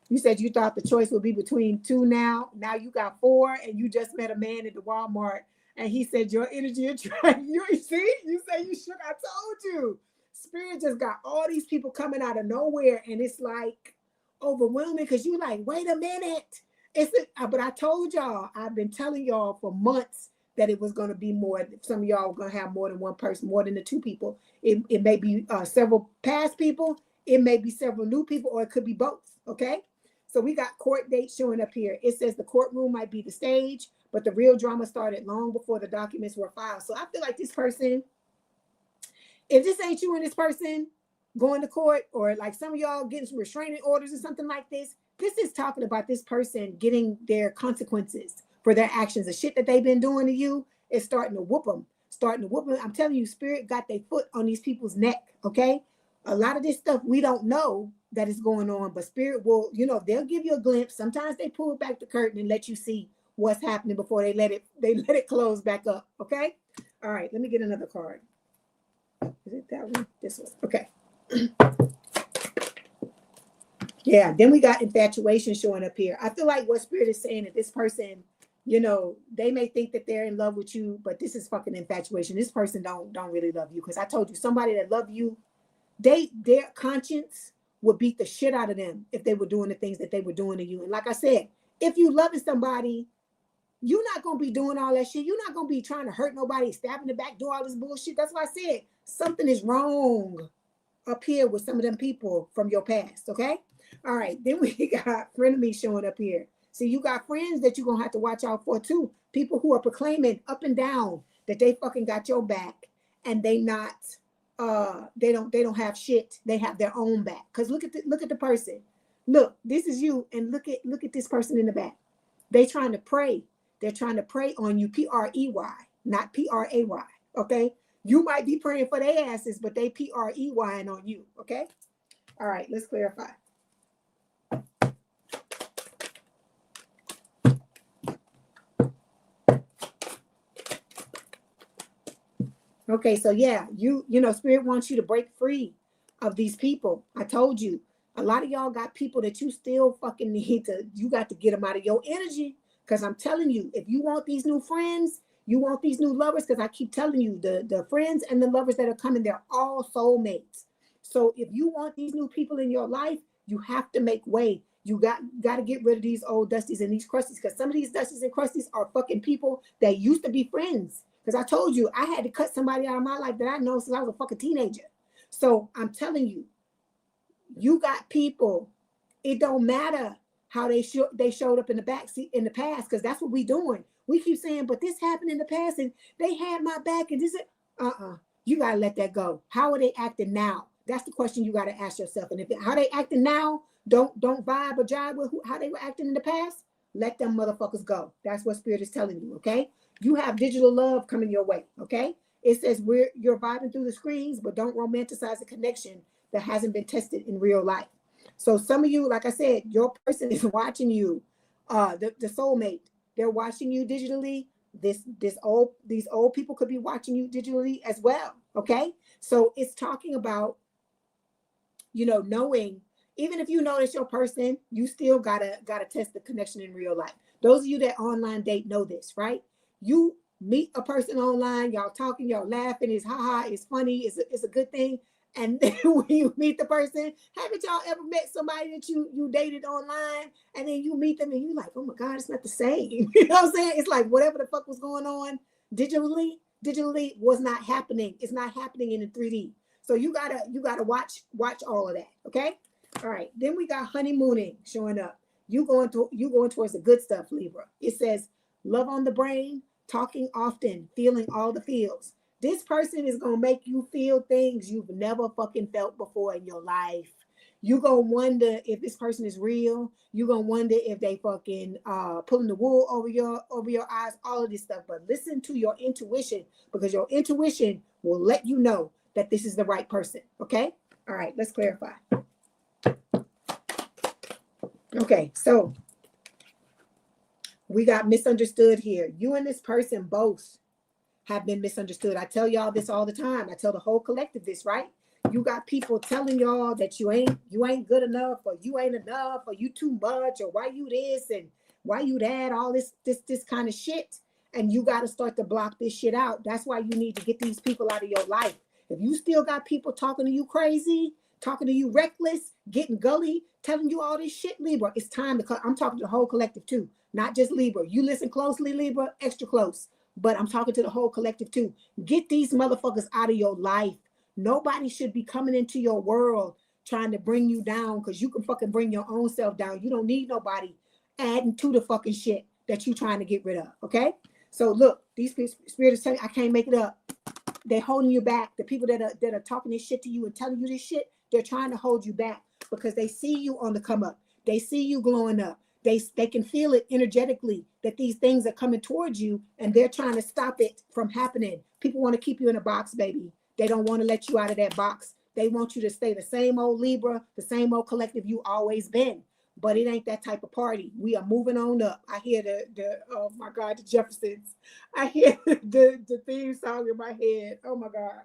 You said you thought the choice would be between 2 now. Now you got 4, and you just met a man at the Walmart, and he said your energy attract you. See, you say you shook. I told you. Spirit just got all these people coming out of nowhere, and it's like overwhelming because you like, wait a minute. But I told y'all, I've been telling y'all for months that it was going to be more. Some of y'all are going to have more than one person, more than the 2 people. It may be several past people. It may be several new people, or it could be both. Okay. So we got court dates showing up here. It says the courtroom might be the stage, but the real drama started long before the documents were filed. So I feel like this person, if this ain't you and this person going to court, or like some of y'all getting some restraining orders or something like this is talking about this person getting their consequences for their actions, the shit that they've been doing to you. is starting to whoop them. I'm telling you, spirit got their foot on these people's neck, okay? A lot of this stuff we don't know that is going on, but spirit will, you know, they'll give you a glimpse. Sometimes they pull back the curtain and let you see what's happening before they let it close back up, okay? All right, let me get another card. Is it that one? This one. Okay. Yeah, then we got infatuation showing up here. I feel like what spirit is saying that this person, you know, they may think that they're in love with you, but this is fucking infatuation. This person don't really love you, because I told you, somebody that love you, their conscience would beat the shit out of them if they were doing the things that they were doing to you. And like I said, if you loving somebody, you're not gonna be doing all that shit. You're not gonna be trying to hurt nobody, stabbing the back, do all this bullshit. That's why I said something is wrong up here with some of them people from your past. Okay. All right. Then we got frenemies showing up here. See, you got friends that you're gonna have to watch out for too. People who are proclaiming up and down that they fucking got your back, and they not they don't have shit. They have their own back. Because look at the person. Look, this is you, and look at this person in the back. They trying to pray. They're trying to pray on you, P-R-E-Y, not P-R-A-Y, okay? You might be praying for their asses, but they P-R-E-Y-ing on you, okay? All right, let's clarify. Okay, so yeah, you know, spirit wants you to break free of these people. I told you, a lot of y'all got people that you still fucking need to, you got to get them out of your energy. Because I'm telling you, if you want these new friends, you want these new lovers, because I keep telling you, the friends and the lovers that are coming, they're all soulmates. So if you want these new people in your life, you have to make way. You got to get rid of these old dusties and these crusties, because some of these dusties and crusties are fucking people that used to be friends. Because I told you, I had to cut somebody out of my life that I know since I was a fucking teenager. So I'm telling you, you got people, it don't matter how they showed up in the backseat in the past, because that's what we doing. We keep saying, but this happened in the past and they had my back and this is you gotta let that go. How are they acting now? That's the question you gotta ask yourself. And if how they acting now don't vibe or jive with how they were acting in the past, let them motherfuckers go. That's what spirit is telling you. Okay, you have digital love coming your way. Okay, it says you're vibing through the screens, but don't romanticize a connection that hasn't been tested in real life. So some of you, like I said, your person is watching you, the soulmate, they're watching you digitally. These old people could be watching you digitally as well. Okay. So it's talking about, you know, knowing, even if you know it's your person, you still gotta test the connection in real life. Those of you that online date know this, right? You meet a person online, y'all talking, y'all laughing, it's haha, it's funny, it's a good thing. And then when you meet the person, haven't y'all ever met somebody that you dated online, and then you meet them and you like, oh my God, it's not the same. You know what I'm saying? It's like whatever the fuck was going on digitally was not happening. It's not happening in the 3D. So you gotta watch all of that. Okay. All right. Then we got honeymooning showing up. You going towards the good stuff, Libra. It says love on the brain, talking often, feeling all the feels. This person is going to make you feel things you've never fucking felt before in your life. You're going to wonder if this person is real. You're going to wonder if they fucking pulling the wool over your eyes, all of this stuff. But listen to your intuition, because your intuition will let you know that this is the right person. Okay? All right, let's clarify. Okay, so we got misunderstood here. You and this person both have been misunderstood. I tell y'all this all the time. I tell the whole collective this, right? You got people telling y'all that you ain't good enough, or you ain't enough, or you too much, or why you this and why you that, all this kind of shit. And you got to start to block this shit out. That's why you need to get these people out of your life. If you still got people talking to you crazy, talking to you reckless, getting gully, telling you all this shit, Libra, it's time to I'm talking to the whole collective too, not just Libra. You listen closely, Libra, extra close. But I'm talking to the whole collective too. Get these motherfuckers out of your life. Nobody should be coming into your world trying to bring you down, because you can fucking bring your own self down. You don't need nobody adding to the fucking shit that you trying to get rid of. Okay? So look, these spirits tell you, I can't make it up. They're holding you back. The people that are talking this shit to you and telling you this shit, they're trying to hold you back because they see you on the come up. They see you glowing up. They can feel it energetically that these things are coming towards you, and they're trying to stop it from happening. People want to keep you in a box, baby. They don't want to let you out of that box. They want you to stay the same old Libra, the same old collective you always been. But it ain't that type of party. We are moving on up. I hear the oh my God, the Jeffersons. I hear the theme song in my head. Oh my God.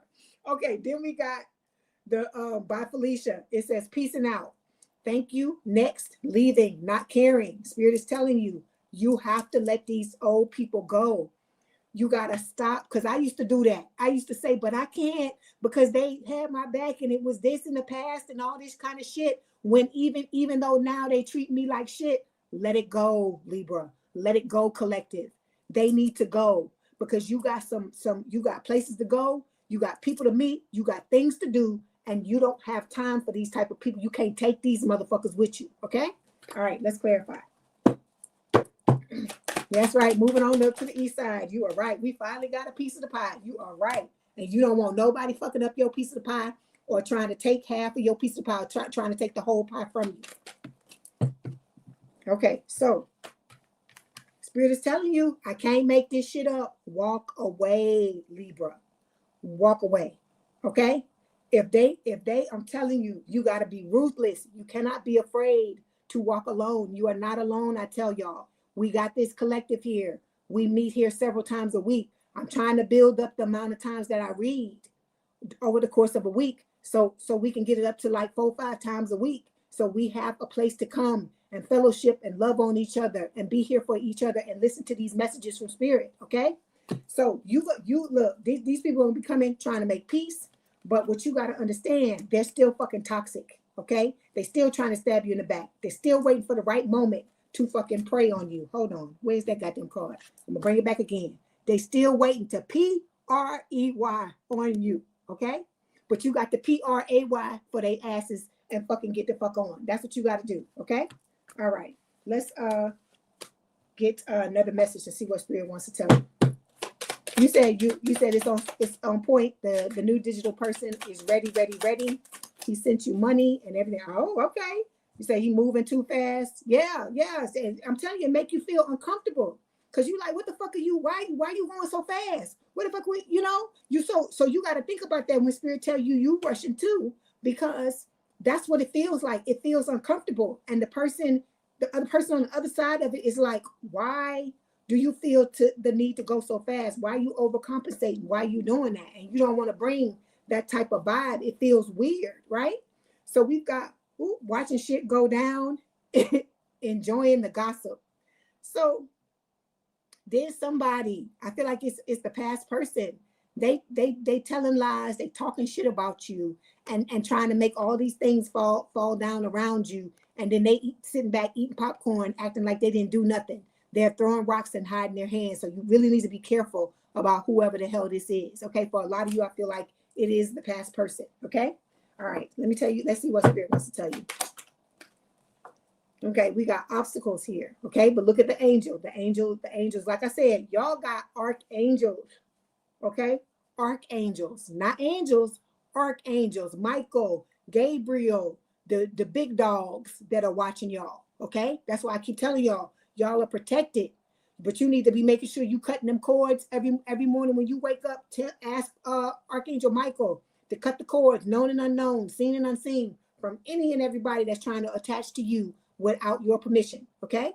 Okay, then we got the by Felicia. It says peacing out. Thank you. Next, leaving, not caring. Spirit is telling you, you have to let these old people go. You got to stop, because I used to do that. I used to say, but I can't because they had my back and it was this in the past and all this kind of shit. When even though now they treat me like shit, let it go, Libra. Let it go, collective. They need to go because you got you got places to go. You got people to meet. You got things to do. And you don't have time for these type of people. You can't take these motherfuckers with you, okay? All right, let's clarify. That's right, moving on up to the east side. You are right. We finally got a piece of the pie. You are right. And you don't want nobody fucking up your piece of the pie or trying to take half of your piece of the pie, trying to take the whole pie from you. Okay, so Spirit is telling you, I can't make this shit up. Walk away, Libra. Walk away, okay? If they, I'm telling you, you got to be ruthless. You cannot be afraid to walk alone. You are not alone. I tell y'all, we got this collective here. We meet here several times a week. I'm trying to build up the amount of times that I read over the course of a week. So we can get it up to like 4 or 5 times a week. So we have a place to come and fellowship and love on each other and be here for each other and listen to these messages from Spirit. Okay. So you look, these people will be coming trying to make peace. But what you got to understand, they're still fucking toxic, okay? They still trying to stab you in the back. They're still waiting for the right moment to fucking prey on you. Hold on. Where's that goddamn card? I'm going to bring it back again. They still waiting to P-R-E-Y on you, okay? But you got the P-R-A-Y for their asses and fucking get the fuck on. That's what you got to do, okay? All right. Let's get another message to see what Spirit wants to tell you. You said it's on point. The new digital person is ready. He sent you money and everything. Oh, okay. You say he moving too fast. Yeah. And I'm telling you, it make you feel uncomfortable because you like, what the fuck are you? Why you going so fast? What the fuck? You so you got to think about that when Spirit tell you rushing too, because that's what it feels like. It feels uncomfortable, and the other person on the other side of it is like, why do you feel the need to go so fast? Why are you overcompensating? Why are you doing that? And you don't want to bring that type of vibe. It feels weird, right? So we've got watching shit go down, enjoying the gossip. So there's somebody, I feel like it's the past person. They telling lies, they talking shit about you and trying to make all these things fall down around you. And then they sitting back eating popcorn, acting like they didn't do nothing. They're throwing rocks and hiding their hands. So you really need to be careful about whoever the hell this is. Okay. For a lot of you, I feel like it is the past person. Okay. All right. Let me tell you. Let's see what Spirit wants to tell you. Okay. We got obstacles here. Okay. But look at the angel. The angels, like I said, y'all got archangels. Okay. Archangels, not angels, archangels, Michael, Gabriel, the big dogs that are watching y'all. Okay. That's why I keep telling y'all are protected, but you need to be making sure you cutting them cords every morning when you wake up. To ask Archangel Michael to cut the cords, known and unknown, seen and unseen, from any and everybody that's trying to attach to you without your permission. Okay.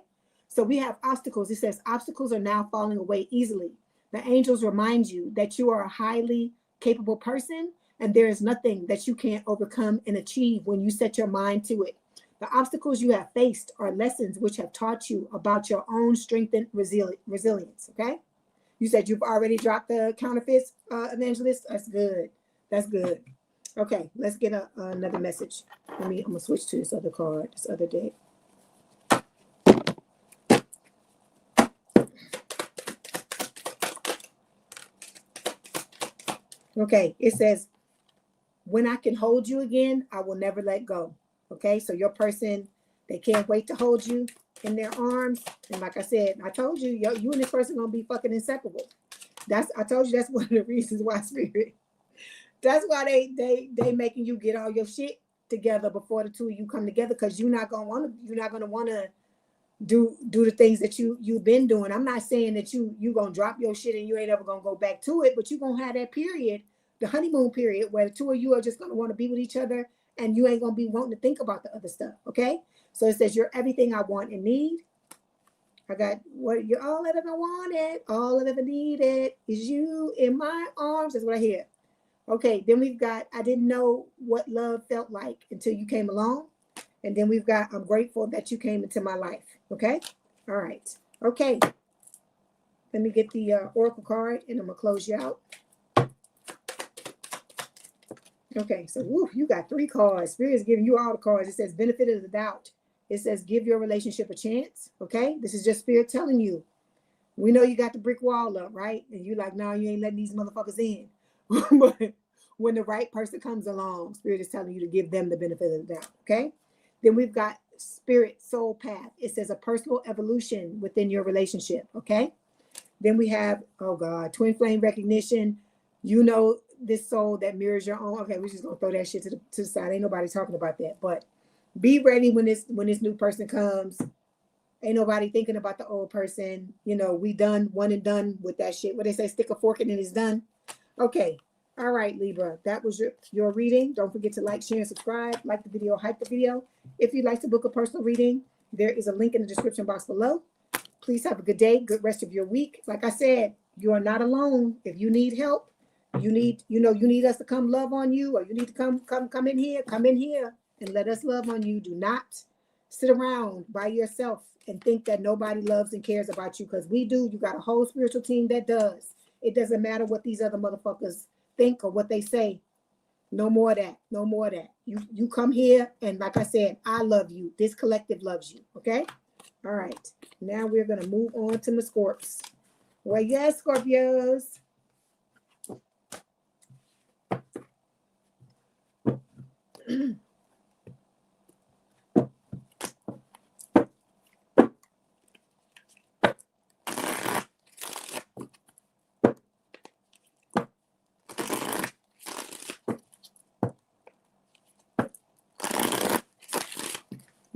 So we have obstacles. It says obstacles are now falling away easily. The angels remind you that you are a highly capable person and there is nothing that you can't overcome and achieve when you set your mind to it. The obstacles you have faced are lessons which have taught you about your own strength and resilience, okay? You said you've already dropped the counterfeits, Evangelist. That's good. That's good. Okay, let's get another message. I'm going to switch to this other card, this other deck. Okay, it says, when I can hold you again, I will never let go. Okay, so your person, they can't wait to hold you in their arms. And like I said, I told you, you and this person gonna be fucking inseparable. I told you that's one of the reasons why Spirit. That's why they making you get all your shit together before the two of you come together, because you're not gonna wanna do the things that you've been doing. I'm not saying that you gonna drop your shit and you ain't ever gonna go back to it, but you gonna have that period, the honeymoon period, where the two of you are just gonna want to be with each other and you ain't gonna be wanting to think about the other stuff. Okay, so it says you're everything I want and need. I got what you're all that I wanted, all that I needed is you in my arms. That's what I hear. Okay, then we've got I didn't know what love felt like until you came along. And then we've got I'm grateful that you came into my life. Okay, all right. Okay, let me get the oracle card and I'm gonna close you out. Okay, so woo, you got 3 cards. Spirit is giving you all the cards. It says benefit of the doubt. It says give your relationship a chance. Okay, this is just Spirit telling you. We know you got the brick wall up, right? And you like, no, you ain't letting these motherfuckers in. But when the right person comes along, Spirit is telling you to give them the benefit of the doubt. Okay, then we've got Spirit soul path. It says a personal evolution within your relationship. Okay, then we have, oh God, twin flame recognition. You know this soul that mirrors your own. Okay, we're just gonna throw that shit to the side. Ain't nobody talking about that. But be ready when this new person comes. Ain't nobody thinking about the old person. You know, we done one and done with that shit. What they say, stick a fork in it, it's done. Okay. All right, Libra. That was your reading. Don't forget to like, share, and subscribe. Like the video, hype the video. If you'd like to book a personal reading, there is a link in the description box below. Please have a good day, good rest of your week. Like I said, you are not alone. If you need help, you need us to come love on you, or you need to come in here and let us love on you. Do not sit around by yourself and think that nobody loves and cares about you, because we do. You got a whole spiritual team that does. It doesn't matter what these other motherfuckers think or what they say. No more of that. No more of that. You come here, and like I said, I love you. This collective loves you. Okay? All right. Now we're going to move on to my Scorps. Well, yes, Scorpios.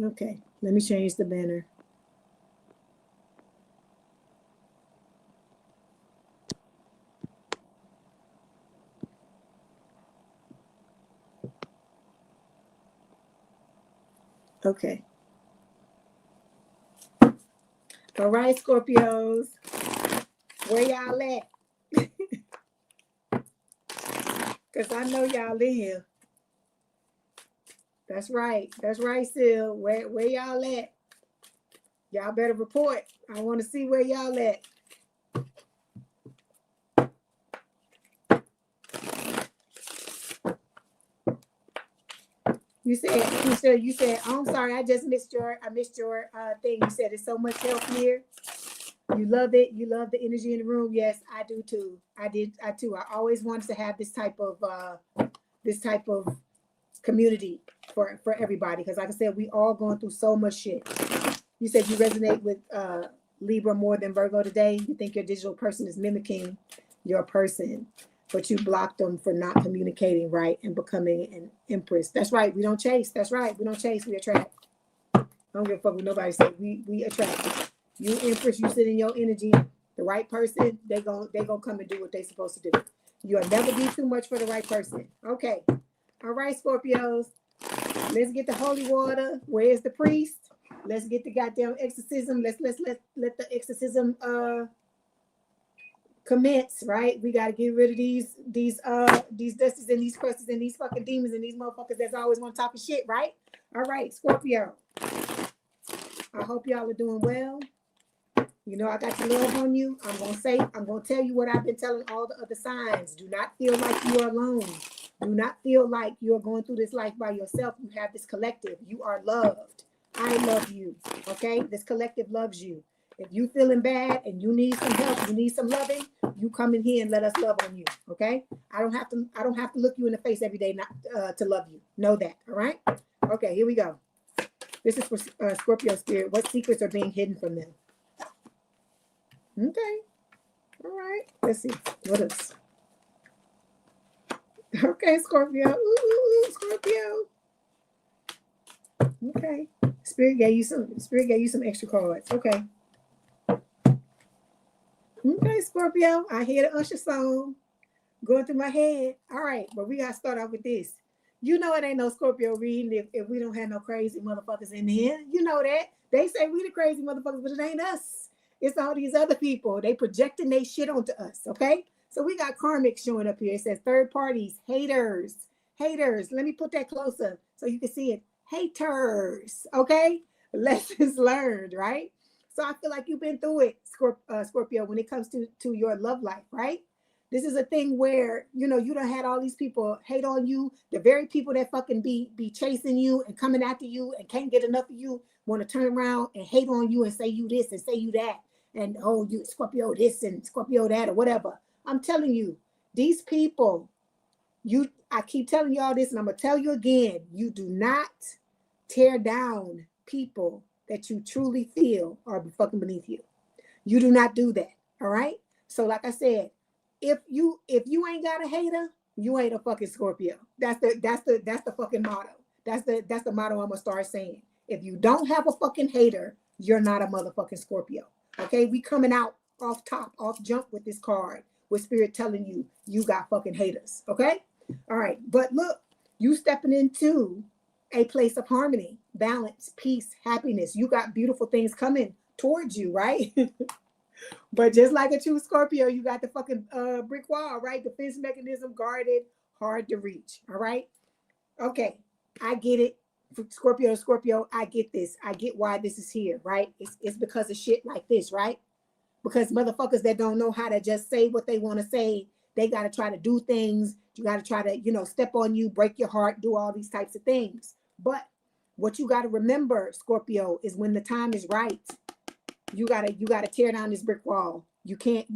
Okay, let me change the banner. Okay. All right, Scorpios. Where y'all at? Because I know y'all in here. That's right. That's right, Sil. Where y'all at? Y'all better report. I want to see where y'all at. You said, oh, I'm sorry, I missed your thing. You said it's so much help here. You love it. You love the energy in the room. Yes, I do too. I too. I always wanted to have this type of community for everybody. Because like I said, we all going through so much shit. You said you resonate with Libra more than Virgo today. You think your digital person is mimicking your person, but you blocked them for not communicating right and becoming an empress. That's right. We don't chase. That's right. We don't chase. We attract. I don't give a fuck what nobody say. We attract. You empress. You sit in your energy. The right person, they gonna come and do what they supposed to do. You'll never do too much for the right person. Okay. All right, Scorpios. Let's get the holy water. Where's the priest? Let's get the goddamn exorcism. Let the exorcism commence, right? We gotta get rid of these dusties and these crusts and these fucking demons and these motherfuckers that's always want to talk shit, right? All right, Scorpio. I hope y'all are doing well. You know I got to love on you. I'm gonna tell you what I've been telling all the other signs. Do not feel like you are alone. Do not feel like you're going through this life by yourself. You have this collective. You are loved. I love you. Okay? This collective loves you. If you feeling bad and you need some help, you need some loving, you come in here and let us love on you. Okay? I don't have to look you in the face every day to love you. Know that. All right? Okay, here we go. This is for Scorpio spirit. What secrets are being hidden from them? Okay. All right. Let's see. What else? Okay, Scorpio. Ooh, Scorpio. Okay. Spirit gave you some extra cards. Okay. Okay, Scorpio. I hear the Usher song going through my head. All right, but we gotta start off with this. You know it ain't no Scorpio reading if we don't have no crazy motherfuckers in here. You know that. They say we the crazy motherfuckers, but it ain't us. It's all these other people. They projecting they shit onto us, okay? So we got karmic showing up here. It says third parties, haters. Haters. Let me put that closer so you can see it. Haters, okay? Lessons learned, right? So I feel like you've been through it, Scorpio, when it comes to your love life, right? This is a thing where, you know, you done had all these people hate on you. The very people that fucking be chasing you and coming after you and can't get enough of you want to turn around and hate on you and say you this and say you that. And, oh, you Scorpio this and Scorpio that or whatever. I'm telling you, these people, I keep telling you all this and I'm going to tell you again, you do not tear down people that you truly feel are fucking beneath you. You do not do that. All right. So like I said, if you ain't got a hater, you ain't a fucking Scorpio. That's the fucking motto. That's the motto I'm gonna start saying. If you don't have a fucking hater, you're not a motherfucking Scorpio. Okay, we coming out off top, off jump with this card, with Spirit telling you you got fucking haters. Okay, all right. But look, you stepping into a place of harmony, balance, peace, happiness. You got beautiful things coming towards you, right? But just like a true Scorpio, you got the fucking brick wall, right? Defense mechanism guarded, hard to reach. All right. Okay. I get it. Scorpio to Scorpio, I get this. I get why this is here, right? It's because of shit like this, right? Because motherfuckers that don't know how to just say what they want to say, they got to try to do things. You got to try to, you know, step on you, break your heart, do all these types of things. But what you got to remember, Scorpio, is when the time is right, you gotta tear down this brick wall. You can't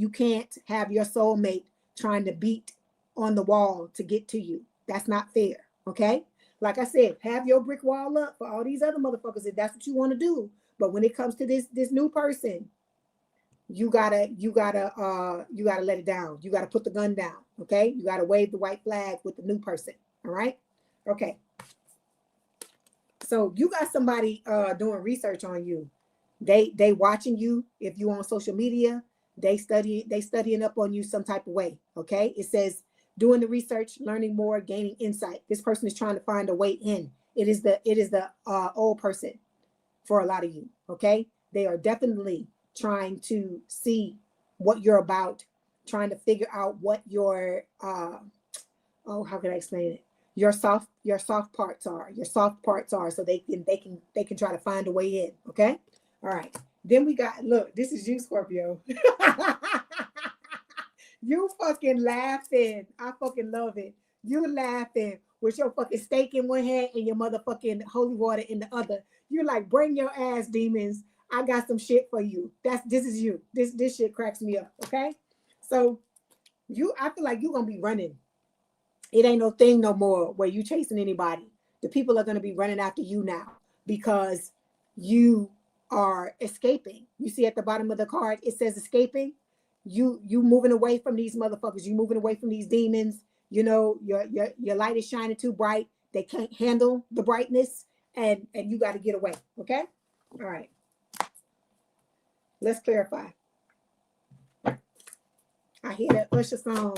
have your soulmate trying to beat on the wall to get to you. That's not fair. Okay. Like I said, have your brick wall up for all these other motherfuckers if that's what you want to do. But when it comes to this new person, you gotta let it down. You gotta put the gun down. Okay. You gotta wave the white flag with the new person. All right. Okay. So you got somebody doing research on you. They watching you. If you on social media, they studying up on you some type of way. Okay. It says doing the research, learning more, gaining insight. This person is trying to find a way in. It is the old person for a lot of you. Okay. They are definitely trying to see what you're about, trying to figure out what your how can I explain it? Your soft parts are. So they can try to find a way in. Okay. All right. Then we got, look, this is you, Scorpio. You fucking laughing. I fucking love it. You laughing with your fucking steak in one hand and your motherfucking holy water in the other. You're like, bring your ass, demons. I got some shit for you. This is you. This shit cracks me up. Okay. So I feel like you're gonna be running. It ain't no thing no more where you chasing anybody. The people are gonna be running after you now because you are escaping. You see at the bottom of the card, it says escaping. You moving away from these motherfuckers. You moving away from these demons. You know, your light is shining too bright. They can't handle the brightness, and you got to get away. Okay. All right. Let's clarify. I hear that Usher song.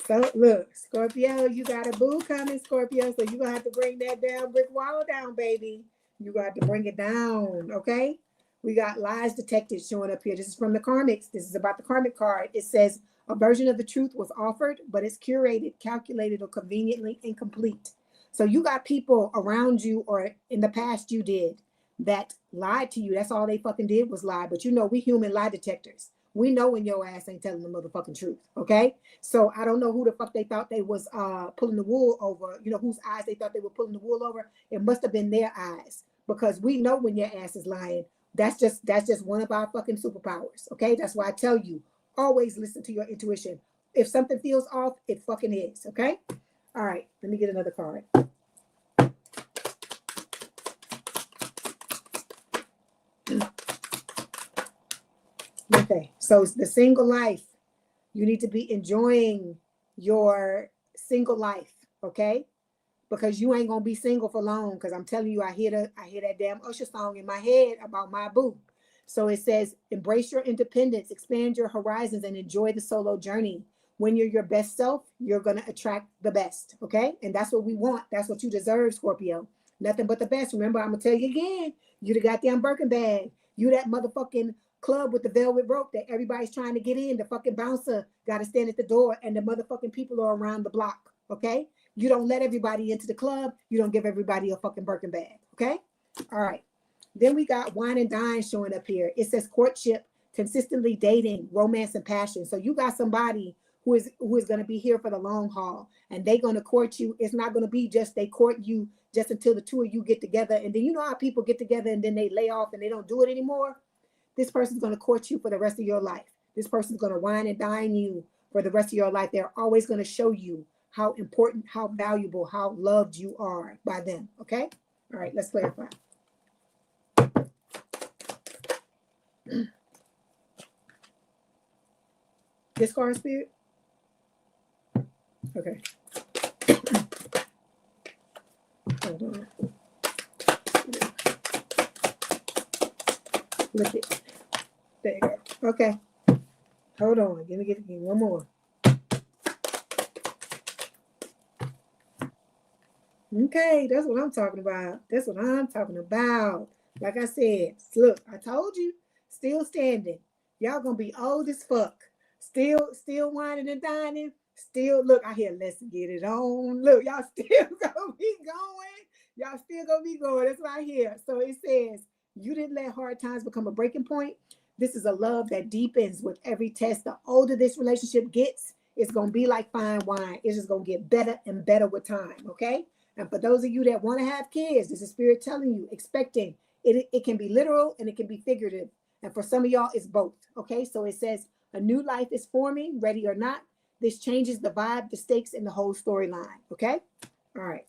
So look, Scorpio, you got a boo coming, Scorpio. So you're gonna have to bring that damn brick wall down, baby. You got to bring it down, okay? We got lies detected showing up here. This is from the karmics. This is about the karmic card. It says a version of the truth was offered, but it's curated, calculated, or conveniently incomplete. So you got people around you or in the past you did that lied to you. That's all they fucking did was lie. But you know, we human lie detectors. We know when your ass ain't telling the motherfucking truth, okay? So I don't know who the fuck they thought they was pulling the wool over, you know, whose eyes they thought they were pulling the wool over. It must have been their eyes because we know when your ass is lying. That's just one of our fucking superpowers, okay? That's why I tell you, always listen to your intuition. If something feels off, it fucking is, okay? All right, let me get another card. Okay, so it's the single life. You need to be enjoying your single life, okay? because you ain't gonna be single for long. Because I'm telling you, I hear that damn Usher song in my head about my boo. So it says, embrace your independence, expand your horizons, and enjoy the solo journey. When you're your best self, you're gonna attract the best. Okay, and that's what we want. That's what you deserve, Scorpio. Nothing but the best. Remember, I'm gonna tell you again. You the goddamn Birkin bag. You that motherfucking club with the velvet rope that everybody's trying to get in. The fucking bouncer got to stand at the door, and the motherfucking people are around the block. Okay. You don't let everybody into the club. You don't give everybody a fucking Birkin bag. Okay. All right. Then we got wine and dine showing up here. It says courtship, consistently dating, romance, and passion. So you got somebody who is going to be here for the long haul, and they're going to court you. It's not going to be just they court you just until the two of you get together. And then you know how people get together and then they lay off and they don't do it anymore. This person's going to court you for the rest of your life. This person's going to wine and dine you for the rest of your life. They're always going to show you how important, how valuable, how loved you are by them. Okay? All right, let's clarify. This card, Spirit? Okay. Hold on. Look it. There you go. Okay. Hold on. Let me get one more. Okay, that's what I'm talking about. That's what I'm talking about. Like I said, look, I told you, still standing. Y'all gonna be old as fuck. Still whining and dining. Still, look, I hear, let's get it on. Look, y'all still gonna be going. Y'all still gonna be going. That's what I hear. So it says, you didn't let hard times become a breaking point. This is a love that deepens with every test. The older this relationship gets, it's gonna be like fine wine. It's just gonna get better and better with time, okay? And for those of you that want to have kids, this is Spirit telling you, expecting. It can be literal and it can be figurative. And for some of y'all, it's both. Okay, so it says a new life is forming, ready or not. This changes the vibe, the stakes, and the whole storyline. Okay, all right.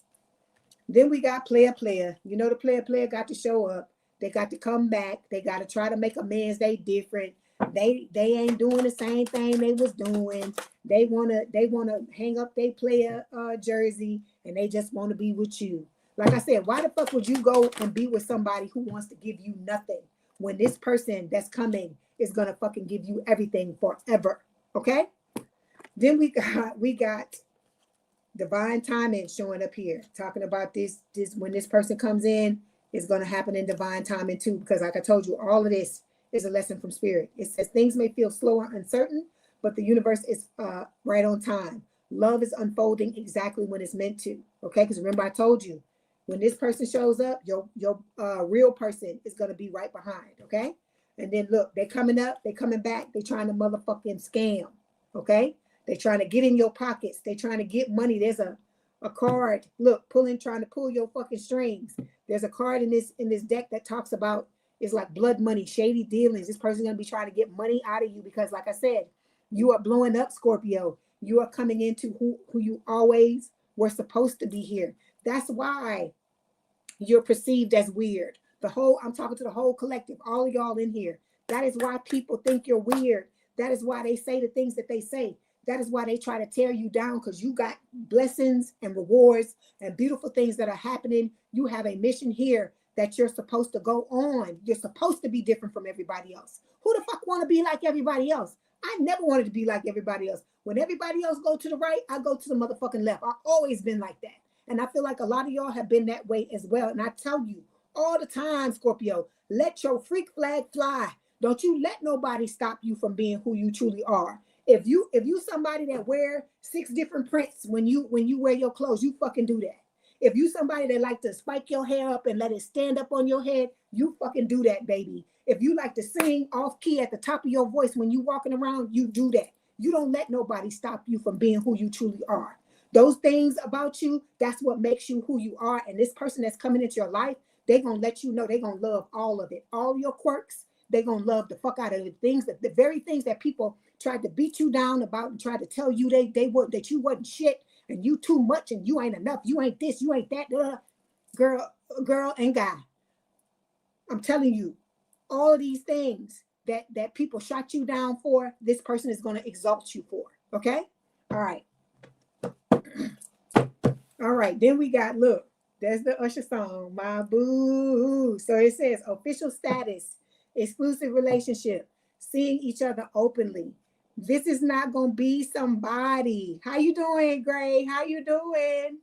Then we got player. You know the player got to show up. They got to come back. They got to try to make amends. They different. They ain't doing the same thing they was doing. They wanna hang up their player jersey, and they just want to be with you. Like I said, why the fuck would you go and be with somebody who wants to give you nothing when this person that's coming is gonna fucking give you everything forever? Okay. Then we got divine timing showing up here, talking about this when this person comes in, it's gonna happen in divine timing too, because like I told you, all of this is a lesson from Spirit. It says things may feel slow and uncertain, but the universe is right on time. Love is unfolding exactly when it's meant to. Okay, because remember I told you, when this person shows up, your real person is gonna be right behind. Okay, and then look, they coming up, they coming back, they trying to motherfucking scam. Okay, they trying to get in your pockets, they trying to get money. There's a card, look, trying to pull your fucking strings. There's a card in this deck that talks about, it's like blood money, shady dealings. This person's gonna be trying to get money out of you because, like I said, you are blowing up, Scorpio. You are coming into who you always were supposed to be here. That's why you're perceived as weird. I'm talking to the whole collective, all of y'all in here. That is why people think you're weird. That is why they say the things that they say. That is why they try to tear you down, because you got blessings and rewards and beautiful things that are happening. You have a mission here that you're supposed to go on. You're supposed to be different from everybody else. Who the fuck want to be like everybody else? I never wanted to be like everybody else. When everybody else go to the right, I go to the motherfucking left. I've always been like that. And I feel like a lot of y'all have been that way as well. And I tell you all the time, Scorpio, let your freak flag fly. Don't you let nobody stop you from being who you truly are. If you somebody that wear 6 different prints when you wear your clothes, you fucking do that. If you somebody that like to spike your hair up and let it stand up on your head, you fucking do that, baby. If you like to sing off key at the top of your voice when you walking around, you do that. You don't let nobody stop you from being who you truly are. Those things about you, that's what makes you who you are. And this person that's coming into your life, they're going to let you know they're going to love all of it. All your quirks, they're going to love the fuck out of the things, the very things that people tried to beat you down about and tried to tell you that you wasn't shit and you too much and you ain't enough. You ain't this, you ain't that. Girl and guy. I'm telling you, all of these things that people shot you down for, this person is going to exalt you for. Okay? All right. All right, then we got, look, there's the Usher song, My Boo. So it says official status, exclusive relationship, seeing each other openly. This is not gonna be somebody. How you doing, Gray? How you doing?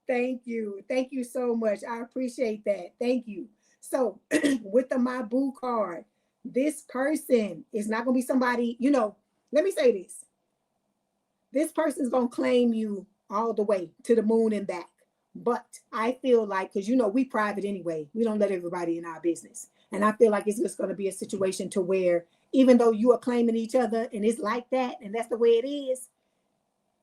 Thank you. Thank you so much. I appreciate that. Thank you. So with the My Boo card, this person is not gonna be somebody, let me say this. This person's gonna claim you all the way to the moon and back. But I feel like, because we private anyway, we don't let everybody in our business. And I feel like it's just gonna be a situation to where even though you are claiming each other and it's like that, and that's the way it is,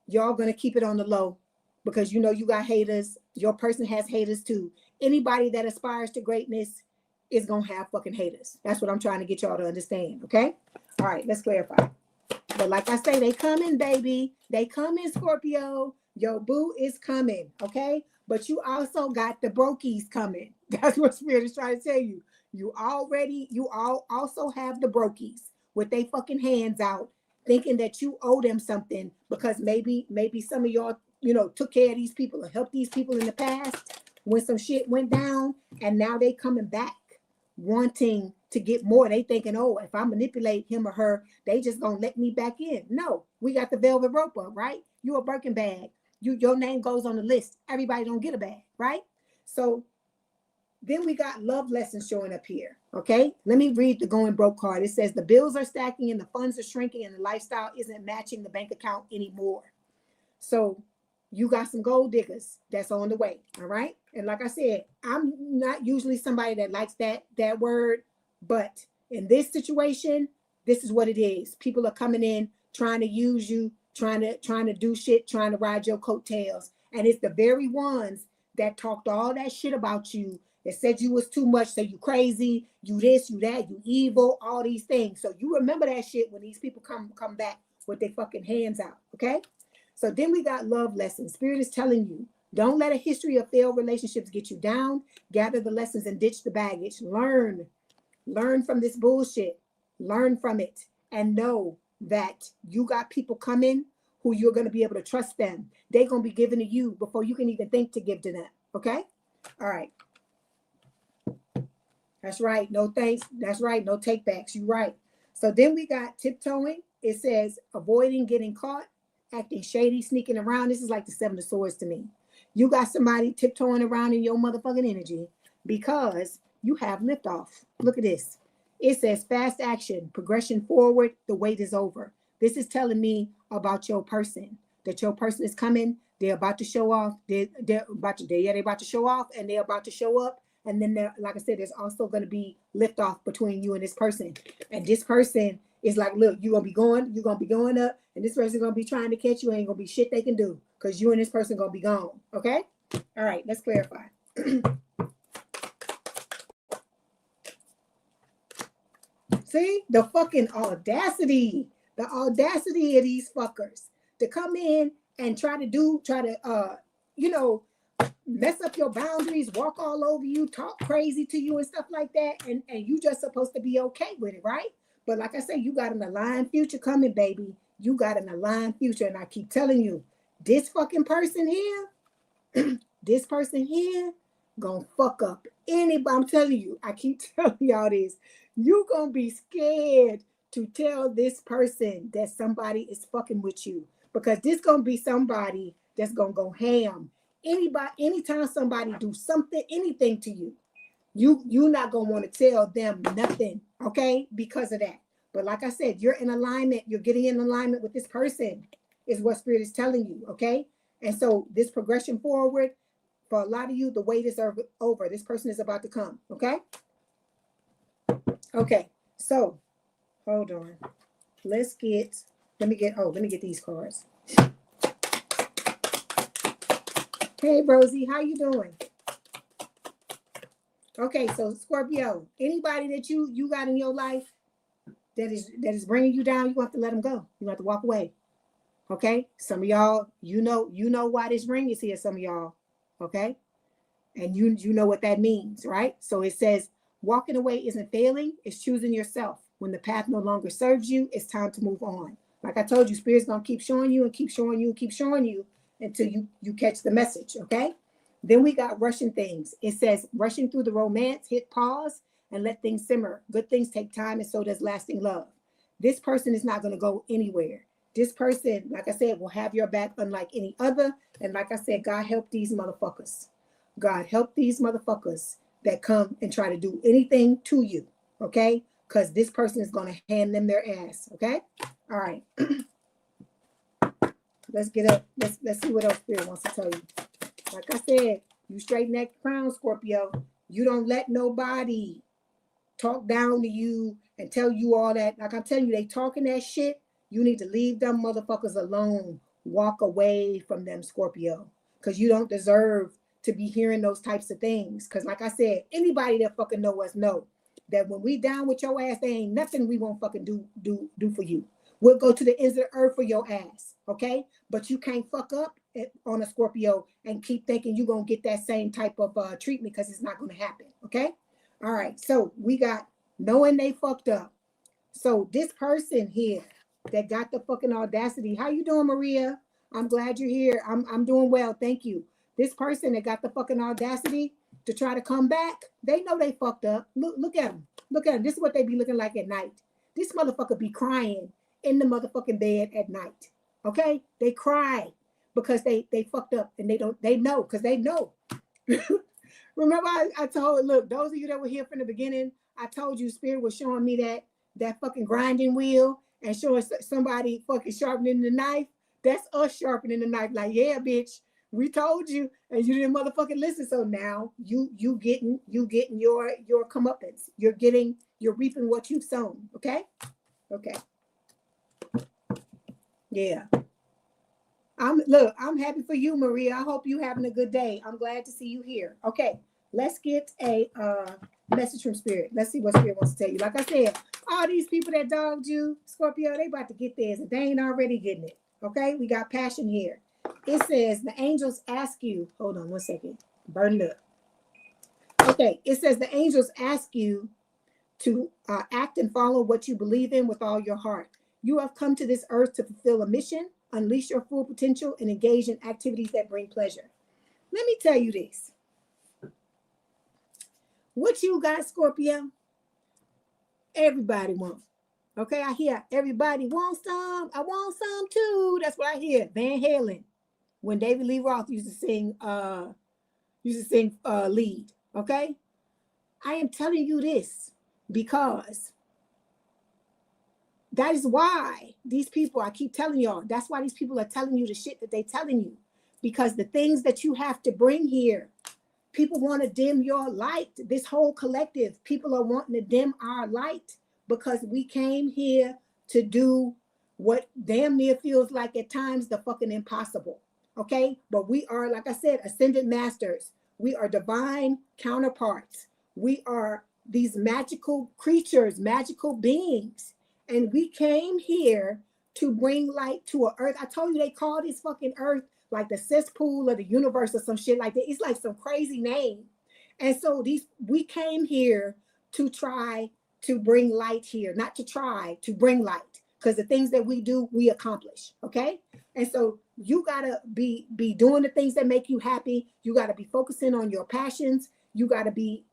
y'all gonna keep it on the low because you got haters. Your person has haters too. Anybody that aspires to greatness is gonna have fucking haters. That's what I'm trying to get y'all to understand. Okay. All right, let's clarify. But like I say, they coming, baby. They coming, Scorpio. Your boo is coming, okay? But you also got the brokies coming. That's what Spirit is trying to tell you. You all also have the brokies with they fucking hands out, thinking that you owe them something because maybe some of y'all, took care of these people or helped these people in the past when some shit went down, and now they coming back wanting to get more. They thinking, oh, if I manipulate him or her, they just gonna let me back in. No, we got the velvet rope up, right? You a Birkin bag. Your name goes on the list. Everybody don't get a bag, right? So then we got love lessons showing up here. Okay, let me read the going broke card. It says the bills are stacking and the funds are shrinking and the lifestyle isn't matching the bank account anymore. So you got some gold diggers that's on the way. All right. And like I said, I'm not usually somebody that likes that word, but in this situation, this is what it is. People are coming in trying to use you, trying to do shit, trying to ride your coattails. And it's the very ones that talked all that shit about you, that said you was too much, say you crazy, you this, you that, you evil, all these things. So you remember that shit when these people come back with their fucking hands out. Okay. So then we got love lessons. Spirit is telling you, don't let a history of failed relationships get you down. Gather the lessons and ditch the baggage. Learn from this bullshit. Learn from it and know that you got people coming who you're going to be able to trust them. They're going to be given to you before you can even think to give to them. Okay? All right. That's right. No thanks. That's right. No take backs. You're right. So then we got tiptoeing. It says avoiding getting caught, acting shady, sneaking around. This is like the Seven of Swords to me. You got somebody tiptoeing around in your motherfucking energy because you have liftoff. Look at this. It says fast action, progression forward, the wait is over. This is telling me about your person, that your person is coming. They're about to show off. They're about to show off, and they're about to show up. And then, like I said, there's also going to be liftoff between you and this person. And this person is like, look, you're going to be going up, and this person's going to be trying to catch you. Ain't going to be shit they can do because you and this person going to be gone. Okay? All right, let's clarify. See? The fucking audacity. The audacity of these fuckers to come in and try to mess up your boundaries, walk all over you, talk crazy to you and stuff like that. And you just supposed to be okay with it, right? But like I say, you got an aligned future coming, baby. You got an aligned future. And I keep telling you, this fucking person here, this person here, gonna fuck up anybody. I'm telling you, I keep telling y'all this. You gonna be scared to tell this person that somebody is fucking with you, because this gonna be somebody that's gonna go ham. Anytime somebody do something, anything to you, you're not gonna want to tell them nothing, okay? Because of that. But like I said, you're in alignment. You're getting in alignment with this person, is what Spirit is telling you, okay? And so this progression forward, for a lot of you, the wait is over. This person is about to come, okay? Okay, so hold on. Let me get these cards. Hey, Rosie, how you doing? Okay, so Scorpio, anybody that you got in your life that is bringing you down, you have to let them go. You have to walk away. Okay, some of y'all, you know why this ring is here. Some of y'all, okay, and you know what that means, right? So it says walking away isn't failing; it's choosing yourself. When the path no longer serves you, it's time to move on. Like I told you, Spirit's gonna keep showing you and keep showing you and keep showing you until you catch the message, okay? Then we got rushing things. It says rushing through the romance, hit pause and let things simmer. Good things take time, and so does lasting love. This person is not going to go anywhere. This person, like I said, will have your back unlike any other. And like I said, God help these motherfuckers. God help these motherfuckers that come and try to do anything to you, okay? Because this person is going to hand them their ass, okay? All right. Let's get up. Let's see what else Spirit wants to tell you. Like I said, you straighten that crown, Scorpio. You don't let nobody talk down to you and tell you all that. Like I'm telling you, they talking that shit. You need to leave them motherfuckers alone. Walk away from them, Scorpio. Because you don't deserve to be hearing those types of things. Because like I said, anybody that fucking know us know that when we down with your ass, there ain't nothing we won't fucking do for you. We'll go to the ends of the earth for your ass, okay? But you can't fuck up on a Scorpio and keep thinking you're going to get that same type of treatment, because it's not going to happen, okay? All right, so we got knowing they fucked up. So this person here that got the fucking audacity, how you doing, Maria? I'm glad you're here. I'm doing well, thank you. This person that got the fucking audacity to try to come back, they know they fucked up. Look at them. Look at them. This is what they be looking like at night. This motherfucker be crying in the motherfucking bed at night. Okay? They cry because they fucked up, and they know, because they know. Remember I told, look, those of you that were here from the beginning, I told you Spirit was showing me that fucking grinding wheel and showing somebody fucking sharpening the knife. That's us sharpening the knife. Like, yeah, bitch, we told you, and you didn't motherfucking listen. So now you getting your comeuppance. You're reaping what you've sown. Okay? Okay. Yeah. I'm happy for you, Maria. I hope you having a good day. I'm glad to see you here. Okay, let's get a message from Spirit. Let's see what Spirit wants to tell you. Like I said, all these people that dogged you, Scorpio, they about to get theirs, and they ain't already getting it. Okay, we got passion here. It says the angels ask you. Hold on one second. Burn it up. Okay, it says the angels ask you to act and follow what you believe in with all your heart. You have come to this earth to fulfill a mission, unleash your full potential, and engage in activities that bring pleasure. Let me tell you this. What you got, Scorpio? Everybody wants. Okay, I hear everybody wants some. I want some too. That's what I hear. Van Halen, when David Lee Roth used to sing lead. Okay, I am telling you this because that is why these people, I keep telling y'all, that's why these people are telling you the shit that they telling you. Because the things that you have to bring here, people want to dim your light. This whole collective, people are wanting to dim our light because we came here to do what damn near feels like at times the fucking impossible. Okay? But we are, like I said, ascended masters. We are divine counterparts. We are these magical creatures, magical beings. And we came here to bring light to a earth. I told you they call this fucking earth like the cesspool of the universe or some shit like that. It's like some crazy name. And so we came here to try to bring light here, not to try to bring light, because the things that we do, we accomplish. Okay. And so you gotta be doing the things that make you happy. You gotta be focusing on your passions. You got to be,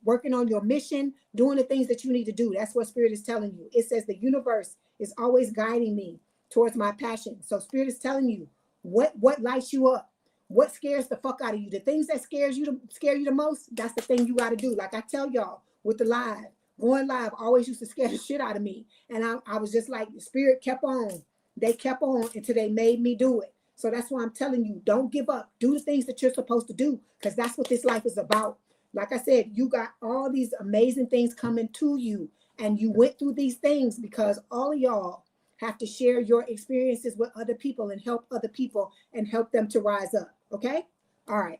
working on your mission, doing the things that you need to do. That's what Spirit is telling you. It says the universe is always guiding me towards my passion. So Spirit is telling you what lights you up, what scares the fuck out of you. The things that scare you the most, that's the thing you got to do. Like I tell y'all with the live, going live always used to scare the shit out of me. And I was just like, the Spirit kept on. They kept on until they made me do it. So that's why I'm telling you, don't give up. Do the things that you're supposed to do, because that's what this life is about. Like I said, you got all these amazing things coming to you, and you went through these things because all of y'all have to share your experiences with other people and help other people and help them to rise up. Okay? All right.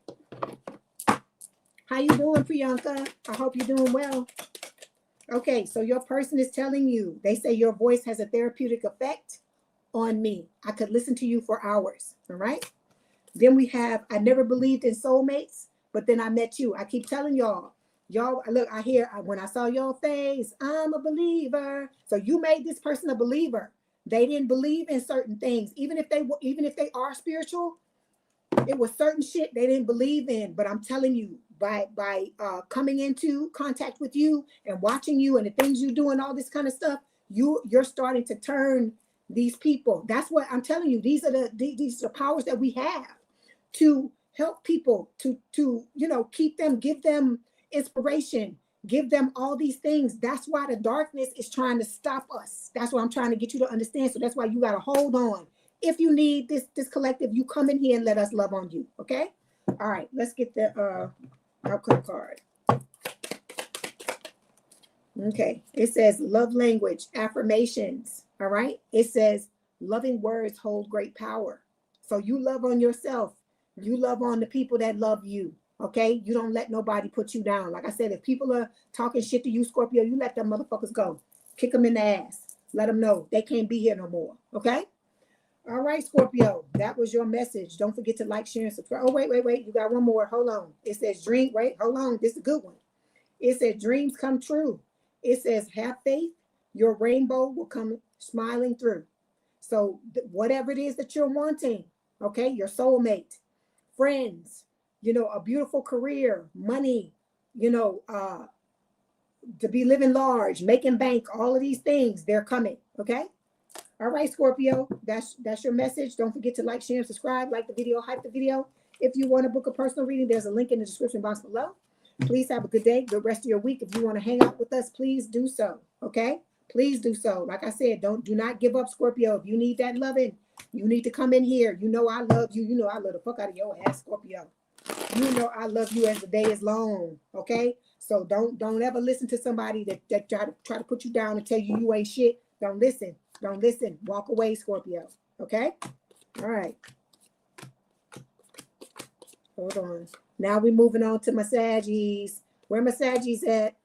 How you doing, Priyanka? I hope you're doing well. Okay, so your person is telling you, they say your voice has a therapeutic effect on me. I could listen to you for hours. All right. Then we have, I never believed in soulmates, but then I met you. I keep telling y'all, look, when I saw your face, I'm a believer. So you made this person a believer. They didn't believe in certain things. Even if they are spiritual, It was certain shit they didn't believe in, but I'm telling you, by coming into contact with you and watching you and the things you do and all this kind of stuff, you're starting to turn these people. That's what I'm telling you. These are the powers that we have to help people, to keep them, give them inspiration, give them all these things. That's why the darkness is trying to stop us. That's what I'm trying to get you to understand. So that's why you got to hold on. If you need this collective, you come in here and let us love on you. Okay. All right. Let's get the outcome card. Okay. It says love language, affirmations. All right. It says loving words hold great power. So you love on yourself. You love on the people that love you. Okay. You don't let nobody put you down. Like I said, if people are talking shit to you, Scorpio, you let them motherfuckers go. Kick them in the ass. Let them know they can't be here no more. Okay. All right, Scorpio, that was your message. Don't forget to like, share, and subscribe. Oh, wait. You got one more. Hold on. It says dream. Wait, hold on. This is a good one. It says dreams come true. It says have faith. Your rainbow will come smiling through. So whatever it is that you're wanting, okay, your soulmate, friends, a beautiful career, money, to be living large, making bank, all of these things, they're coming, okay? All right, Scorpio, that's your message. Don't forget to like, share, and subscribe. Like the video, hype the video. If you want to book a personal reading, there's a link in the description box below. Please have a good day, good rest of your week. If you want to hang out with us, please do so, okay? Please do so. Like I said, do not give up, Scorpio. If you need that loving, you need to come in here. You know I love you. You know I love the fuck out of your ass, Scorpio. You know I love you as the day is long, okay? So don't ever listen to somebody that try to put you down and tell you ain't shit. Don't listen. Don't listen. Walk away, Scorpio. Okay? All right. Hold on. Now we're moving on to my Saggies. Where my Saggies at?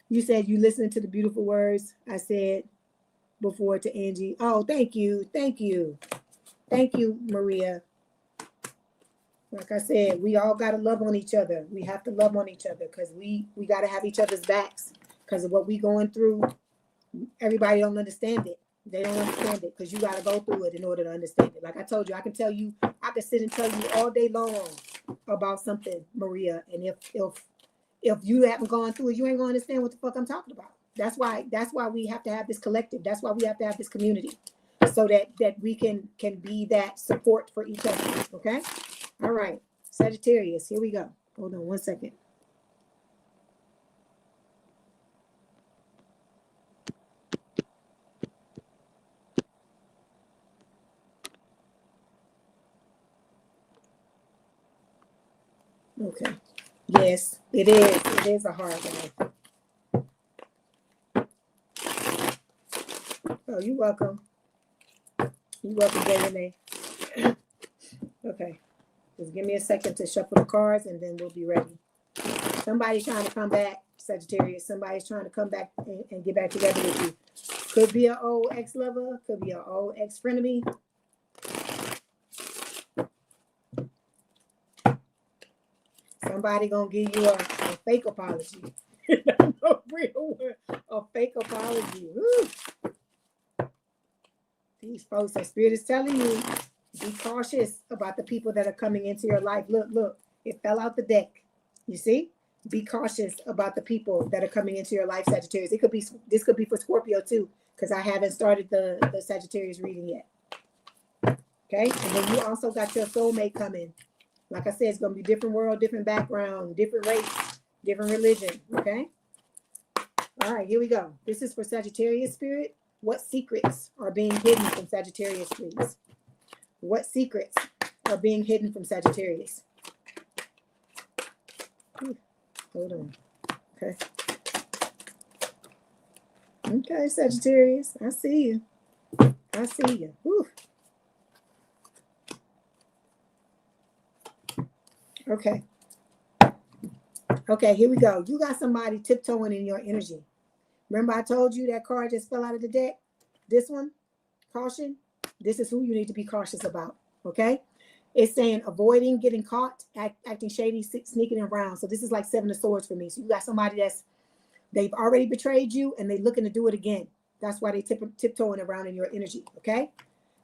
You said you listened to the beautiful words I said before to Angie. Oh, thank you. Thank you. Thank you, Maria. Like I said, we all got to love on each other. We have to love on each other because we got to have each other's backs because of what we going through. Everybody don't understand it. They don't understand it because you got to go through it in order to understand it. Like I told you, I can sit and tell you all day long about something, Maria. And if you haven't gone through it, you ain't going to understand what the fuck I'm talking about. That's why we have to have this collective. That's why we have to have this community so that we can be that support for each other. Okay? All right, Sagittarius, here we go. Hold on one second. Okay. Yes, it is. It is a hard one. Oh, you're welcome. You're welcome, Renee. Okay. Just give me a second to shuffle the cards and then we'll be ready. Somebody's trying to come back, Sagittarius. Somebody's trying to come back and get back together with you. Could be an old ex-lover. Could be an old ex-frenemy. Somebody gonna give you a fake apology. A real one. A fake apology. Woo. These folks, that spirit is telling you, be cautious about the people that are coming into your life. Look, it fell out the deck. You see? Be cautious about the people that are coming into your life, Sagittarius. This could be for Scorpio too, because I haven't started the Sagittarius reading yet. Okay? And then you also got your soulmate coming. Like I said, it's going to be different world, different background, different race, different religion. Okay? All right, here we go. This is for Sagittarius spirit. What secrets are being hidden from Sagittarius, please? What secrets are being hidden from Sagittarius? Hold on. Okay. Okay, Sagittarius. I see you. I see you. Whew. Okay. Okay, here we go. You got somebody tiptoeing in your energy. Remember I told you that card just fell out of the deck? This one, caution. This is who you need to be cautious about, okay? It's saying avoiding getting caught, acting shady, sneaking around. So this is like 7 of Swords for me. So you got somebody they've already betrayed you and they're looking to do it again. That's why they tiptoeing around in your energy, okay?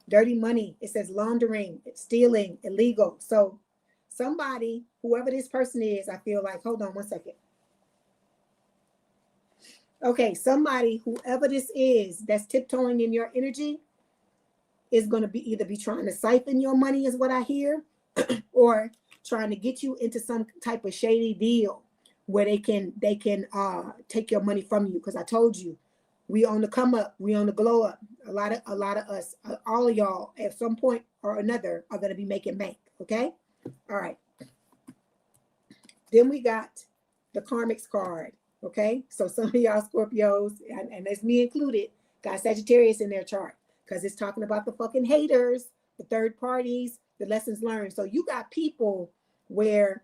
Dirty money, it says laundering, stealing, illegal. So somebody, whoever this person is, I feel like, hold on one second. Okay, somebody, whoever this is that's tiptoeing in your energy is going to be either be trying to siphon your money is what I hear, or trying to get you into some type of shady deal where they can take your money from you. Because I told you, we on the come up, we on the glow up. A lot of us, all of y'all at some point or another are going to be making bank. Okay, all right. Then we got the karmics card. Okay, so some of y'all Scorpios, and there's me included, got Sagittarius in their chart because it's talking about the fucking haters, the third parties, the lessons learned. So you got people where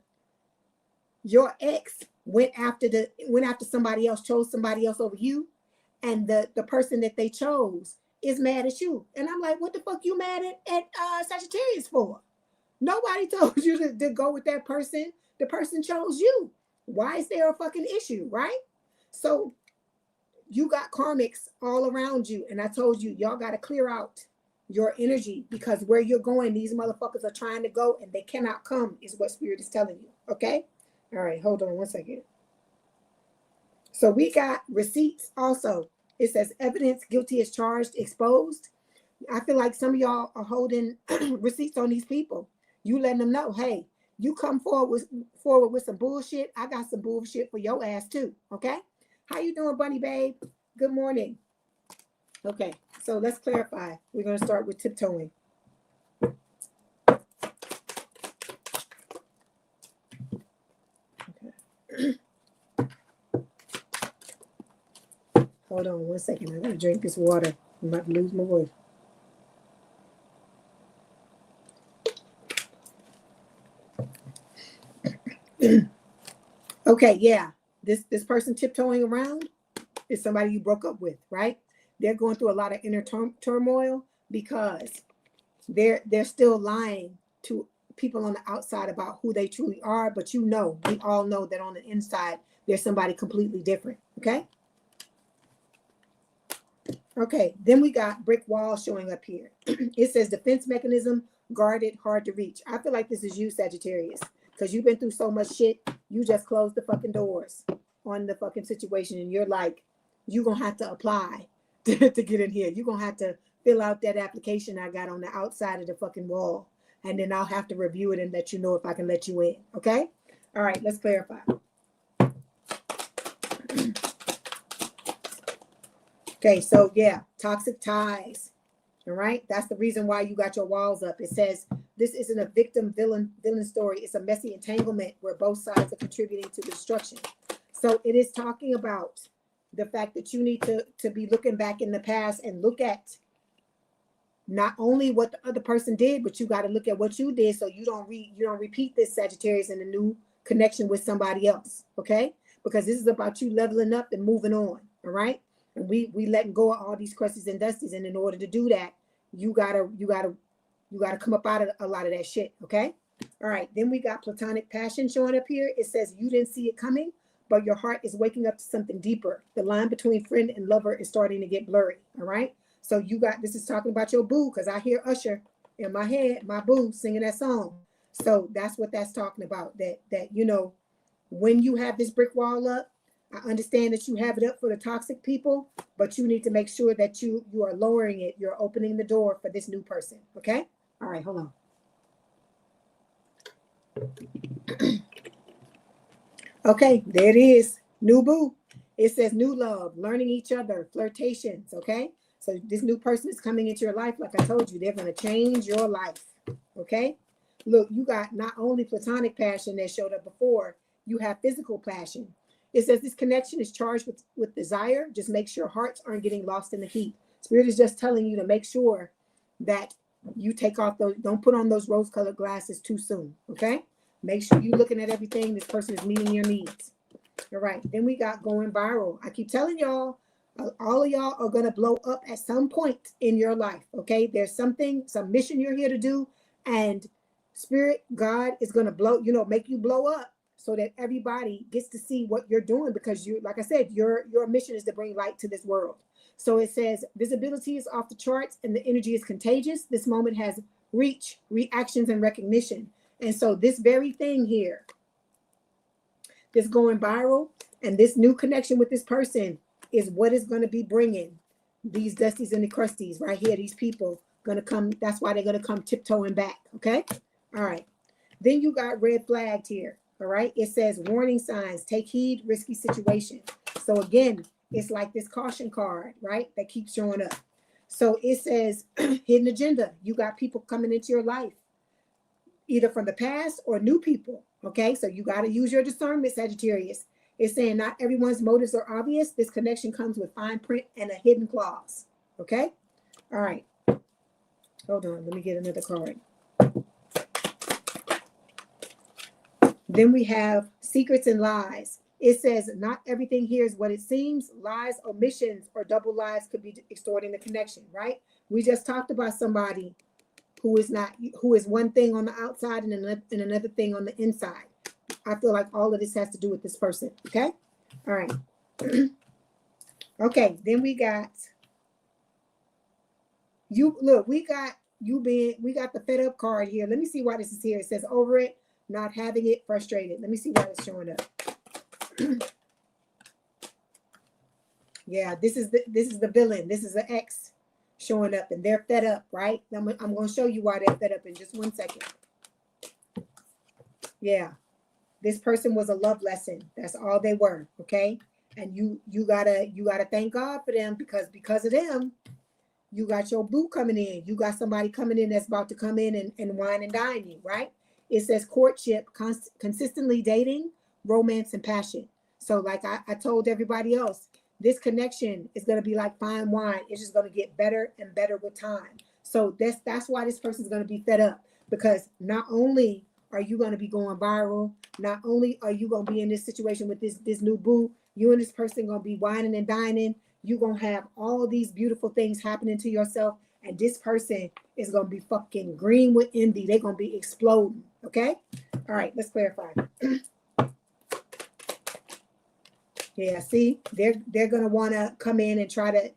your ex went after somebody else, chose somebody else over you, and the person that they chose is mad at you. And I'm like, what the fuck you mad at Sagittarius for? Nobody told you to go with that person. The person chose you. Why is there a fucking issue, right? So you got karmics all around you. And I told you, y'all got to clear out your energy, because where you're going, these motherfuckers are trying to go and they cannot come, is what Spirit is telling you. Okay? All right, hold on one second. So we got receipts also. It says evidence, guilty as charged, exposed. I feel like some of y'all are holding receipts on these people. You letting them know, hey, you come forward with some bullshit, I got some bullshit for your ass too. Okay? How you doing, Bunny Babe? Good morning. Okay, so let's clarify. We're going to start with tiptoeing. Okay. Hold on one second. I'm going to drink this water. I'm about to lose my voice. Okay, yeah. This person tiptoeing around is somebody you broke up with, right? They're going through a lot of inner turmoil because they're still lying to people on the outside about who they truly are. But we all know that on the inside, there's somebody completely different. Okay. Okay. Then we got brick wall showing up here. It says defense mechanism, guarded, hard to reach. I feel like this is you, Sagittarius, because you've been through so much shit. You just closed the fucking doors on the fucking situation. And you're like, you're going to have to apply to get in here. You're going to have to fill out that application I got on the outside of the fucking wall. And then I'll have to review it and let you know if I can let you in. Okay? All right, let's clarify. Okay, so yeah, toxic ties. All right, that's the reason why you got your walls up. It says this isn't a victim villain story. It's a messy entanglement where both sides are contributing to destruction. So it is talking about the fact that you need to be looking back in the past and look at not only what the other person did, but you got to look at what you did so you don't repeat this, Sagittarius, in a new connection with somebody else. Okay, because this is about you leveling up and moving on. All right. And we letting go of all these crusties and dusties, and in order to do that, you gotta come up out of a lot of that shit. Okay, all right. Then we got platonic passion showing up here. It says you didn't see it coming, but your heart is waking up to something deeper. The line between friend and lover is starting to get blurry. All right. So this is talking about your boo, because I hear Usher in my head, my boo singing that song. So that's what that's talking about. That when you have this brick wall up. I understand that you have it up for the toxic people, but you need to make sure that you are lowering it. You're opening the door for this new person. Okay? All right, hold on. Okay, there it is. New boo. It says new love, learning each other, flirtations. Okay? So this new person is coming into your life. Like I told you, they're going to change your life. Okay? Look, you got not only platonic passion that showed up before, you have physical passion. It says this connection is charged with desire. Just make sure hearts aren't getting lost in the heat. Spirit is just telling you to make sure that you take off don't put on those rose-colored glasses too soon. Okay? Make sure you're looking at everything. This person is meeting your needs. All right. Then we got going viral. I keep telling y'all, all of y'all are going to blow up at some point in your life. Okay? There's some mission you're here to do. And Spirit, God is going to make you blow up, so that everybody gets to see what you're doing, because like I said, your mission is to bring light to this world. So it says visibility is off the charts and the energy is contagious. This moment has reach, reactions, and recognition. And so this very thing here, this going viral and this new connection with this person is what is going to be bringing these dusties and the crusties right here. These people going to come. That's why they're going to come tiptoeing back. Okay. All right. Then you got red flagged here. All right. It says warning signs, take heed, risky situation. So again, it's like this caution card, right? That keeps showing up. So it says hidden agenda. You got people coming into your life, either from the past or new people. Okay. So you got to use your discernment, Sagittarius. It's saying not everyone's motives are obvious. This connection comes with fine print and a hidden clause. Okay. All right. Hold on. Let me get another card. Then we have secrets and lies. It says not everything here is what it seems. Lies, omissions, or double lies could be extorting the connection, right? We just talked about somebody who is one thing on the outside and another thing on the inside. I feel like all of this has to do with this person. Okay. All right. Okay. Then we got you. Look, we got the fed up card here. Let me see why this is here. It says over it, not having it, frustrated. Let me see why it's showing up. Yeah, this is the villain. This is the ex showing up, and they're fed up, right? I'm going to show you why they're fed up in just 1 second. Yeah, this person was a love lesson. That's all they were, okay? And you gotta thank God for them, because of them, you got your boo coming in. You got somebody coming in that's about to come in and wine and dine you, right? It says courtship, consistently dating, romance, and passion. So like I told everybody else, this connection is going to be like fine wine. It's just going to get better and better with time. So that's why this person is going to be fed up, because not only are you going to be going viral, not only are you going to be in this situation with this new boo, you and this person going to be whining and dining. You're going to have all these beautiful things happening to yourself, and this person is going to be fucking green with envy. They're going to be exploding. Okay. All right. Let's clarify. Yeah, see, they're gonna want to come in and try to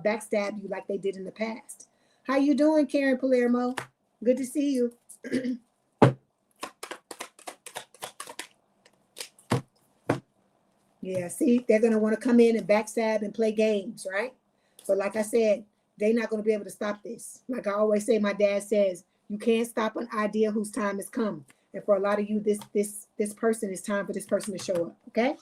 backstab you like they did in the past. How you doing, Karen Palermo? Good to see you. Yeah, see, they're gonna want to come in and backstab and play games, right? But like I said, they're not gonna be able to stop this. Like I always say, my dad says, you can't stop an idea whose time has come. And for a lot of you, this person, it's time for this person to show up. Okay.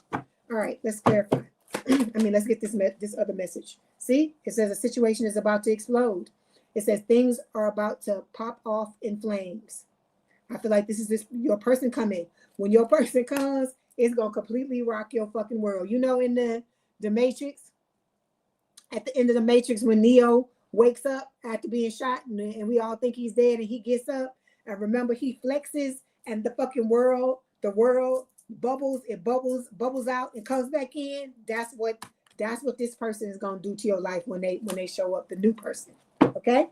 All right, let's clarify. Let's get this other message. See, it says a situation is about to explode. It says things are about to pop off in flames. I feel like this is your person coming. When your person comes, it's gonna completely rock your fucking world. You know, in the Matrix, at the end of the Matrix, when Neo wakes up after being shot, and we all think he's dead, and he gets up, and remember he flexes, and the fucking world, bubbles out and comes back in. That's what this person is going to do to your life when they show up, the new person. Okay.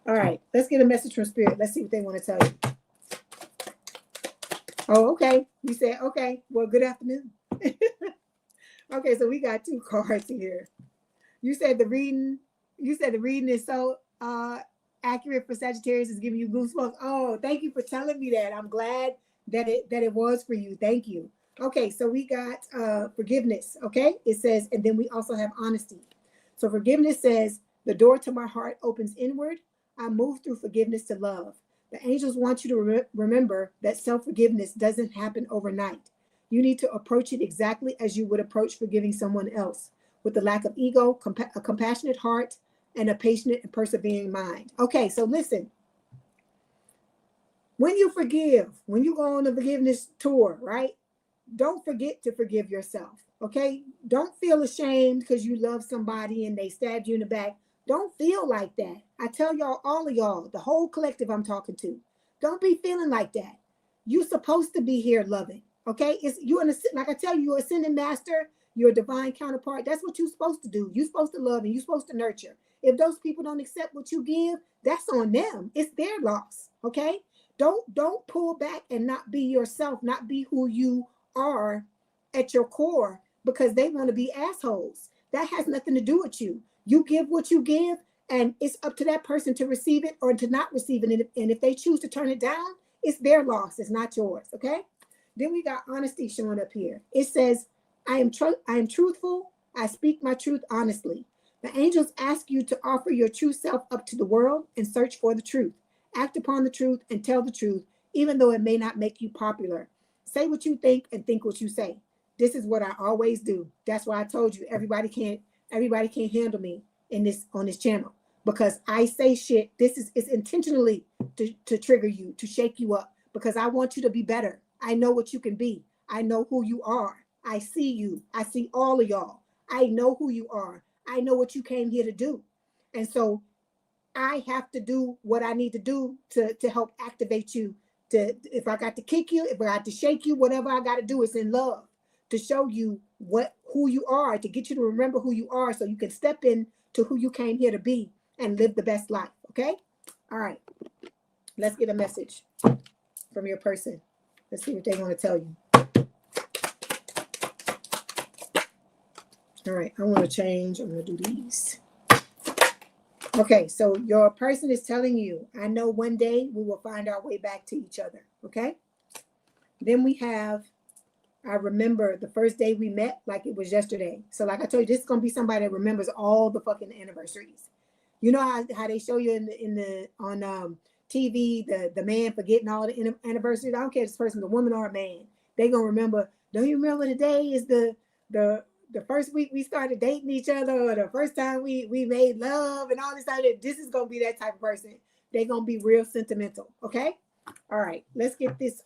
All right, let's get a message from spirit. Let's see what they want to tell you. Oh, okay. You said okay. Well, good afternoon. Okay, so we got 2 cards here. You said the reading is so accurate for Sagittarius, is giving you goosebumps. Oh, thank you for telling me that. I'm glad that it was for you. Thank you. Okay, so we got forgiveness. Okay, it says, and then we also have honesty. So forgiveness says, the door to my heart opens inward. I move through forgiveness to love. The angels want you to remember that self-forgiveness doesn't happen overnight. You need to approach it exactly as you would approach forgiving someone else, with a lack of ego, a compassionate heart, and a patient and persevering mind. Okay, so listen. When you forgive, when you go on the forgiveness tour, right? Don't forget to forgive yourself, okay? Don't feel ashamed because you love somebody and they stabbed you in the back. Don't feel like that. I tell y'all, all of y'all, the whole collective I'm talking to, don't be feeling like that. You're supposed to be here loving, okay? Like I tell you, you're ascending master, you're a divine counterpart. That's what you're supposed to do. You're supposed to love and you're supposed to nurture. If those people don't accept what you give, that's on them. It's their loss, okay? Don't pull back and not be yourself, not be who you are at your core, because they want to be assholes. That has nothing to do with you. You give what you give, and it's up to that person to receive it or to not receive it. And if they choose to turn it down, it's their loss. It's not yours. Okay. Then we got honesty showing up here. It says, I am truthful. I speak my truth honestly. The angels ask you to offer your true self up to the world and search for the truth. Act upon the truth and tell the truth, even though it may not make you popular. Say what you think and think what you say. This is what I always do. That's why I told you everybody can't handle me on this channel, because I say shit. This is intentionally to trigger you, to shake you up, because I want you to be better. I know what you can be. I know who you are. I see you. I see all of y'all. I know who you are. I know what you came here to do. And so I have to do what I need to do to help activate you. If I got to kick you, if I got to shake you, whatever I got to do is in love, to show you who you are, to get you to remember who you are, so you can step in to who you came here to be and live the best life. Okay? All right. Let's get a message from your person. Let's see what they want to tell you. All right, I want to change. I'm going to do these. Okay, so your person is telling you, I know one day we will find our way back to each other. Okay? Then we have, I remember the first day we met like it was yesterday. So like I told you, this is going to be somebody that remembers all the fucking anniversaries. You know how they show you on TV, the man forgetting all the anniversaries? I don't care if it's a person, a woman or a man. They going to remember, don't you remember the day is the first week we started dating each other, or the first time we made love and all this other. This is going to be that type of person. They're going to be real sentimental. Okay? All right. Let's get this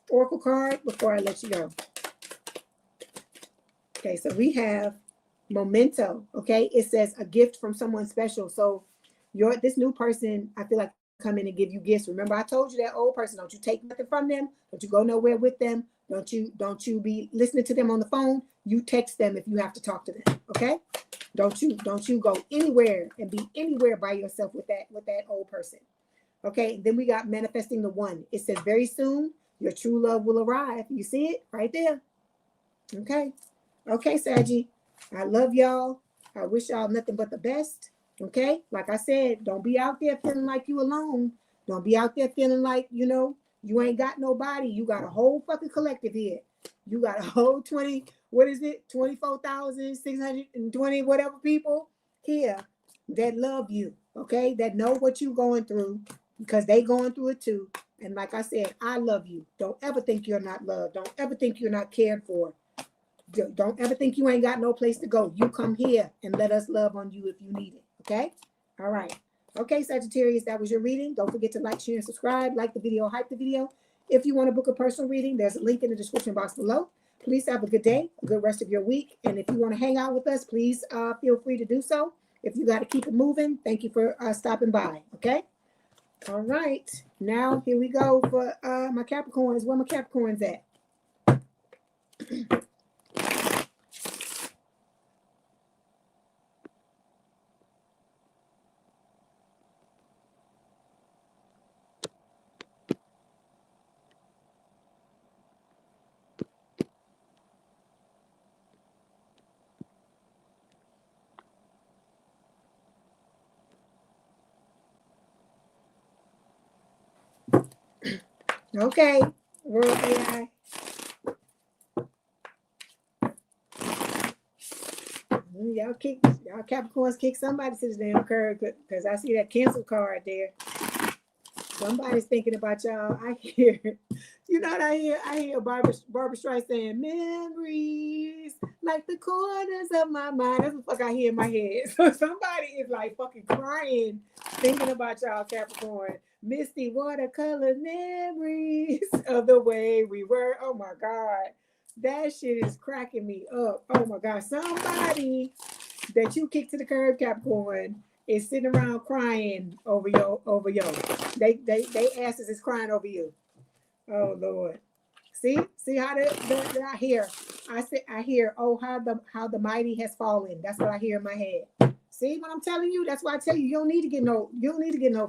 oracle card before I let you go. Okay. So we have memento. Okay. It says a gift from someone special. So this new person, I feel like, come in and give you gifts. Remember, I told you that old person, don't you take nothing from them. Don't you go nowhere with them. Don't you be listening to them on the phone. You text them if you have to talk to them. Okay? Don't you go anywhere and be anywhere by yourself with that old person. Okay? And then we got manifesting the one. It says very soon your true love will arrive. You see it right there. Okay? Okay, Saggy. I love y'all. I wish y'all nothing but the best. Okay? Like I said, don't be out there feeling like you alone. Don't be out there feeling like, you ain't got nobody. You got a whole fucking collective here. You got a whole 24,620 whatever people here that love you, okay? That know what you going through, because they going through it too. And like I said, I love you. Don't ever think you're not loved. Don't ever think you're not cared for. Don't ever think you ain't got no place to go. You come here and let us love on you if you need it, okay? All right. Okay, Sagittarius, that was your reading. Don't forget to like, share, and subscribe. Like the video, hype the video. If you want to book a personal reading, there's a link in the description box below. Please have a good day, a good rest of your week. And if you want to hang out with us, please feel free to do so. If you got to keep it moving, thank you for stopping by, okay? All right. Now, here we go for my Capricorns. Where my Capricorns at? Okay, World AI. Y'all Capricorns kick somebody to the damn curb, because I see that cancel card there. Somebody's thinking about y'all. I hear, you know what I hear? I hear Barbara Streisand saying, memories like the corners of my mind. That's what the fuck I hear in my head. So somebody is like fucking crying, thinking about y'all, Capricorn. Misty watercolor memories of the way we were. Oh my God. That shit is cracking me up. Oh my God. Somebody that you kicked to the curb, Capricorn, is sitting around crying over yo. They asses is crying over you. Oh Lord. See how I hear. I hear, oh, how the mighty has fallen. That's what I hear in my head. See what I'm telling you? That's why I tell you, you don't need to get no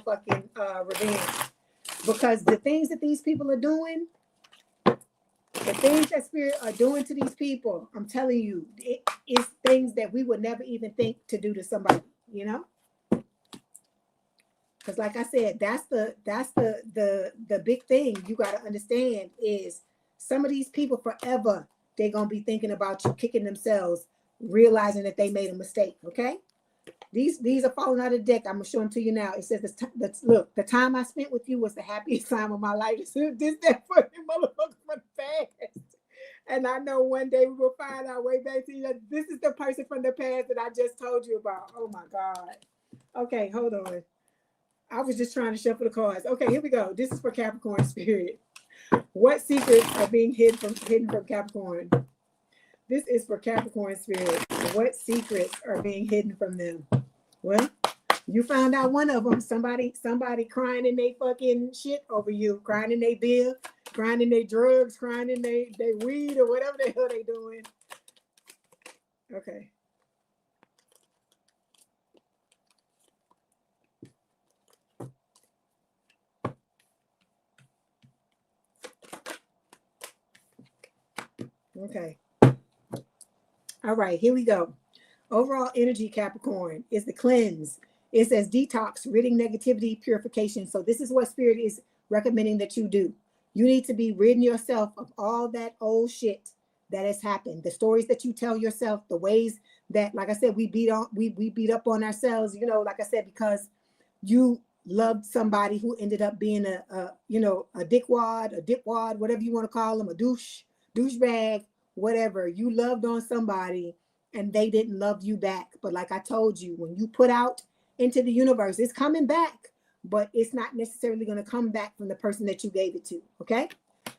fucking revenge. Because the things that these people are doing, The things that spirit are doing to these people, I'm telling you, it's things that we would never even think to do to somebody, you know? Because like I said, that's the big thing you got to understand is some of these people forever, they're going to be thinking about you, kicking themselves, realizing that they made a mistake, okay? These are falling out of the deck. I'm going to show them to you now. It says, look, the time I spent with you was the happiest time of my life. This that fucking motherfucker from the past. And I know one day we will find our way back to you. This is the person from the past that I just told you about. Oh my God. Okay, hold on. I was just trying to shuffle the cards. Okay, here we go. This is for Capricorn spirit. What secrets are being hidden from Capricorn? This is for Capricorn spirit. What secrets are being hidden from them? Well, you found out one of them. Somebody crying in they fucking shit over you, crying in their beer, crying in their drugs, crying in they weed or whatever the hell they doing. Okay. Okay. All right, here we go. Overall energy, Capricorn, is the cleanse. It says detox, ridding negativity, purification. So this is what spirit is recommending that you do. You need to be ridding yourself of all that old shit that has happened. The stories that you tell yourself, the ways that, like I said, we beat up on ourselves, you know, like I said, because you loved somebody who ended up being a dickwad, whatever you want to call them, a douchebag, whatever. You loved on somebody and they didn't love you back. But like I told you, when you put out into the universe, it's coming back, but it's not necessarily going to come back from the person that you gave it to. Okay.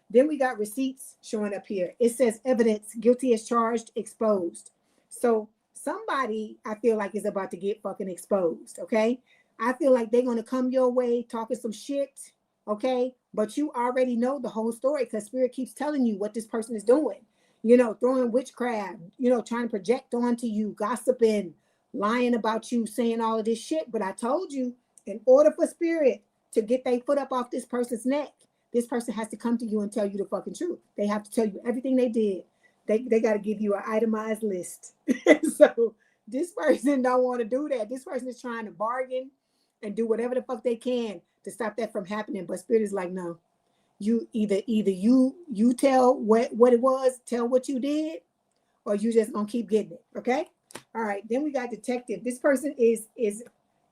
Then we got receipts showing up here. It says evidence, guilty as charged, exposed. So somebody I feel like is about to get fucking exposed. Okay. I feel like they're going to come your way talking some shit. Okay. But you already know the whole story because spirit keeps telling you what this person is doing. You know, throwing witchcraft, you know, trying to project onto you, gossiping, lying about you, saying all of this shit. But I told you, in order for spirit to get their foot up off this person's neck, this person has to come to you and tell you the fucking truth. They have to tell you everything they did. They got to give you an itemized list. So this person don't want to do that. This person is trying to bargain and do whatever the fuck they can to stop that from happening. But spirit is like, no. You either you tell what it was, tell what you did, or you just gonna keep getting it. Okay. All right. Then we got detective. This person is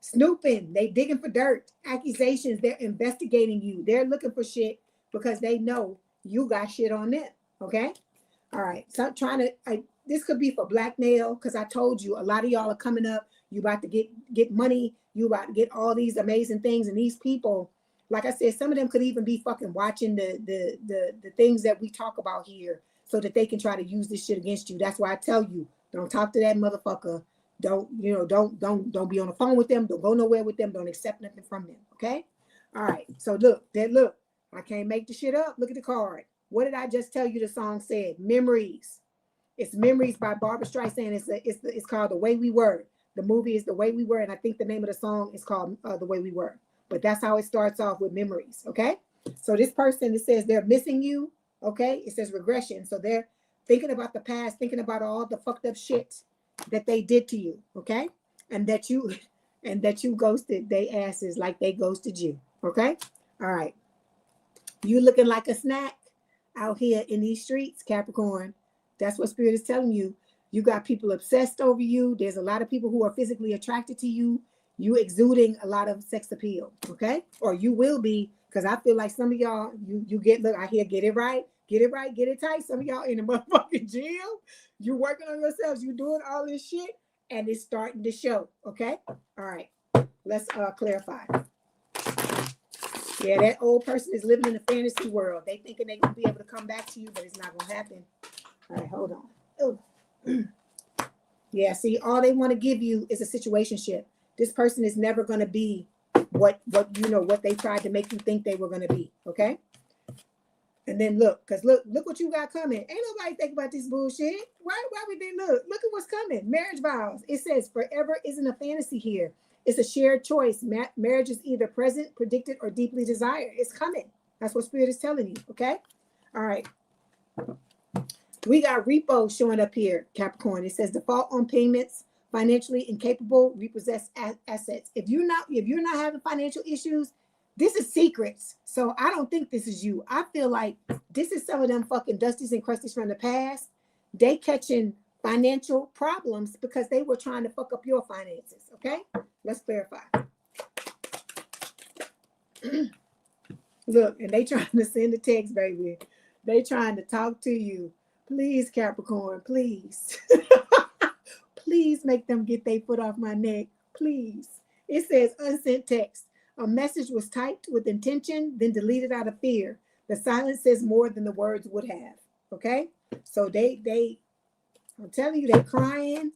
snooping. They digging for dirt, accusations. They're investigating you. They're looking for shit because they know you got shit on them. Okay. All right. So I'm trying to. This could be for blackmail because I told you a lot of y'all are coming up. You about to get money. You about to get all these amazing things, and these people. Like I said, some of them could even be fucking watching the things that we talk about here so that they can try to use this shit against you. That's why I tell you, don't talk to that motherfucker. Don't be on the phone with them. Don't go nowhere with them. Don't accept nothing from them. Okay? All right. So look, I can't make the shit up. Look at the card. What did I just tell you the song said? Memories. It's Memories by Barbara Streisand. It's called The Way We Were. The movie is The Way We Were, and I think the name of the song is called The Way We Were. But that's how it starts off with memories, okay? So this person, it says they're missing you, okay? It says regression. So they're thinking about the past, thinking about all the fucked up shit that they did to you, okay? And that you ghosted they asses like they ghosted you, okay? All right. You looking like a snack out here in these streets, Capricorn. That's what spirit is telling you. You got people obsessed over you. There's a lot of people who are physically attracted to you. You exuding a lot of sex appeal, okay? Or you will be, because I feel like some of y'all, you get, look, I hear get it right, get it tight. Some of y'all in the motherfucking gym, you working on yourselves, you doing all this shit, and it's starting to show, okay? All right, let's clarify. Yeah, that old person is living in a fantasy world. They thinking they're going to be able to come back to you, but it's not going to happen. All right, hold on. Oh. Yeah, see, all they want to give you is a situationship. This person is never going to be what they tried to make you think they were going to be, okay? And then look what you got coming. Ain't nobody think about this bullshit. Why would they look? Look at what's coming. Marriage vows. It says forever isn't a fantasy here. It's a shared choice. Marriage is either present, predicted, or deeply desired. It's coming. That's what spirit is telling you, okay? All right. We got repo showing up here, Capricorn. It says default on payments, financially incapable, repossessed assets. If you're not having financial issues, this is secrets. So I don't think this is you. I feel like this is some of them fucking dusties and crusties from the past. They catching financial problems because they were trying to fuck up your finances. Okay, let's clarify. Look, and they trying to send a text, baby. They trying to talk to you. Please, Capricorn, please. Please make them get their foot off my neck. Please. It says unsent text. A message was typed with intention, then deleted out of fear. The silence says more than the words would have. Okay? So they I'm telling you, they crying.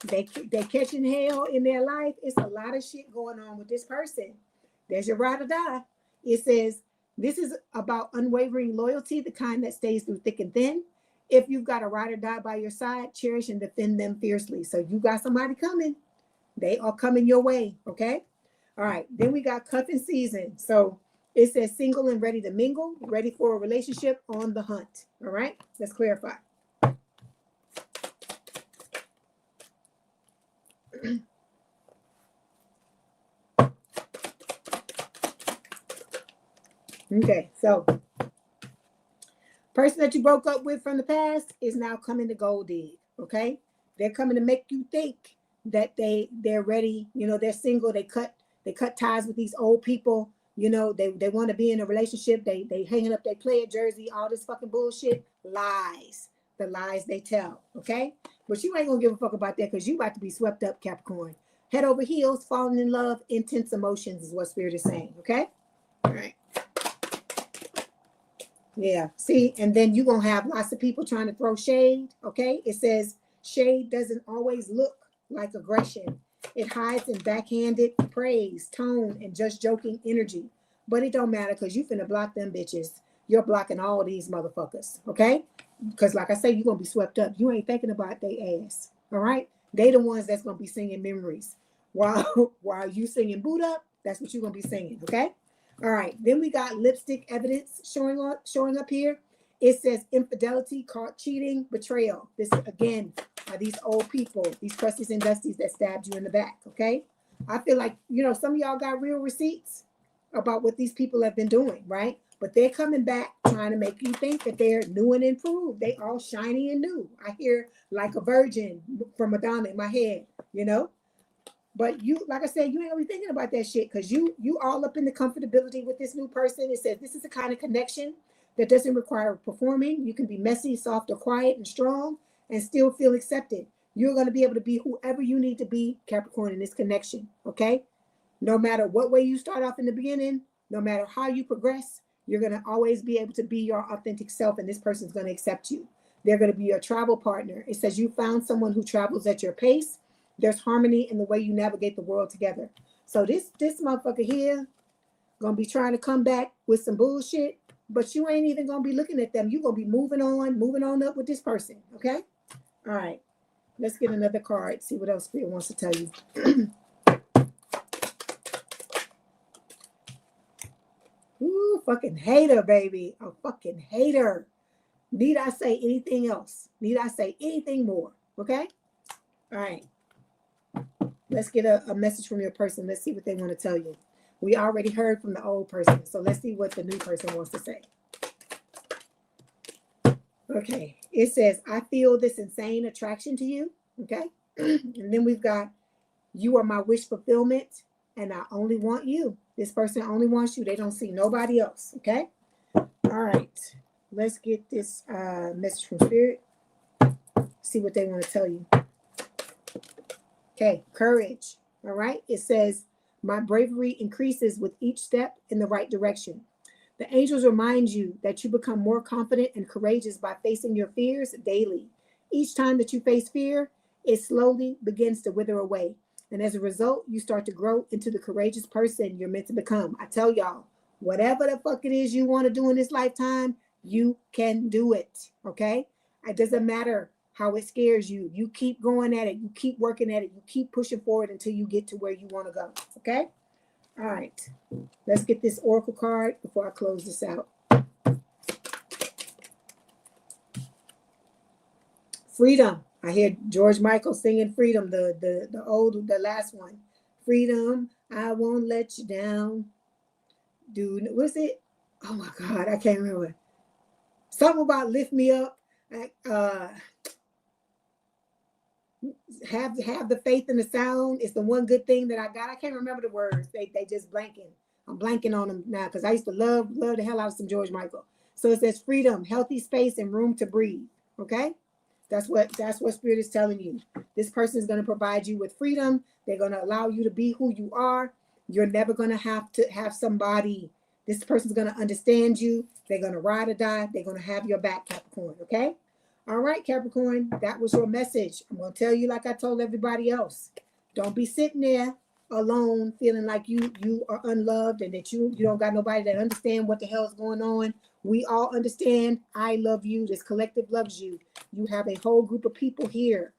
They catching hell in their life. It's a lot of shit going on with this person. There's your ride or die. It says, this is about unwavering loyalty, the kind that stays through thick and thin. If you've got a ride or die by your side, cherish and defend them fiercely. So you got somebody coming. They are coming your way, okay? All right, then we got cuffing season. So it says single and ready to mingle, ready for a relationship, on the hunt. All right, let's clarify. Okay, so person that you broke up with from the past is now coming to gold dig. Okay, they're coming to make you think that they're ready. You know, they're single. They cut ties with these old people. You know, they want to be in a relationship. They hanging up their player jersey. All this fucking bullshit. Lies. The lies they tell. Okay, but you ain't gonna give a fuck about that because you about to be swept up, Capricorn. Head over heels, falling in love, intense emotions is what Spirit is saying. Okay, all right. Yeah, see, and then you're going to have lots of people trying to throw shade, okay? It says shade doesn't always look like aggression. It hides in backhanded praise, tone, and just joking energy. But it don't matter because you finna block them bitches. You're blocking all these motherfuckers, okay? Because like I say, you're going to be swept up. You ain't thinking about their ass, all right? They the ones that's going to be singing memories. While you singing boot up, that's what you're going to be singing, okay? All right, then we got lipstick evidence showing up here. It says infidelity, caught cheating, betrayal. This again are these old people, these crusties and dusties that stabbed you in the back. Okay, I feel like some of y'all got real receipts about what these people have been doing, right? But they're coming back trying to make you think that they're new and improved. They all shiny and new. I hear like a virgin from Madonna in my head, But you, like I said, you ain't gonna be thinking about that shit because you all up in the comfortability with this new person. It says this is the kind of connection that doesn't require performing. You can be messy, soft, or quiet and strong and still feel accepted. You're going to be able to be whoever you need to be, Capricorn, in this connection, okay? No matter what way you start off in the beginning, no matter how you progress, you're going to always be able to be your authentic self, and this person's going to accept you. They're going to be your travel partner. It says you found someone who travels at your pace. There's harmony in the way you navigate the world together. So this motherfucker here gonna be trying to come back with some bullshit, but you ain't even gonna be looking at them. You're gonna be moving on up with this person. Okay? All right. Let's get another card. See what else Spirit wants to tell you. Ooh, fucking hater, baby. A fucking hater. Need I say anything else? Need I say anything more? Okay? All right. Let's get a message from your person. Let's see what they want to tell you. We already heard from the old person, so let's see what the new person wants to say. Okay, it says, I feel this insane attraction to you, okay? And then we've got, you are my wish fulfillment, and I only want you. This person only wants you. They don't see nobody else, okay? All right, let's get this message from Spirit. See what they want to tell you. Okay, courage. All right. It says, my bravery increases with each step in the right direction. The angels remind you that you become more confident and courageous by facing your fears daily. Each time that you face fear, it slowly begins to wither away. And as a result, you start to grow into the courageous person you're meant to become. I tell y'all, whatever the fuck it is you want to do in this lifetime, you can do it. Okay. It doesn't matter how it scares you. You keep going at it. You keep working at it. You keep pushing forward until you get to where you want to go. Okay? All right. Let's get this oracle card before I close this out. Freedom. I hear George Michael singing Freedom, the last one. Freedom, I won't let you down. Dude, what's it? Oh my God, I can't remember. Something about lift me up. Have the faith in the sound. It's the one good thing that I got. I can't remember the words. They just blanking. I'm blanking on them now because I used to love the hell out of some George Michael. So it says freedom, healthy space, and room to breathe. Okay, that's what Spirit is telling you. This person is going to provide you with freedom. They're going to allow you to be who you are. You're never going to have somebody. This person's going to understand you. They're going to ride or die. They're going to have your back, Capricorn. Okay. All right, Capricorn, that was your message. I'm going to tell you like I told everybody else. Don't be sitting there alone feeling like you are unloved and that you don't got nobody that understand what the hell is going on. We all understand. I love you. This collective loves you. You have a whole group of people here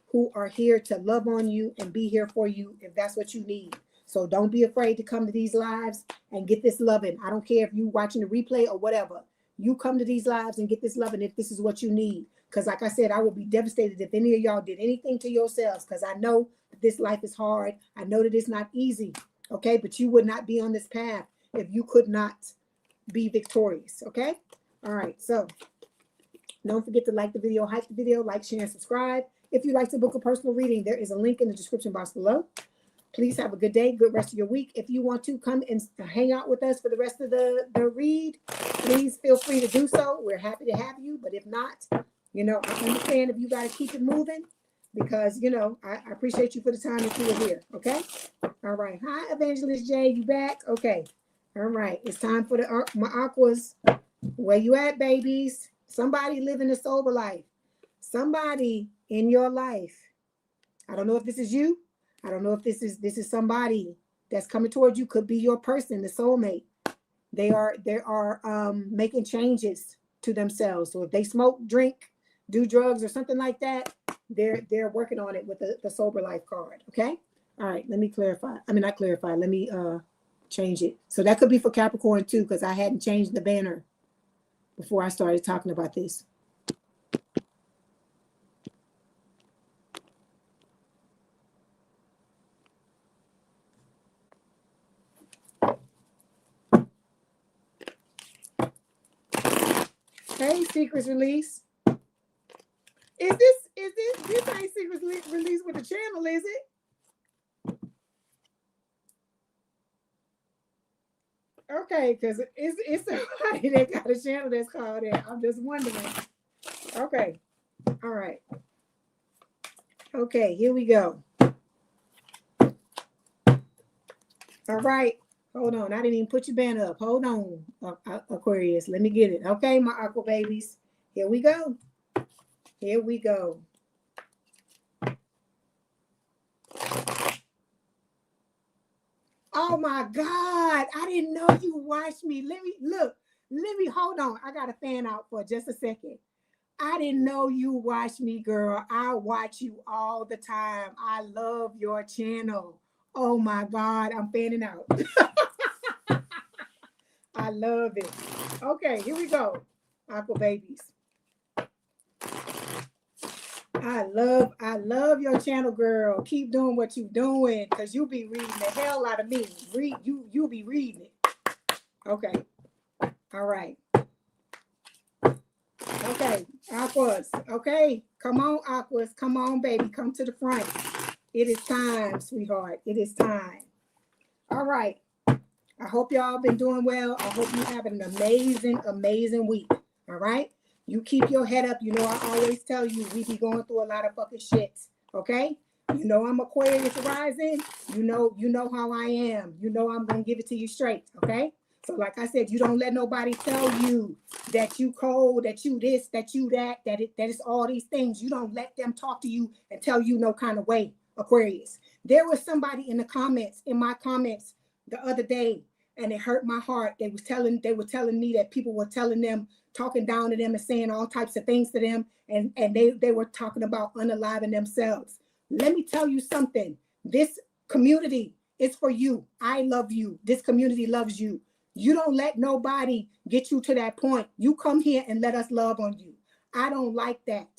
who are here to love on you and be here for you if that's what you need. So don't be afraid to come to these lives and get this loving. I don't care if you watching the replay or whatever. You come to these lives and get this loving if this is what you need. Because like I said, I would be devastated if any of y'all did anything to yourselves, because I know that this life is hard. I know that it's not easy, okay? But you would not be on this path if you could not be victorious, okay? All right, so don't forget to like the video, hype the video, like, share, and subscribe. If you'd like to book a personal reading, there is a link in the description box below. Please have a good day, good rest of your week. If you want to come and hang out with us for the rest of the read, please feel free to do so. We're happy to have you. But if not, I understand if you got to keep it moving because, I appreciate you for the time that you were here. Okay. All right. Hi, Evangelist Jay. You back? Okay. All right. It's time for my aquas. Where you at, babies? Somebody living a sober life. Somebody in your life. I don't know if this is you. I don't know if this is somebody that's coming towards you. Could be your person, the soulmate. They are making changes to themselves. So if they smoke, drink, do drugs or something like that, they're working on it with the sober life card. Okay. All right. Let me clarify. I mean, not clarify. Let me change it. So that could be for Capricorn too, because I hadn't changed the banner before I started talking about this. Hey, Secrets Release. This ain't Secrets Release with the channel, is it? Okay, because it's somebody that got a channel that's called that. I'm just wondering. Okay. All right. Okay, here we go. All right. Hold on. I didn't even put your banner up. Hold on, Aquarius. Let me get it. Okay, my aqua babies. Here we go. Here we go. Oh my God. I didn't know you watched me. Let me hold on. I got a fan out for just a second. I didn't know you watch me, girl. I watch you all the time. I love your channel. Oh my God. I'm fanning out. I love it. Okay, here we go. Aqua babies. I love your channel, girl. Keep doing what you're doing because you be reading the hell out of me. You be reading it. Okay. All right. Okay, Aquas. Okay. Come on, Aquas. Come on, baby. Come to the front. It is time, sweetheart. It is time. All right. I hope y'all been doing well. I hope you have an amazing, amazing week. All right. You keep your head up. I always tell you we be going through a lot of fucking shit. Okay. I'm Aquarius rising. You know how I am. I'm gonna give it to you straight. Okay. So like I said, you don't let nobody tell you that you cold, that you this, that you that it's all these things. You don't let them talk to you and tell you no kind of way, Aquarius. There was somebody in my comments the other day, and it hurt my heart. They were telling me that people were telling them, talking down to them and saying all types of things to them, and they were talking about unaliving themselves. Let me tell you something. This community is for you. I love you. This community loves you. You don't let nobody get you to that point. You come here and let us love on you. I don't like that.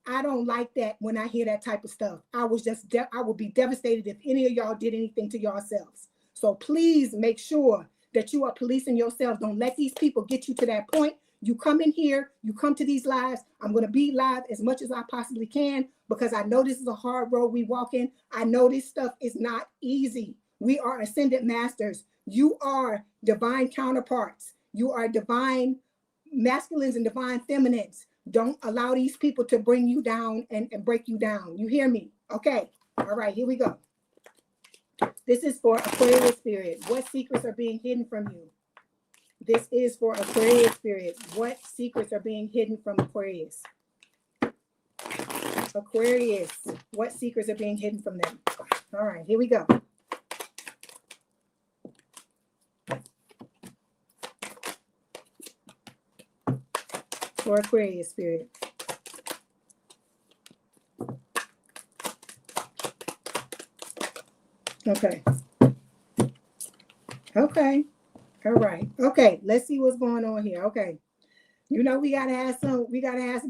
I don't like that when I hear that type of stuff. I would be devastated if any of y'all did anything to yourselves. So please make sure that you are policing yourselves. Don't let these people get you to that point. You come in here, you come to these lives. I'm going to be live as much as I possibly can because I know this is a hard road we walk in. I know this stuff is not easy. We are ascended masters. You are divine counterparts. You are divine masculines and divine feminines. Don't allow these people to bring you down and break you down. You hear me? Okay. All right, here we go. This is for Aquarius spirit. What secrets are being hidden from you? This is for Aquarius spirit. What secrets are being hidden from Aquarius? Aquarius, what secrets are being hidden from them? All right, here we go. For Aquarius spirit. Okay. Okay. All right. Okay. Let's see what's going on here. Okay. You know, we gotta have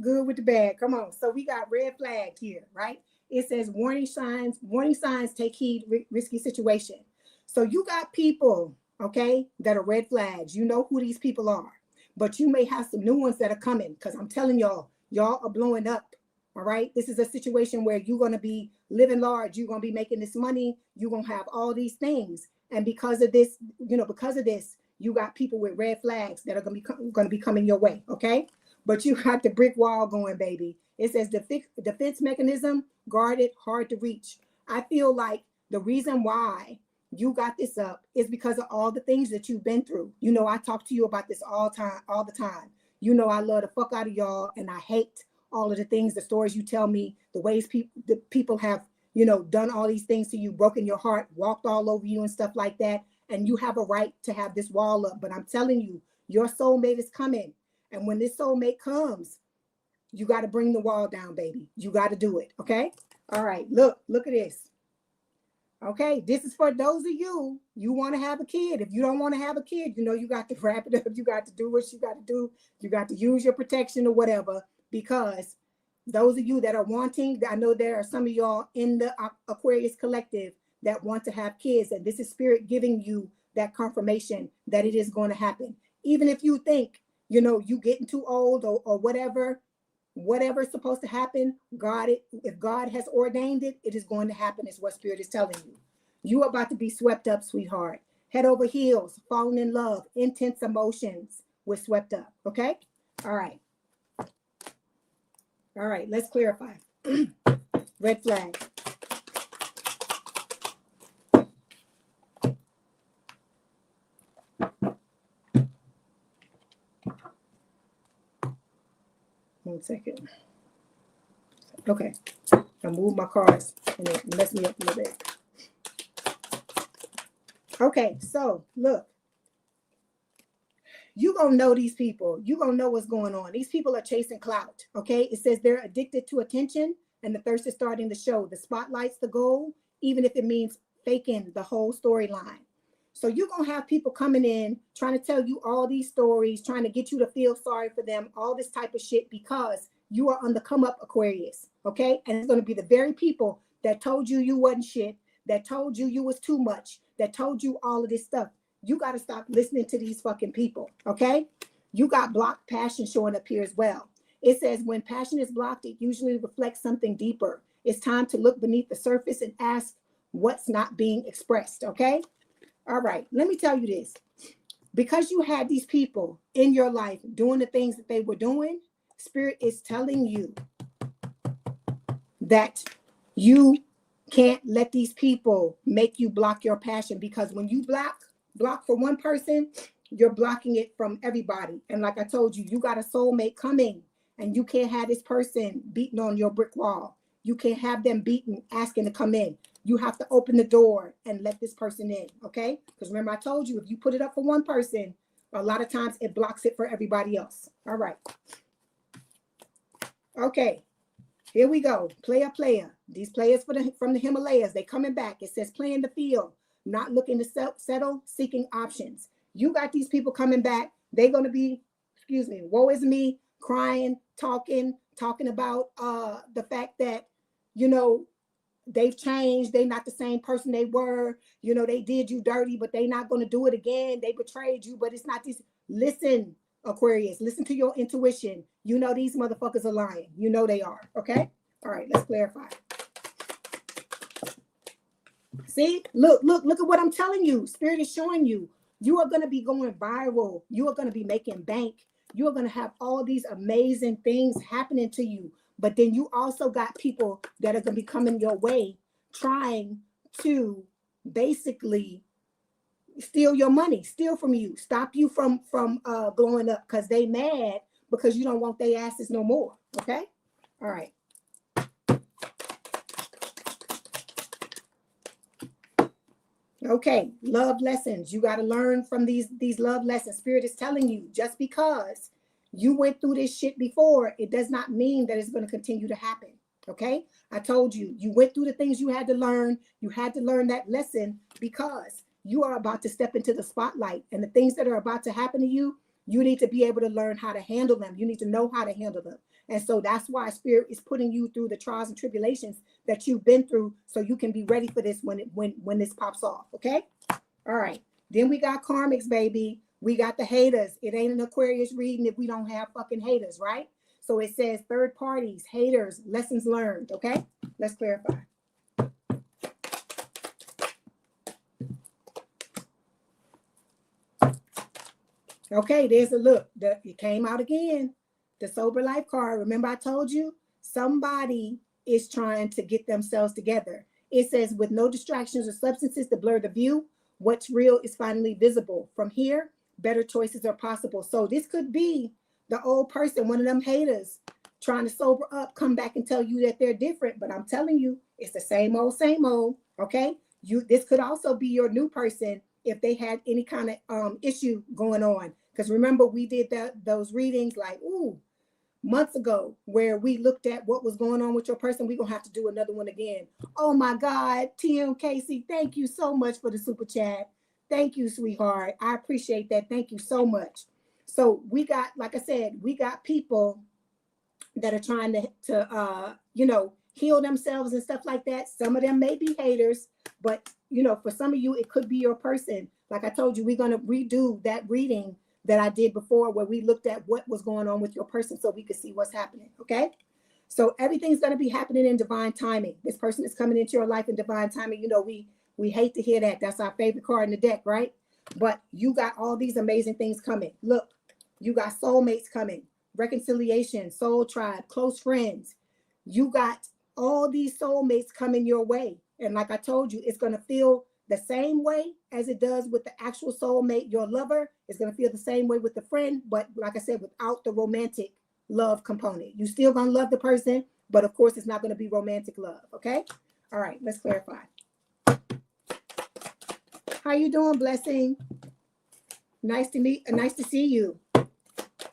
good with the bad. Come on. So we got red flag here, right? It says warning signs, take heed, risky situation. So you got people, okay, that are red flags. You know who these people are, but you may have some new ones that are coming because I'm telling y'all are blowing up. All right. This is a situation where you're going to be living large. You're going to be making this money. You're going to have all these things. And because of this, you got people with red flags that are going to be coming your way. Okay. But you got the brick wall going, baby. It says defense mechanism, guarded, hard to reach. I feel like the reason why you got this up is because of all the things that you've been through. You know, I talk to you about this all the time. You know, I love the fuck out of y'all and I hate all of the things, the stories you tell me, the ways people have, done all these things to you, broken your heart, walked all over you and stuff like that. And you have a right to have this wall up. But I'm telling you, your soulmate is coming. And when this soulmate comes, you got to bring the wall down, baby. You got to do it. Okay. All right. Look at this. Okay. This is for those of you want to have a kid. If you don't want to have a kid, you got to wrap it up. You got to do what you got to do. You got to use your protection or whatever, because those of you that are wanting, I know there are some of y'all in the Aquarius collective that want to have kids, and this is spirit giving you that confirmation that it is going to happen. Even if you think, you getting too old or whatever's supposed to happen, if God has ordained it, it is going to happen, is what spirit is telling you. You are about to be swept up, sweetheart. Head over heels, falling in love, intense emotions were swept up. Okay. All right, let's clarify. Red flag. One second. Okay. I moved my cards and it messed me up a little bit. Okay, so look. You're going to know these people. You're going to know what's going on. These people are chasing clout, okay? It says they're addicted to attention and the thirst is starting to show. The spotlight's the goal, even if it means faking the whole storyline. So you're going to have people coming in, trying to tell you all these stories, trying to get you to feel sorry for them, all this type of shit, because you are on the come up, Aquarius, okay? And it's going to be the very people that told you wasn't shit, that told you was too much, that told you all of this stuff. You got to stop listening to these fucking people, okay? You got blocked passion showing up here as well. It says when passion is blocked, it usually reflects something deeper. It's time to look beneath the surface and ask what's not being expressed, okay? All right, let me tell you this. Because you had these people in your life doing the things that they were doing, Spirit is telling you that you can't let these people make you block your passion, because when you block for one person, you're blocking it from everybody. And like I told you, you got a soulmate coming, and you can't have this person beating on your brick wall. You can't have them beating, asking to come in. You have to open the door and let this person in, okay? Because remember, I told you, if you put it up for one person, a lot of times it blocks it for everybody else. All right. Okay, here we go. Player. These players from the Himalayas, they coming back. It says play in the field, not looking to settle, seeking options. You got these people coming back. They're going to be, woe is me. crying, talking about the fact that, they've changed. They're not the same person they were. They did you dirty, but they're not going to do it again. They betrayed you, but it's not this. Listen, Aquarius, listen to your intuition. These motherfuckers are lying. They are. Okay. All right. Let's clarify. See, look at what I'm telling you. Spirit is showing you. You are going to be going viral. You are going to be making bank. You are going to have all these amazing things happening to you. But then you also got people that are going to be coming your way trying to basically steal your money, steal from you, stop you from blowing up because they mad because you don't want their asses no more. Okay. All right. Okay, love lessons. You got to learn from these love lessons. Spirit is telling you, just because you went through this shit before, it does not mean that it's going to continue to happen. Okay, I told you, you went through the things you had to learn. You had to learn that lesson because you are about to step into the spotlight, and the things that are about to happen to you, you need to be able to learn how to handle them. You need to know how to handle them. And so that's why Spirit is putting you through the trials and tribulations that you've been through, so you can be ready for this when this pops off. Okay. All right. Then we got karmics, baby. We got the haters. It ain't an Aquarius reading if we don't have fucking haters, right? So it says third parties, haters, lessons learned. Okay. Let's clarify. Okay, there's a look. It came out again. The sober life card. Remember I told you somebody is trying to get themselves together. It says with no distractions or substances to blur the view, what's real is finally visible. From here, better choices are possible. So this could be the old person, one of them haters trying to sober up, come back and tell you that they're different. But I'm telling you, it's the same old, okay? This could also be your new person if they had any kind of issue going on. Because remember, we did those readings like, months ago where we looked at what was going on with your person. We're going to have to do another one again. Oh my God, TM Casey, thank you so much for the super chat. Thank you, sweetheart. I appreciate that. Thank you so much. So we got, like I said, we got people that are trying to heal themselves and stuff like that. Some of them may be haters, but for some of you, it could be your person. Like I told you, we're going to redo that reading that I did before where we looked at what was going on with your person so we could see what's happening. Okay. So everything's going to be happening in divine timing. This person is coming into your life in divine timing. We hate to hear that. That's our favorite card in the deck, right? But you got all these amazing things coming. Look, you got soulmates coming, reconciliation, soul tribe, close friends. You got all these soulmates coming your way. And like I told you, it's going to feel the same way as it does with the actual soulmate, your lover. It's going to feel the same way with the friend, but like I said, without the romantic love component. You still going to love the person, but of course it's not going to be romantic love. Okay. All right. Let's clarify. How you doing, Blessing? Nice to see you.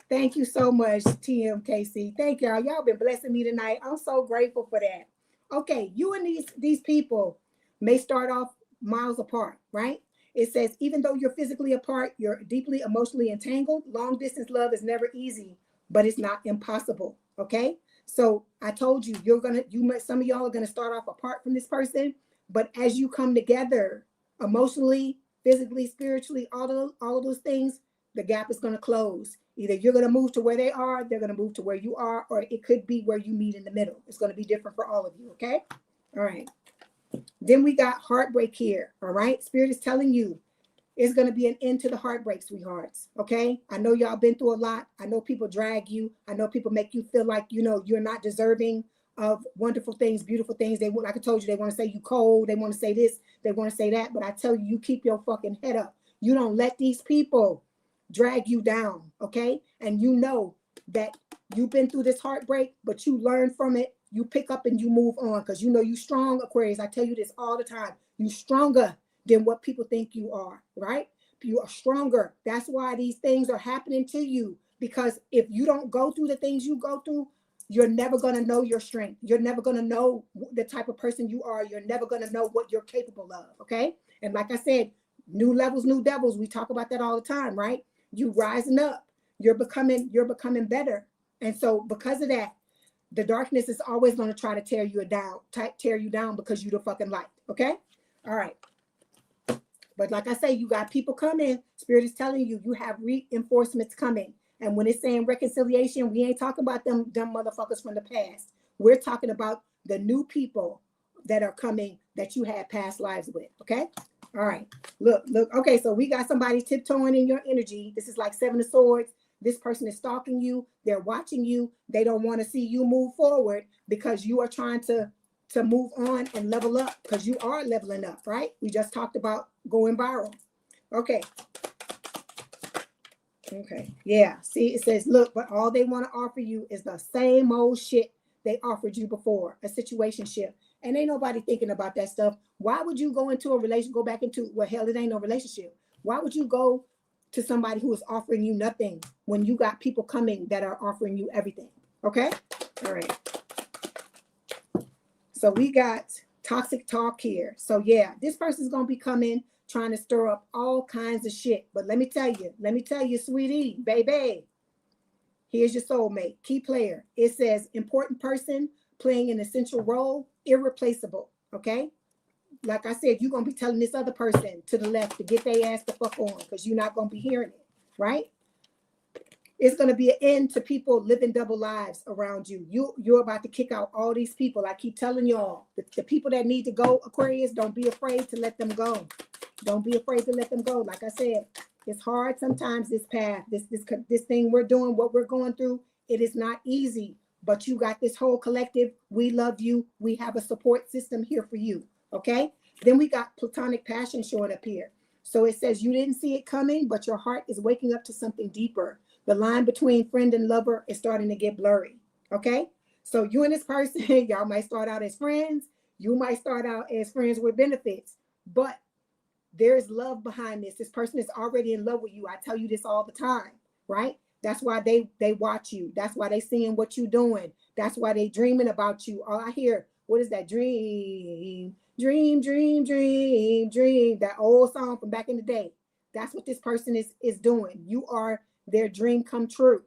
Thank you so much, TMKC. Thank y'all. Y'all been blessing me tonight. I'm so grateful for that. Okay. You and these people may start off miles apart, right? It says, even though you're physically apart, you're deeply emotionally entangled. Long distance love is never easy, but it's not impossible. Okay. So I told you, some of y'all are going to start off apart from this person, but as you come together emotionally, physically, spiritually, all of those things, the gap is going to close. Either you're going to move to where they are, they're going to move to where you are, or it could be where you meet in the middle. It's going to be different for all of you. Okay. All right. Then we got heartbreak here. All right. Spirit is telling you it's going to be an end to the heartbreak, sweethearts. Okay. I know y'all been through a lot. I know people drag you. I know people make you feel like, you're not deserving of wonderful things, beautiful things. Like I told you, they want to say you cold. They want to say this. They want to say that. But I tell you, you keep your fucking head up. You don't let these people drag you down. Okay. And you know that you've been through this heartbreak, but you learn from it. You pick up and you move on because you strong, Aquarius. I tell you this all the time. You stronger than what people think you are, right? You are stronger. That's why these things are happening to you, because if you don't go through the things you go through, you're never going to know your strength. You're never going to know the type of person you are. You're never going to know what you're capable of, okay? And like I said, new levels, new devils. We talk about that all the time, right? You rising up. You're becoming better. And so because of that, the darkness is always going to try to tear you down because you the fucking light. Okay. All right. But like I say, you got people coming. Spirit is telling you, you have reinforcements coming. And when it's saying reconciliation, we ain't talking about them dumb motherfuckers from the past. We're talking about the new people that are coming that you had past lives with. Okay. All right. Look. Okay. So we got somebody tiptoeing in your energy. This is like 7 of Swords. This person is stalking you. They're watching you. They don't want to see you move forward because you are trying to move on and level up, because you are leveling up, right? We just talked about going viral. Okay. Okay. Yeah. See, it says, look, but all they want to offer you is the same old shit they offered you before, a situationship. And ain't nobody thinking about that stuff. Why would you go into a relationship, go back into, well, hell, it ain't no relationship. Why would you go to somebody who is offering you nothing when you got people coming that are offering you everything? Okay. All right. So we got toxic talk here. So yeah, this person's going to be coming, trying to stir up all kinds of shit. But let me tell you, sweetie, baby, here's your soulmate, key player. It says important person playing an essential role, irreplaceable. Okay. Like I said, you're going to be telling this other person to the left to get their ass the fuck on, because you're not going to be hearing it. Right. It's going to be an end to people living double lives around you. You're about to kick out all these people. I keep telling y'all, the people that need to go, Aquarius, don't be afraid to let them go. Don't be afraid to let them go. Like I said, it's hard sometimes, this path, this thing we're doing, what we're going through, it is not easy. But you got this whole collective. We love you. We have a support system here for you. Okay? Then we got platonic passion showing up here. So it says you didn't see it coming, but your heart is waking up to something deeper. The line between friend and lover is starting to get blurry. Okay. So you and this person, y'all might start out as friends. You might start out as friends with benefits, but there's love behind this. This person is already in love with you. I tell you this all the time, right? That's why they watch you. That's why they seeing what you're doing. That's why they dreaming about you. All I hear, what is that? Dream, dream, dream, dream, dream. That old song from back in the day. That's what this person is doing. You are their dream come true.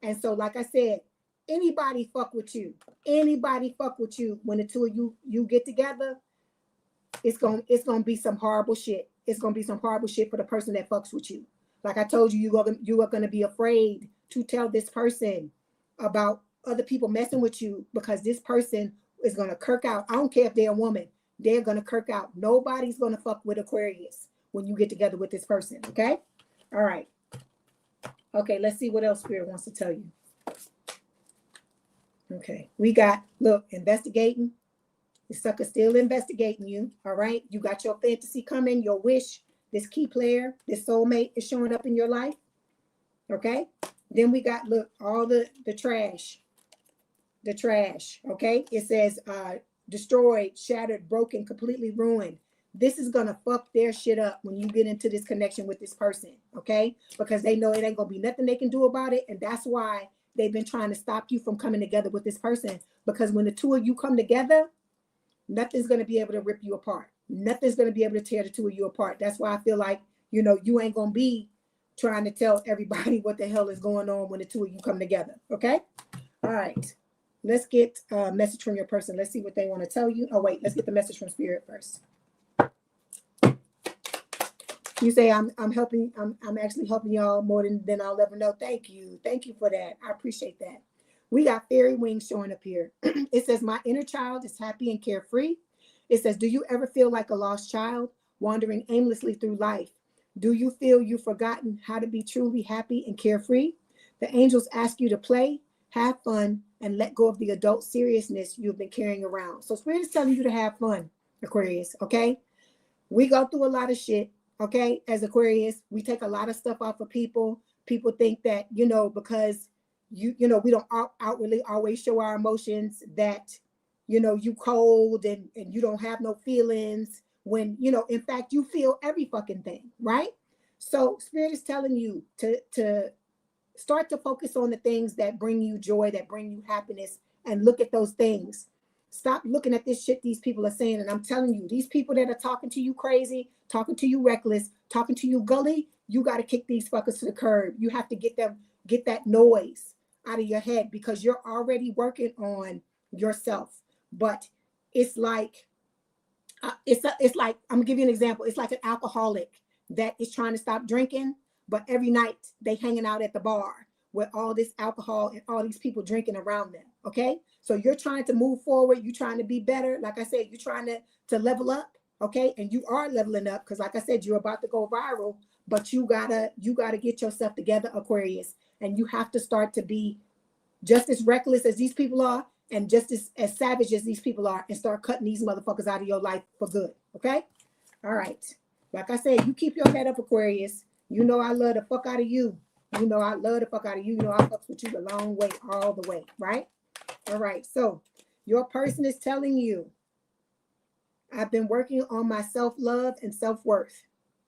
And so, like I said, anybody fuck with you. Anybody fuck with you. When the two of you get together, it's gonna be some horrible shit. It's gonna be some horrible shit for the person that fucks with you. Like I told you, you are gonna be afraid to tell this person about other people messing with you, because this person is gonna kirk out. I don't care if they're a woman, they're gonna kirk out. Nobody's gonna fuck with Aquarius when you get together with this person. Okay. All right. Okay, let's see what else Spirit wants to tell you. Okay, we got, look, investigating. The sucker's still investigating you. All right, you got your fantasy coming, your wish. This key player, this soulmate is showing up in your life. Okay, then we got, look, all the trash. The trash. Okay, it says destroyed, shattered, broken, completely ruined. This is gonna fuck their shit up when you get into this connection with this person, okay? Because they know it ain't gonna be nothing they can do about it, and that's why they've been trying to stop you from coming together with this person. Because when the two of you come together, nothing's gonna be able to rip you apart. Nothing's gonna be able to tear the two of you apart. That's why I feel like, you ain't gonna be trying to tell everybody what the hell is going on when the two of you come together, okay? All right, let's get a message from your person. Let's see what they want to tell you. Oh wait, let's get the message from Spirit first. You say I'm actually helping y'all more than I'll ever know. Thank you for that. I appreciate that. We got fairy wings showing up here. It says my inner child is happy and carefree. It says, do you ever feel like a lost child wandering aimlessly through life? Do you feel you've forgotten how to be truly happy and carefree? The angels ask you to play, have fun, and let go of the adult seriousness you've been carrying around. So Spirit is telling you to have fun, Aquarius. Okay, we go through a lot of shit. Okay, as Aquarius, we take a lot of stuff off of people. People think that, because we don't outwardly always show our emotions, that, you cold and you don't have no feelings, when, in fact, you feel every fucking thing, right? So Spirit is telling you to start to focus on the things that bring you joy, that bring you happiness, and look at those things. Stop looking at this shit these people are saying. And I'm telling you, these people that are talking to you crazy, talking to you reckless, talking to you gully, you got to kick these fuckers to the curb. You have to get that noise out of your head because you're already working on yourself. But it's like, it's like, I'm gonna give you an example. It's like an alcoholic that is trying to stop drinking, but every night they hanging out at the bar with all this alcohol and all these people drinking around them. Okay, so you're trying to move forward, you're trying to be better. Like I said, you're trying to level up. Okay, and you are leveling up because, like I said, you're about to go viral. But you gotta get yourself together, Aquarius, and you have to start to be just as reckless as these people are and just as savage as these people are, and start cutting these motherfuckers out of your life for good. Okay, all right. Like I said, you keep your head up, Aquarius. You know I love the fuck out of you. You know I love the fuck out of you. You know I fucks with you the long way, all the way, right? All right, so your person is telling you, I've been working on my self-love and self-worth.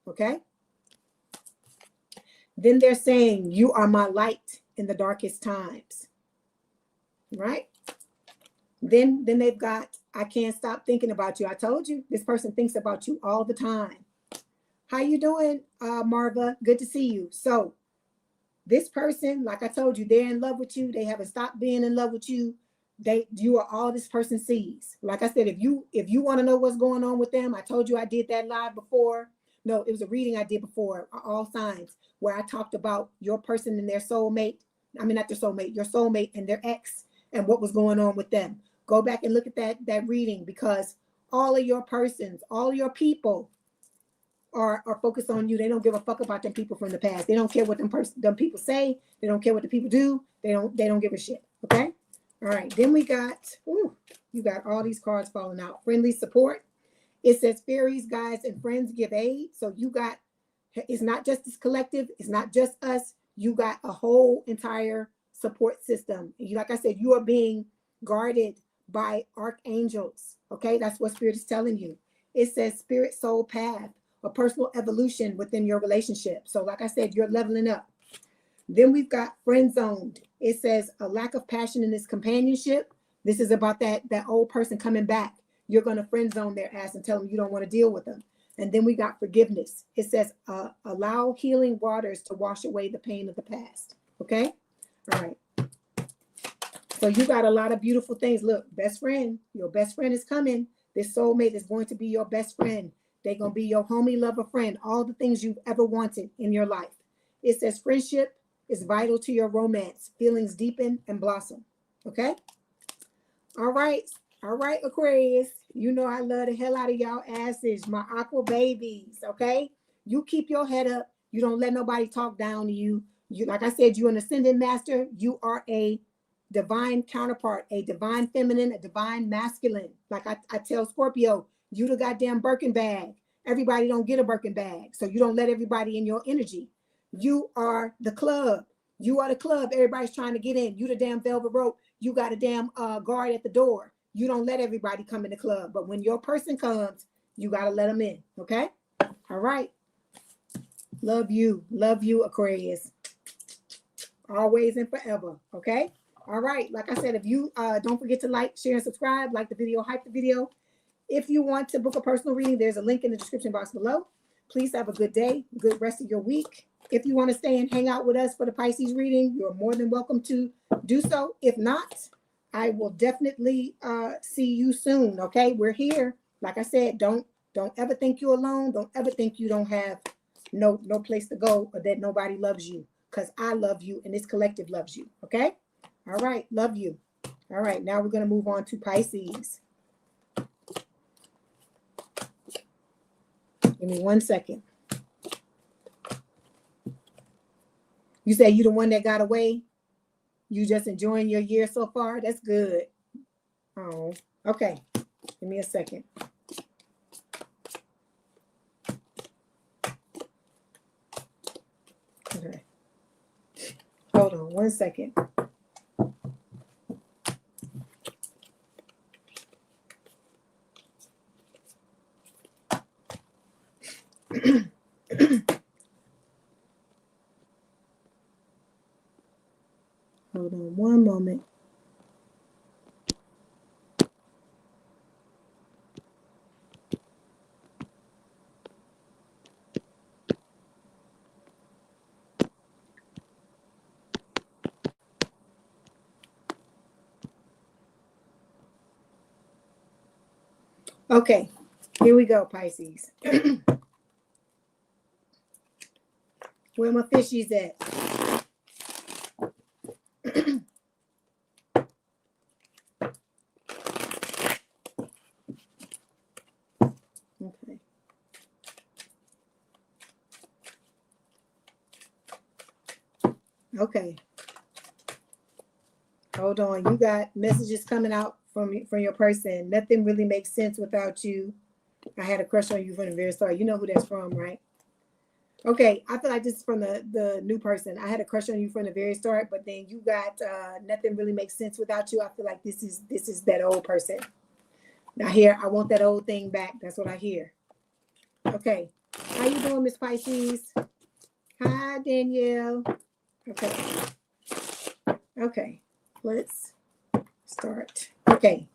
Okay, then they're saying, you are my light in the darkest times, right? Then they've got, I can't stop thinking about you. I told you, this person thinks about you all the time. How you doing, Marva? Good to see you. So this person, like I told you, they're in love with you. They haven't stopped being in love with you. You are all this person sees. Like I said, if you want to know what's going on with them, I told you I did that live before. No, it was a reading I did before, all signs, where I talked about your person and their soulmate. I mean, not their soulmate, your soulmate and their ex, and what was going on with them. Go back and look at that reading, because all of your persons, all your people are focused on you. They don't give a fuck about them people from the past. They don't care what them people say. They don't care what the people do. They don't give a shit. Okay. All right. Then we got, you got all these cards falling out. Friendly support. It says fairies, guides, and friends give aid. So you got, it's not just this collective. It's not just us. You got a whole entire support system. You, like I said, you are being guarded by archangels. Okay. That's what Spirit is telling you. It says spirit soul path, a personal evolution within your relationship. So like I said, you're leveling up. Then we've got friend zoned. It says a lack of passion in this companionship. This is about that old person coming back. You're going to friend zone their ass and tell them you don't want to deal with them. And then we got forgiveness. It says allow healing waters to wash away the pain of the past. Okay. All right. So you got a lot of beautiful things. Look, best friend, your best friend is coming. This soulmate is going to be your best friend. They're going to be your homie, lover, friend, all the things you've ever wanted in your life. It says friendship is vital to your romance. Feelings deepen and blossom. Okay? All right. All right, Aquarius. You know I love the hell out of y'all asses, my aqua babies. Okay? You keep your head up. You don't let nobody talk down to you. You, like I said, you're an ascendant master. You are a divine counterpart, a divine feminine, a divine masculine. Like I tell Scorpio, you the goddamn Birkin bag. Everybody don't get a Birkin bag. So you don't let everybody in your energy. You are the club. You are the club. Everybody's trying to get in. You the damn velvet rope. You got a damn guard at the door. You don't let everybody come in the club. But when your person comes, you got to let them in. Okay? All right. Love you. Love you, Aquarius. Always and forever. Okay? All right. Like I said, if you don't forget to like, share, and subscribe, like the video, hype the video. If you want to book a personal reading, there's a link in the description box below. Please have a good day, good rest of your week. If you want to stay and hang out with us for the Pisces reading, you're more than welcome to do so. If not, I will definitely see you soon. Okay, we're here. Like I said, don't ever think you're alone. Don't ever think you don't have no place to go or that nobody loves you, because I love you and this collective loves you. Okay. All right. Love you. All right. Now we're going to move on to Pisces. Give me 1 second. You say you the one that got away? You just enjoying your year so far? That's good. Oh, okay. Give me a second. Okay. Hold on 1 second. Hold on one moment. Okay, here we go, Pisces. Where my fishies at? Okay. Okay. Hold on. You got messages coming out from your person. Nothing really makes sense without you. I had a crush on you from the very start. You know who that's from, right? Okay, I feel like this is from the new person. I had a crush on you from the very start, but then you got nothing really makes sense without you. I feel like this is that old person. I hear I want that old thing back. That's what I hear. Okay. How you doing, Miss Pisces? Hi, Danielle. Okay. Okay. Let's start. Okay.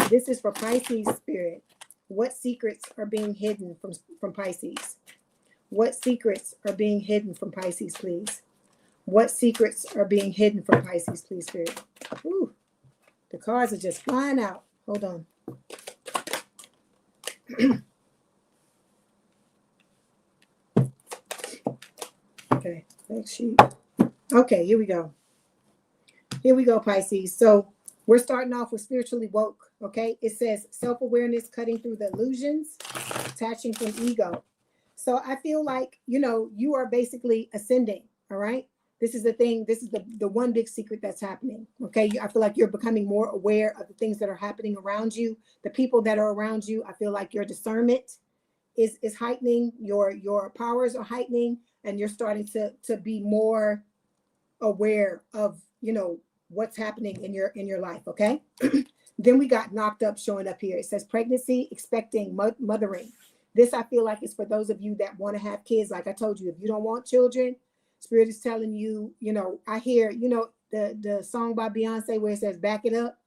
This is for Pisces spirit. What secrets are being hidden from Pisces? What secrets are being hidden from Pisces, please? What secrets are being hidden from Pisces, please, spirit? Ooh, the cards are just flying out. Hold on. Okay, next sheet. Okay, here we go. Here we go, Pisces. So we're starting off with spiritually woke. Okay, it says self-awareness, cutting through the illusions, detaching from ego. So I feel like, you are basically ascending. All right. This is the thing. This is the one big secret that's happening. Okay. I feel like you're becoming more aware of the things that are happening around you, the people that are around you. I feel like your discernment is heightening, your powers are heightening, and you're starting to be more aware of, what's happening in your life. Okay. Then we got knocked up showing up here. It says pregnancy, expecting, mothering. This I feel like is for those of you that want to have kids. Like I told you, if you don't want children, Spirit is telling you, I hear, the song by Beyonce where it says back it up.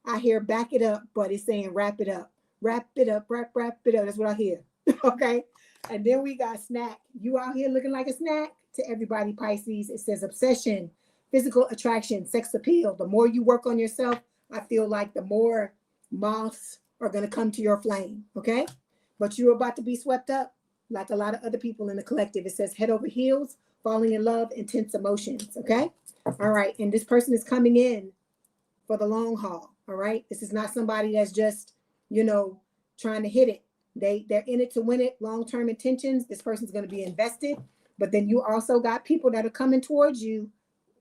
I hear back it up, but it's saying wrap it up. Wrap it up, wrap it up. That's what I hear. Okay. And then we got snack. You out here looking like a snack to everybody, Pisces. It says obsession, physical attraction, sex appeal. The more you work on yourself, I feel like the more moths are going to come to your flame. Okay. But you're about to be swept up like a lot of other people in the collective. It says head over heels, falling in love, intense emotions. Okay. All right. And this person is coming in for the long haul. All right. This is not somebody that's just, trying to hit it. They're in it to win it. Long-term intentions. This person's going to be invested. But then you also got people that are coming towards you,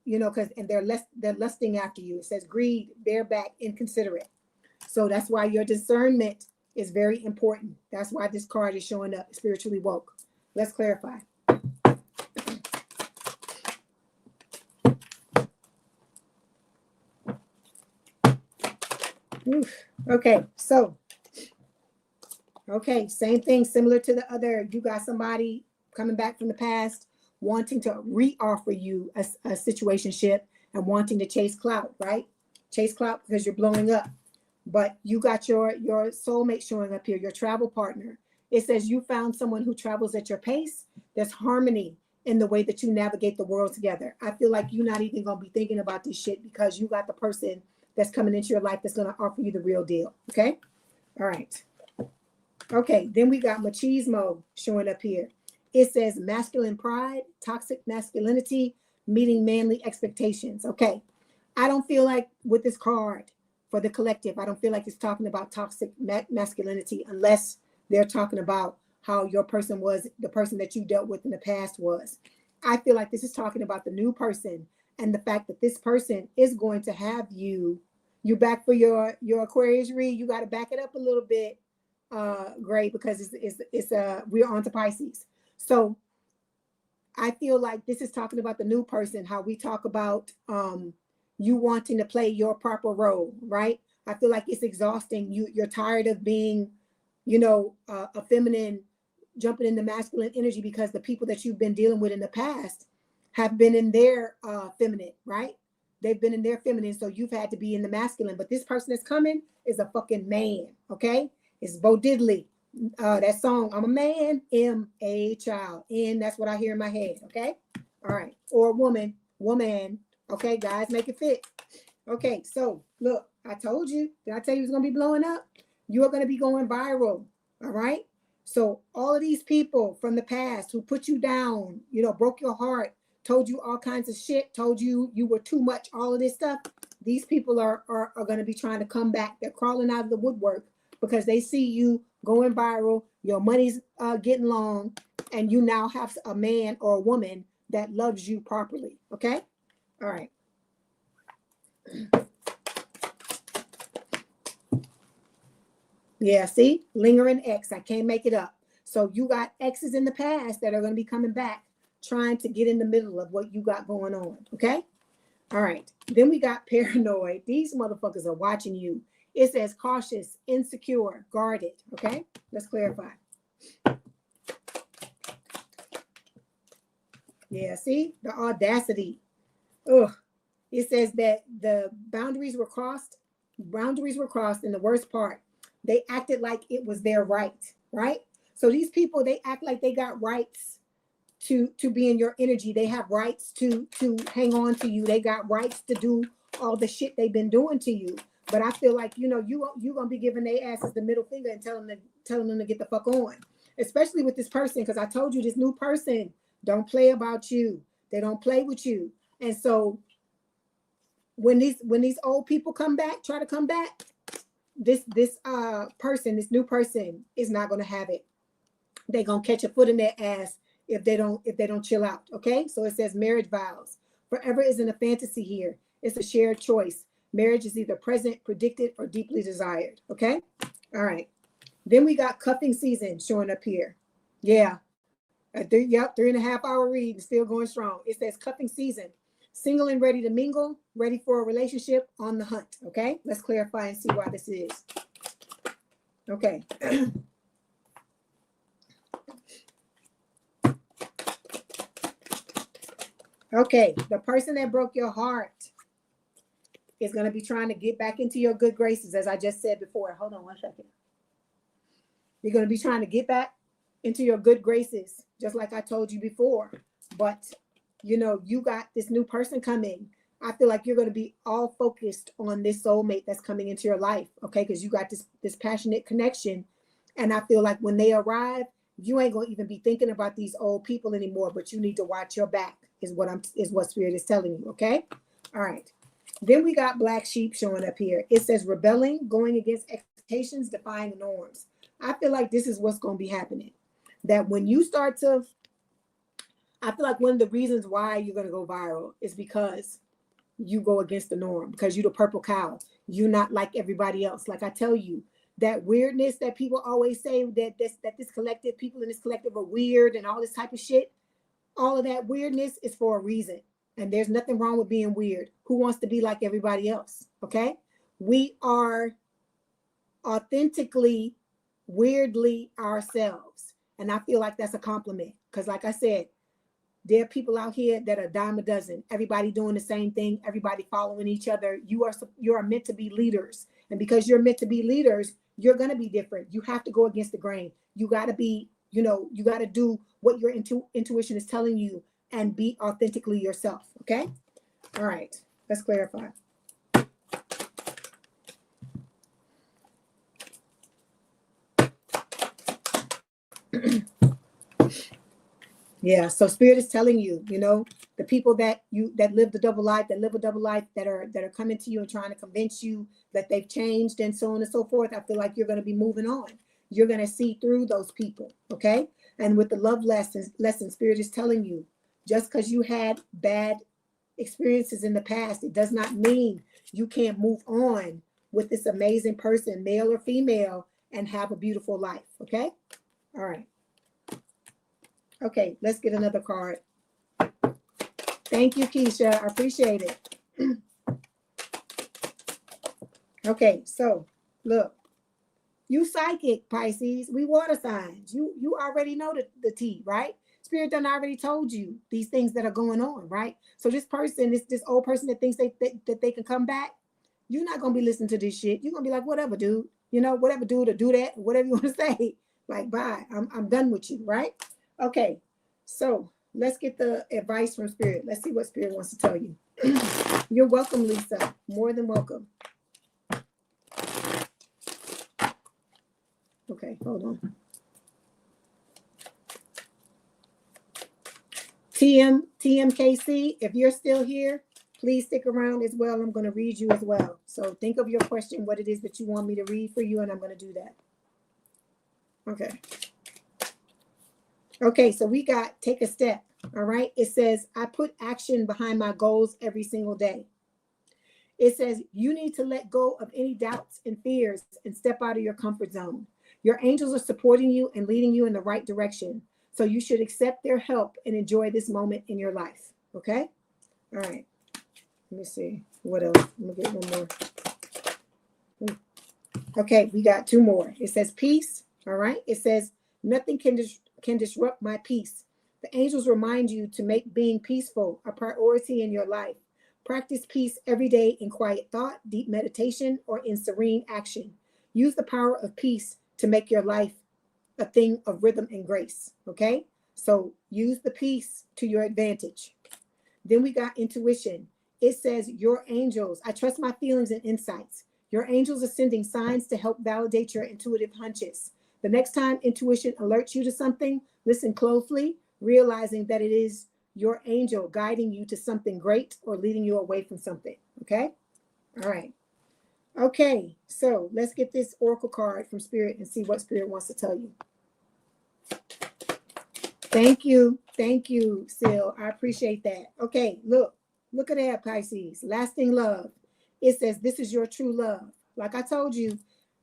and they're lusting after you. It says greed, bareback, inconsiderate. So that's why your discernment is very important. That's why this card is showing up, spiritually woke. Let's clarify. Oof. Okay, so, same thing, similar to the other. You got somebody coming back from the past, wanting to re-offer you a situationship and wanting to chase clout, right? Chase clout because you're blowing up. But you got your soulmate showing up here, your travel partner. It says you found someone who travels at your pace. There's harmony in the way that you navigate the world together. I feel like you're not even going to be thinking about this shit because you got the person that's coming into your life that's going to offer you the real deal. Okay. All right. Okay. Then we got machismo showing up here. It says masculine pride, toxic masculinity, meeting manly expectations. Okay. I don't feel like with this card, for the collective, I don't feel like it's talking about toxic masculinity unless they're talking about how your person was, the person that you dealt with in the past was. I feel like this is talking about the new person and the fact that this person is going to have you back for your Aquarius read. You got to back it up a little bit, Gray, because it's we're on to Pisces. So I feel like this is talking about the new person, how we talk about you wanting to play your proper role, right? I feel like it's exhausting. You're tired of being, a feminine jumping in the masculine energy because the people that you've been dealing with in the past have been in their feminine, right? They've been in their feminine, so you've had to be in the masculine. But this person that's coming is a fucking man, okay? It's Bo Diddley. That song, I'm a man, am a child. And that's what I hear in my head, okay? All right. Or woman. Okay, guys, make it fit. Okay, so look, I told you. Did I tell you it was going to be blowing up? You are going to be going viral. All right. So all of these people from the past who put you down, you know, broke your heart, told you all kinds of shit, told you you were too much, all of this stuff. These people are going to be trying to come back. They're crawling out of the woodwork because they see you going viral. Your money's getting long, and you now have a man or a woman that loves you properly. Okay. All right. Yeah, see, lingering X. I can't make it up. So you got exes in the past that are going to be coming back, trying to get in the middle of what you got going on. Okay. All right. Then we got paranoid. These motherfuckers are watching you. It says cautious, insecure, guarded. Okay. Let's clarify. Yeah, see, the audacity. Ugh. It says that the boundaries were crossed. Boundaries were crossed, and the worst part, they acted like it was their right, right? So these people, they act like they got rights to be in your energy. They have rights to hang on to you. They got rights to do all the shit they've been doing to you. But I feel like, you know, you gonna be giving their asses the middle finger and telling them to get the fuck on, especially with this person, because I told you this new person don't play about you. They don't play with you, and so when these old people come back, try to come back, this new person is not gonna have it. They're gonna catch a foot in their ass if they don't chill out. Okay, so it says marriage vows. Forever isn't a fantasy here. It's a shared choice. Marriage is either present, predicted, or deeply desired. Okay, all right. Then we got cuffing season showing up here. Yeah, 3.5 hour read, still going strong. It says cuffing season. Single and ready to mingle, ready for a relationship, on the hunt. Okay, let's clarify and see why this is. Okay. Okay, the person that broke your heart is going to be trying to get back into your good graces, as I just said before. Hold on one second. You're going to be trying to get back into your good graces, just like I told you before. But, you know, you got this new person coming. I feel like you're going to be all focused on this soulmate that's coming into your life, okay? Because you got this passionate connection. And I feel like when they arrive, you ain't going to even be thinking about these old people anymore, but you need to watch your back is what Spirit is telling you, okay? All right. Then we got black sheep showing up here. It says rebelling, going against expectations, defying the norms. I feel like this is what's going to be happening. That when you start to, I feel like one of the reasons why you're going to go viral is because you go against the norm, because you're the purple cow. You're not like everybody else. Like I tell you, that weirdness that people always say that this collective, people in this collective are weird and all this type of shit. All of that weirdness is for a reason. And there's nothing wrong with being weird. Who wants to be like everybody else? Okay. We are authentically, weirdly ourselves. And I feel like that's a compliment. Because like I said, there are people out here that are a dime a dozen. Everybody doing the same thing. Everybody following each other. You are meant to be leaders. And because you're meant to be leaders, you're going to be different. You have to go against the grain. You got to be, you know, you got to do what your intuition is telling you and be authentically yourself. Okay. All right. Let's clarify. Yeah, so Spirit is telling you, you know, the people that live the double life, that live a double life, that are coming to you and trying to convince you that they've changed and so on and so forth. I feel like you're going to be moving on. You're going to see through those people, okay? And with the love lesson, Spirit is telling you, just because you had bad experiences in the past, it does not mean you can't move on with this amazing person, male or female, and have a beautiful life, okay? All right. Okay, let's get another card. Thank you, Keisha. I appreciate it. Okay, so look, you psychic, Pisces. We water signs. You already know the tea, right? Spirit done already told you these things that are going on, right? So this person, this old person that thinks that they can come back, you're not gonna be listening to this shit. You're gonna be like, whatever, dude. You know, whatever, dude, or do that, whatever you want to say. Like, bye. I'm done with you, right? Okay. So let's get the advice from Spirit. Let's see what Spirit wants to tell you. You're welcome, Lisa. More than welcome. Okay, hold on. TMKC, if you're still here, please stick around as well. I'm going to read you as well. So think of your question, what it is that you want me to read for you, and I'm going to do that. Okay. Okay, so we got take a step. All right. It says, I put action behind my goals every single day. It says, you need to let go of any doubts and fears and step out of your comfort zone. Your angels are supporting you and leading you in the right direction. So you should accept their help and enjoy this moment in your life. Okay. All right. Let me see. What else? Let me get one more. Okay. We got two more. It says peace. All right. It says, nothing can disrupt my peace. The angels remind you to make being peaceful a priority in your life. Practice peace every day in quiet thought, deep meditation, or in serene action. Use the power of peace to make your life a thing of rhythm and grace. Okay? So use the peace to your advantage. Then we got intuition. It says, your angels, I trust my feelings and insights. Your angels are sending signs to help validate your intuitive hunches. The next time intuition alerts you to something, listen closely, realizing that it is your angel guiding you to something great or leading you away from something. Okay? All right. Okay, so let's get this oracle card from Spirit and see what Spirit wants to tell you. Thank you. Thank you, Sil. I appreciate that. Okay, look at that, Pisces. Lasting love. It says, this is your true love. Like I told you,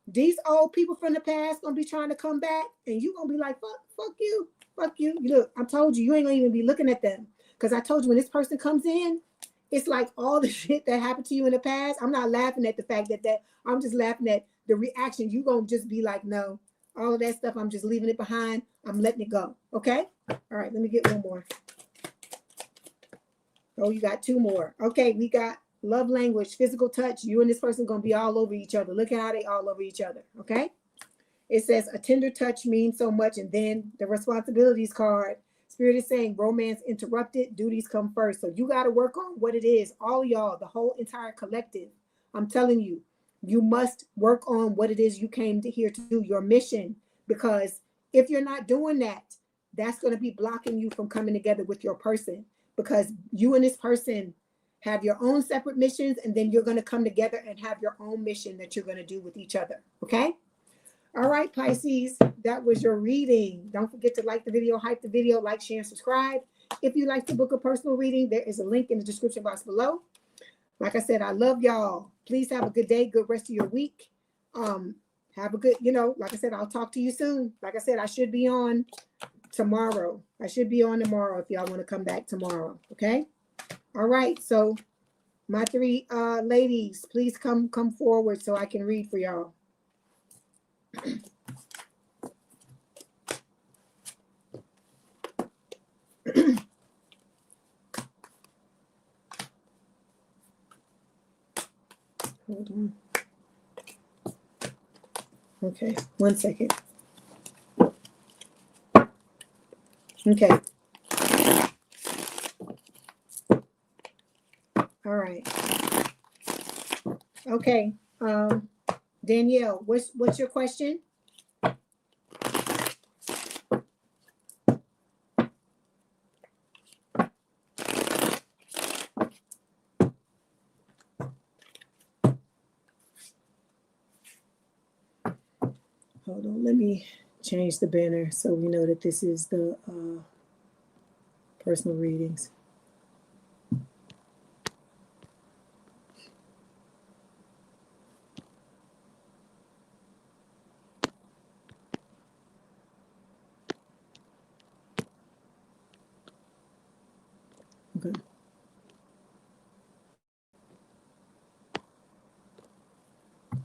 these old people from the past gonna be trying to come back, and you gonna be like, fuck you. Fuck you. Look, I told you, you ain't gonna even be looking at them. Because I told you, when this person comes in, it's like all the shit that happened to you in the past. I'm not laughing at the fact that I'm just laughing at the reaction. You gonna just be like, no, all of that stuff, I'm just leaving it behind. I'm letting it go. Okay? All right, let me get one more. Oh, you got two more. Okay, we got love language, physical touch. You and this person gonna be all over each other. Look at how they all over each other. Okay? It says a tender touch means so much. And then the responsibilities card, Spirit is saying romance interrupted, duties come first. So you got to work on what it is. All y'all, the whole entire collective. I'm telling you, you must work on what it is you came to here to do, your mission. Because if you're not doing that, that's going to be blocking you from coming together with your person. Because you and this person have your own separate missions, and then you're going to come together and have your own mission that you're going to do with each other. Okay? All right, Pisces, that was your reading. Don't forget to like the video, hype the video, like, share, and subscribe. If you'd like to book a personal reading, there is a link in the description box below. Like I said, I love y'all. Please have a good day, good rest of your week. Have a good, like I said, I'll talk to you soon. Like I said, I should be on tomorrow. if y'all want to come back tomorrow, okay? All right, so my three ladies, please come forward so I can read for y'all. Hold on. Okay, 1 second. Okay. All right. Okay. Danielle, what's your question? Hold on, let me change the banner so we know that this is the personal readings. Okay.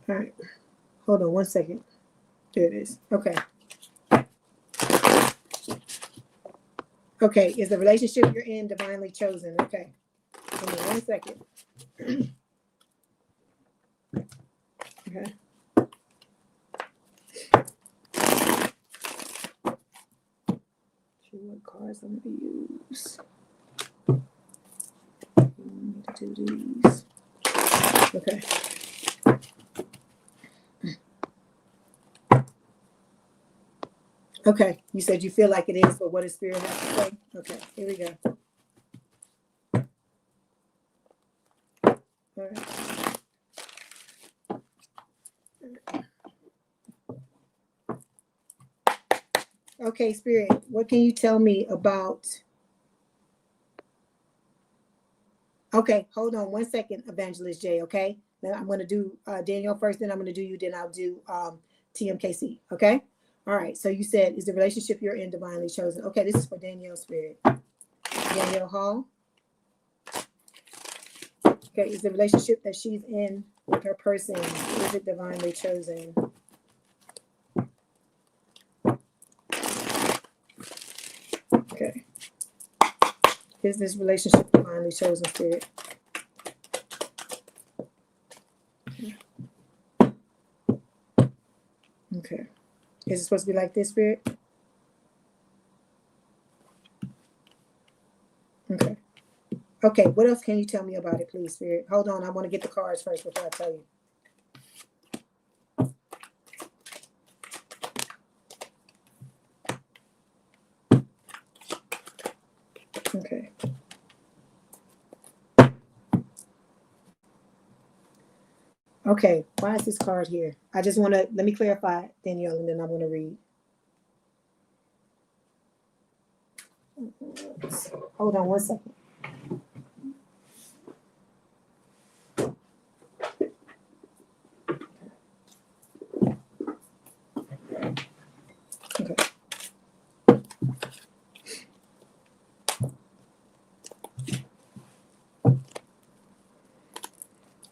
All right. Hold on 1 second. There it is. Okay. Okay. Is the relationship you're in divinely chosen? Okay. Hold on 1 second. Okay. See what cards I'm going to use. I need to do these. Okay. Okay, you said you feel like it is, but what does Spirit have to say? Okay, here we go. All right. Okay, Spirit, what can you tell me about? Okay, hold on 1 second, Evangelist J. Okay, then I'm going to do Danielle first, then I'm going to do you, then I'll do TMKC. Okay. All right. So you said, is the relationship you're in divinely chosen? Okay, this is for Danielle, Spirit. Danielle Hall. Okay, is the relationship that she's in with her person, is it divinely chosen? Okay. Is this relationship divinely chosen, Spirit? Okay. Is it supposed to be like this, Spirit? Okay. Okay, what else can you tell me about it, please, Spirit? Hold on, I want to get the cards first before I tell you. Okay. Okay, why is this card here? I just want to, let me clarify, Danielle, and then I'm going to read. Hold on 1 second. Okay.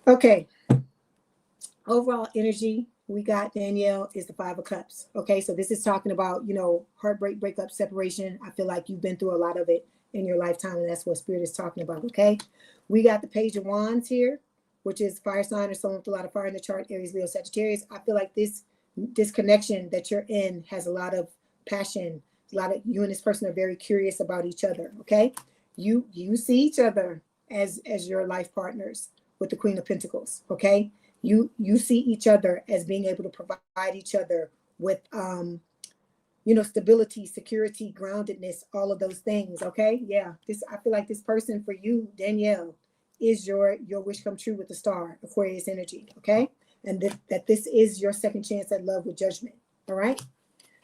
Okay. Overall energy we got, Danielle, is the Five of Cups. Okay, so this is talking about, heartbreak, breakup, separation. I feel like you've been through a lot of it in your lifetime, and that's what Spirit is talking about. Okay, we got the Page of Wands here, which is fire sign or someone with a lot of fire in the chart, Aries, Leo, Sagittarius. I feel like this connection that you're in has a lot of passion. A lot of you and this person are very curious about each other. Okay, you see each other as your life partners with the Queen of Pentacles. Okay, you see each other as being able to provide each other with stability, security, groundedness, all of those things. Okay, yeah, I feel like this person for you, Danielle, is your wish come true with the star, Aquarius energy. Okay, and that this is your second chance at love with judgment. All right,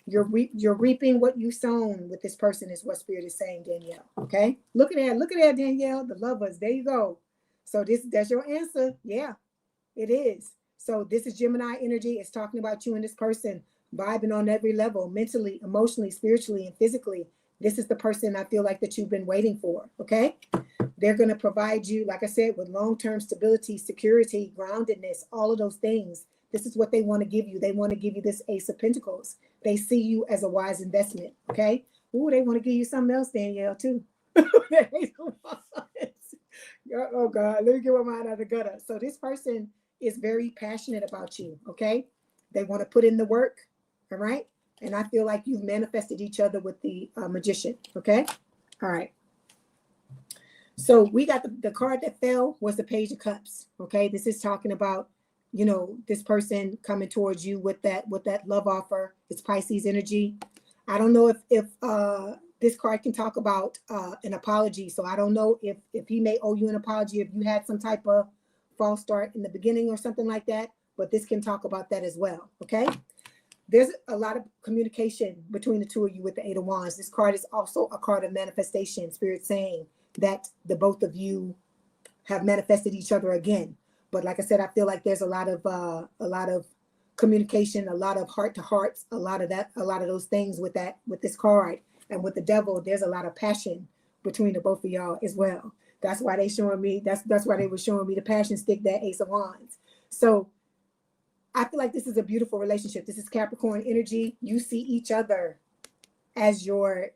you're reaping what you sown with this person, is what Spirit is saying, Danielle. Okay, look at that, Danielle, the lovers. There you go. So that's your answer. Yeah, it is. So this is Gemini energy. It's talking about you and this person vibing on every level, mentally, emotionally, spiritually, and physically. This is the person I feel like that you've been waiting for. Okay. They're going to provide you, like I said, with long-term stability, security, groundedness, all of those things. This is what they want to give you. They want to give you this Ace of Pentacles. They see you as a wise investment. Okay. Ooh, they want to give you something else, Danielle, too. Oh God, let me get my mind out of the gutter. So this person is very passionate about you. Okay, they want to put in the work. All right, and I feel like you've manifested each other with the Magician. Okay, all right. So we got the card that fell was the Page of Cups. Okay, this is talking about this person coming towards you with that love offer. It's Pisces energy. I don't know if this card can talk about an apology. So I don't know if he may owe you an apology if you had some type of false start in the beginning or something like that. But this can talk about that as well. Okay. There's a lot of communication between the two of you with the Eight of Wands. This card is also a card of manifestation. Spirit saying that the both of you have manifested each other again. But like I said, I feel like there's a lot of communication, a lot of heart to hearts, a lot of those things with this card. And with the Devil, there's a lot of passion between the both of y'all as well. That's why they showing me, that's why they were showing me the passion stick, that Ace of Wands. So I feel like this is a beautiful relationship. This is Capricorn energy. You see each other as your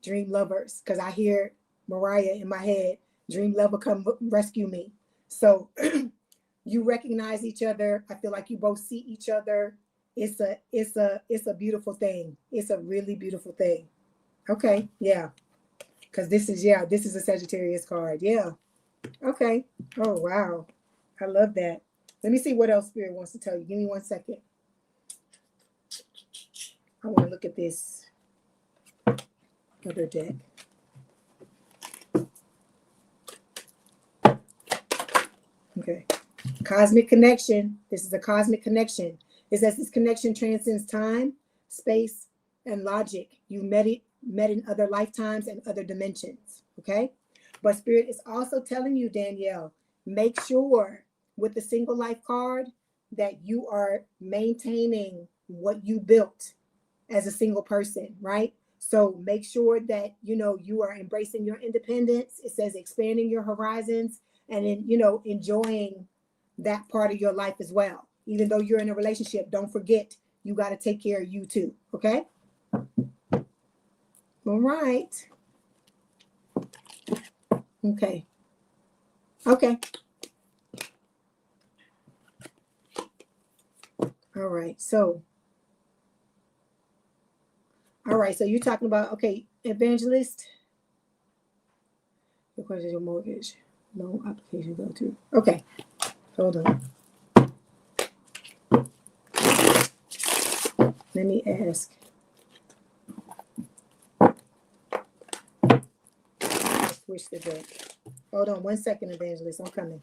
dream lovers. Because I hear Mariah in my head, dream lover, come rescue me. So you recognize each other. I feel like you both see each other. It's a beautiful thing. It's a really beautiful thing. Okay, yeah. Because this is a Sagittarius card. Yeah. Okay. Oh wow. I love that. Let me see what else Spirit wants to tell you. Give me 1 second. I want to look at this other deck. Okay. Cosmic connection. This is a cosmic connection. It says this connection transcends time, space, and logic. You met in other lifetimes and other dimensions. Okay. But Spirit is also telling you, Danielle, make sure with the single life card that you are maintaining what you built as a single person, right? So make sure that, you know, you are embracing your independence. It says expanding your horizons and, you know, enjoying that part of your life as well. Even though you're in a relationship, don't forget, you got to take care of you too. Okay. All right. Okay. Okay. All right. So you're talking about, okay, evangelist. The question is your mortgage loan application go to. Okay. Hold on. Let me ask. Switch the deck. Hold on 1 second, evangelist. I'm coming.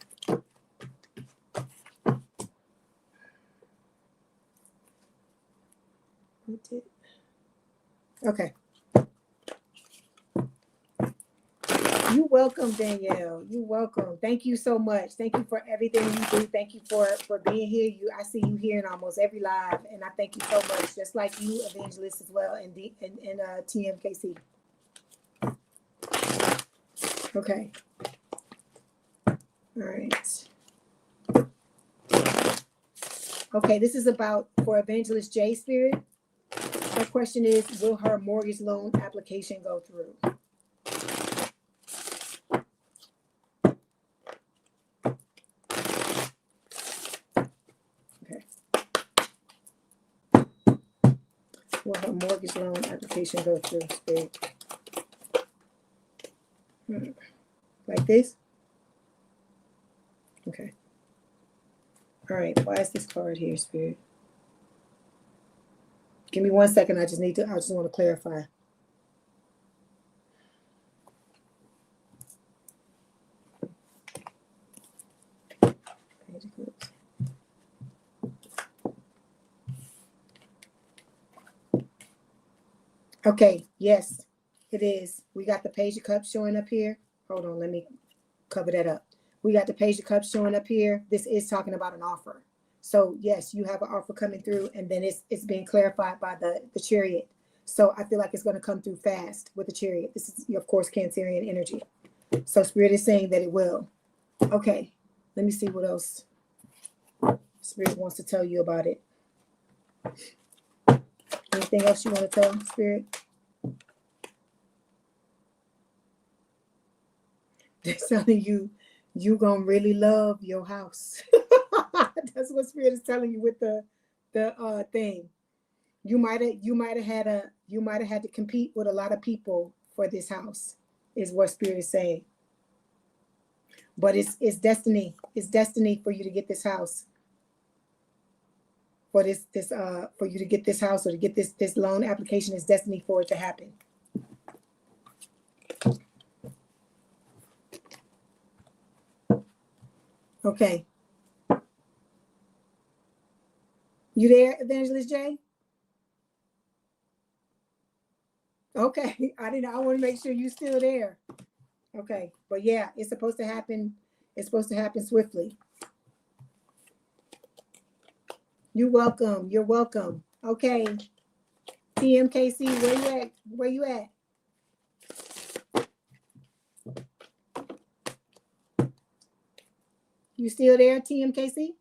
Okay. You're welcome, Danielle. You're welcome. Thank you so much. Thank you for everything you do. Thank you for being here. I see you here in almost every live, and I thank you so much. Just like you, evangelist as well, and TMKC. Okay. All right. Okay, this is about for evangelist J Spirit. Her question is, will her mortgage loan application go through? Okay. Will her mortgage loan application go through, Spirit? Like this? Okay. All right. Why is this card here, Spirit? Give me 1 second. I just want to clarify. Okay. Yes, it is. We got the Page of Cups showing up here. Hold on. Let me cover that up. We got the Page of Cups showing up here. This is talking about an offer. So yes, you have an offer coming through, and then it's being clarified by the Chariot. So I feel like it's going to come through fast with the Chariot. This is, of course, Cancerian energy. So Spirit is saying that it will. Okay, let me see what else Spirit wants to tell you about it. Anything else you want to tell Spirit? They're telling you gonna really love your house. That's what Spirit is telling you with the thing. You might have had to compete with a lot of people for this house, is what Spirit is saying. But it's destiny. It's destiny for you to get this house. For for you to get this house or to get this loan application, is destiny for it to happen. Okay. You there, Evangelist J? Okay. I want to make sure you're still there. Okay. But yeah, it's supposed to happen. It's supposed to happen swiftly. You're welcome. You're welcome. Okay. TMKC, where you at? Where you at? You still there, TMKC?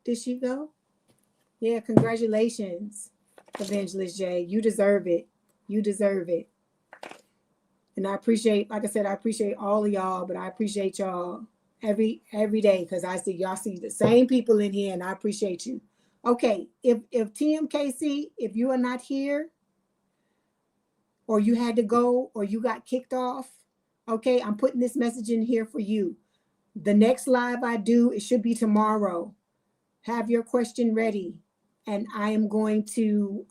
Did she go? Yeah, congratulations, Evangelist J. You deserve it. You deserve it. And I appreciate, like I said, I appreciate all of y'all, but I appreciate y'all every day, because I see y'all see the same people in here, and I appreciate you. Okay, if TMKC, if you are not here, or you had to go, or you got kicked off, Okay, I'm putting this message in here for you. The next live I do, it should be tomorrow. Have your question ready, and I am going to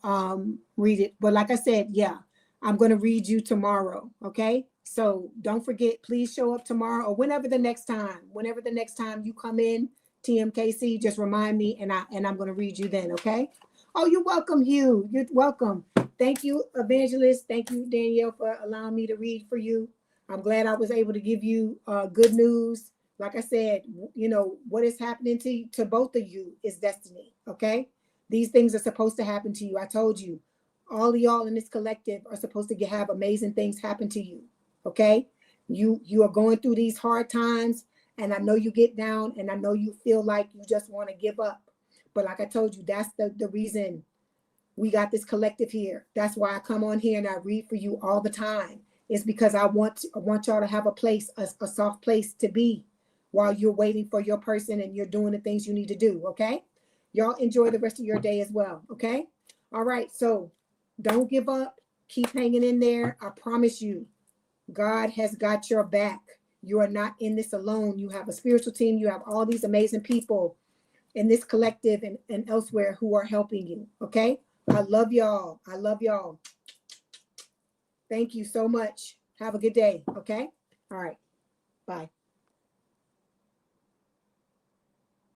read it. But like I said, yeah, I'm going to read you tomorrow. Okay, so don't forget, please show up tomorrow or whenever the next time you come in, TMKC, just remind me, and I'm going to read you then. Okay. Oh, you're welcome. You're welcome. Thank you, Evangelist. Thank you, Danielle, for allowing me to read for you. I'm glad I was able to give you good news. Like I said, you know, what is happening to both of you is destiny. Okay. These things are supposed to happen to you. I told you, all of y'all in this collective are supposed to have amazing things happen to you. Okay. You are going through these hard times, and I know you get down, and I know you feel like you just want to give up. But like I told you, that's the reason we got this collective here. That's why I come on here and I read for you all the time. It's because I want y'all to have a place, a soft place to be while you're waiting for your person and you're doing the things you need to do. Okay. Y'all enjoy the rest of your day as well. Okay. All right. So don't give up. Keep hanging in there. I promise you, God has got your back. You are not in this alone. You have a spiritual team. You have all these amazing people in this collective and elsewhere who are helping you. Okay. I love y'all. I love y'all. Thank you so much. Have a good day. Okay. All right. Bye.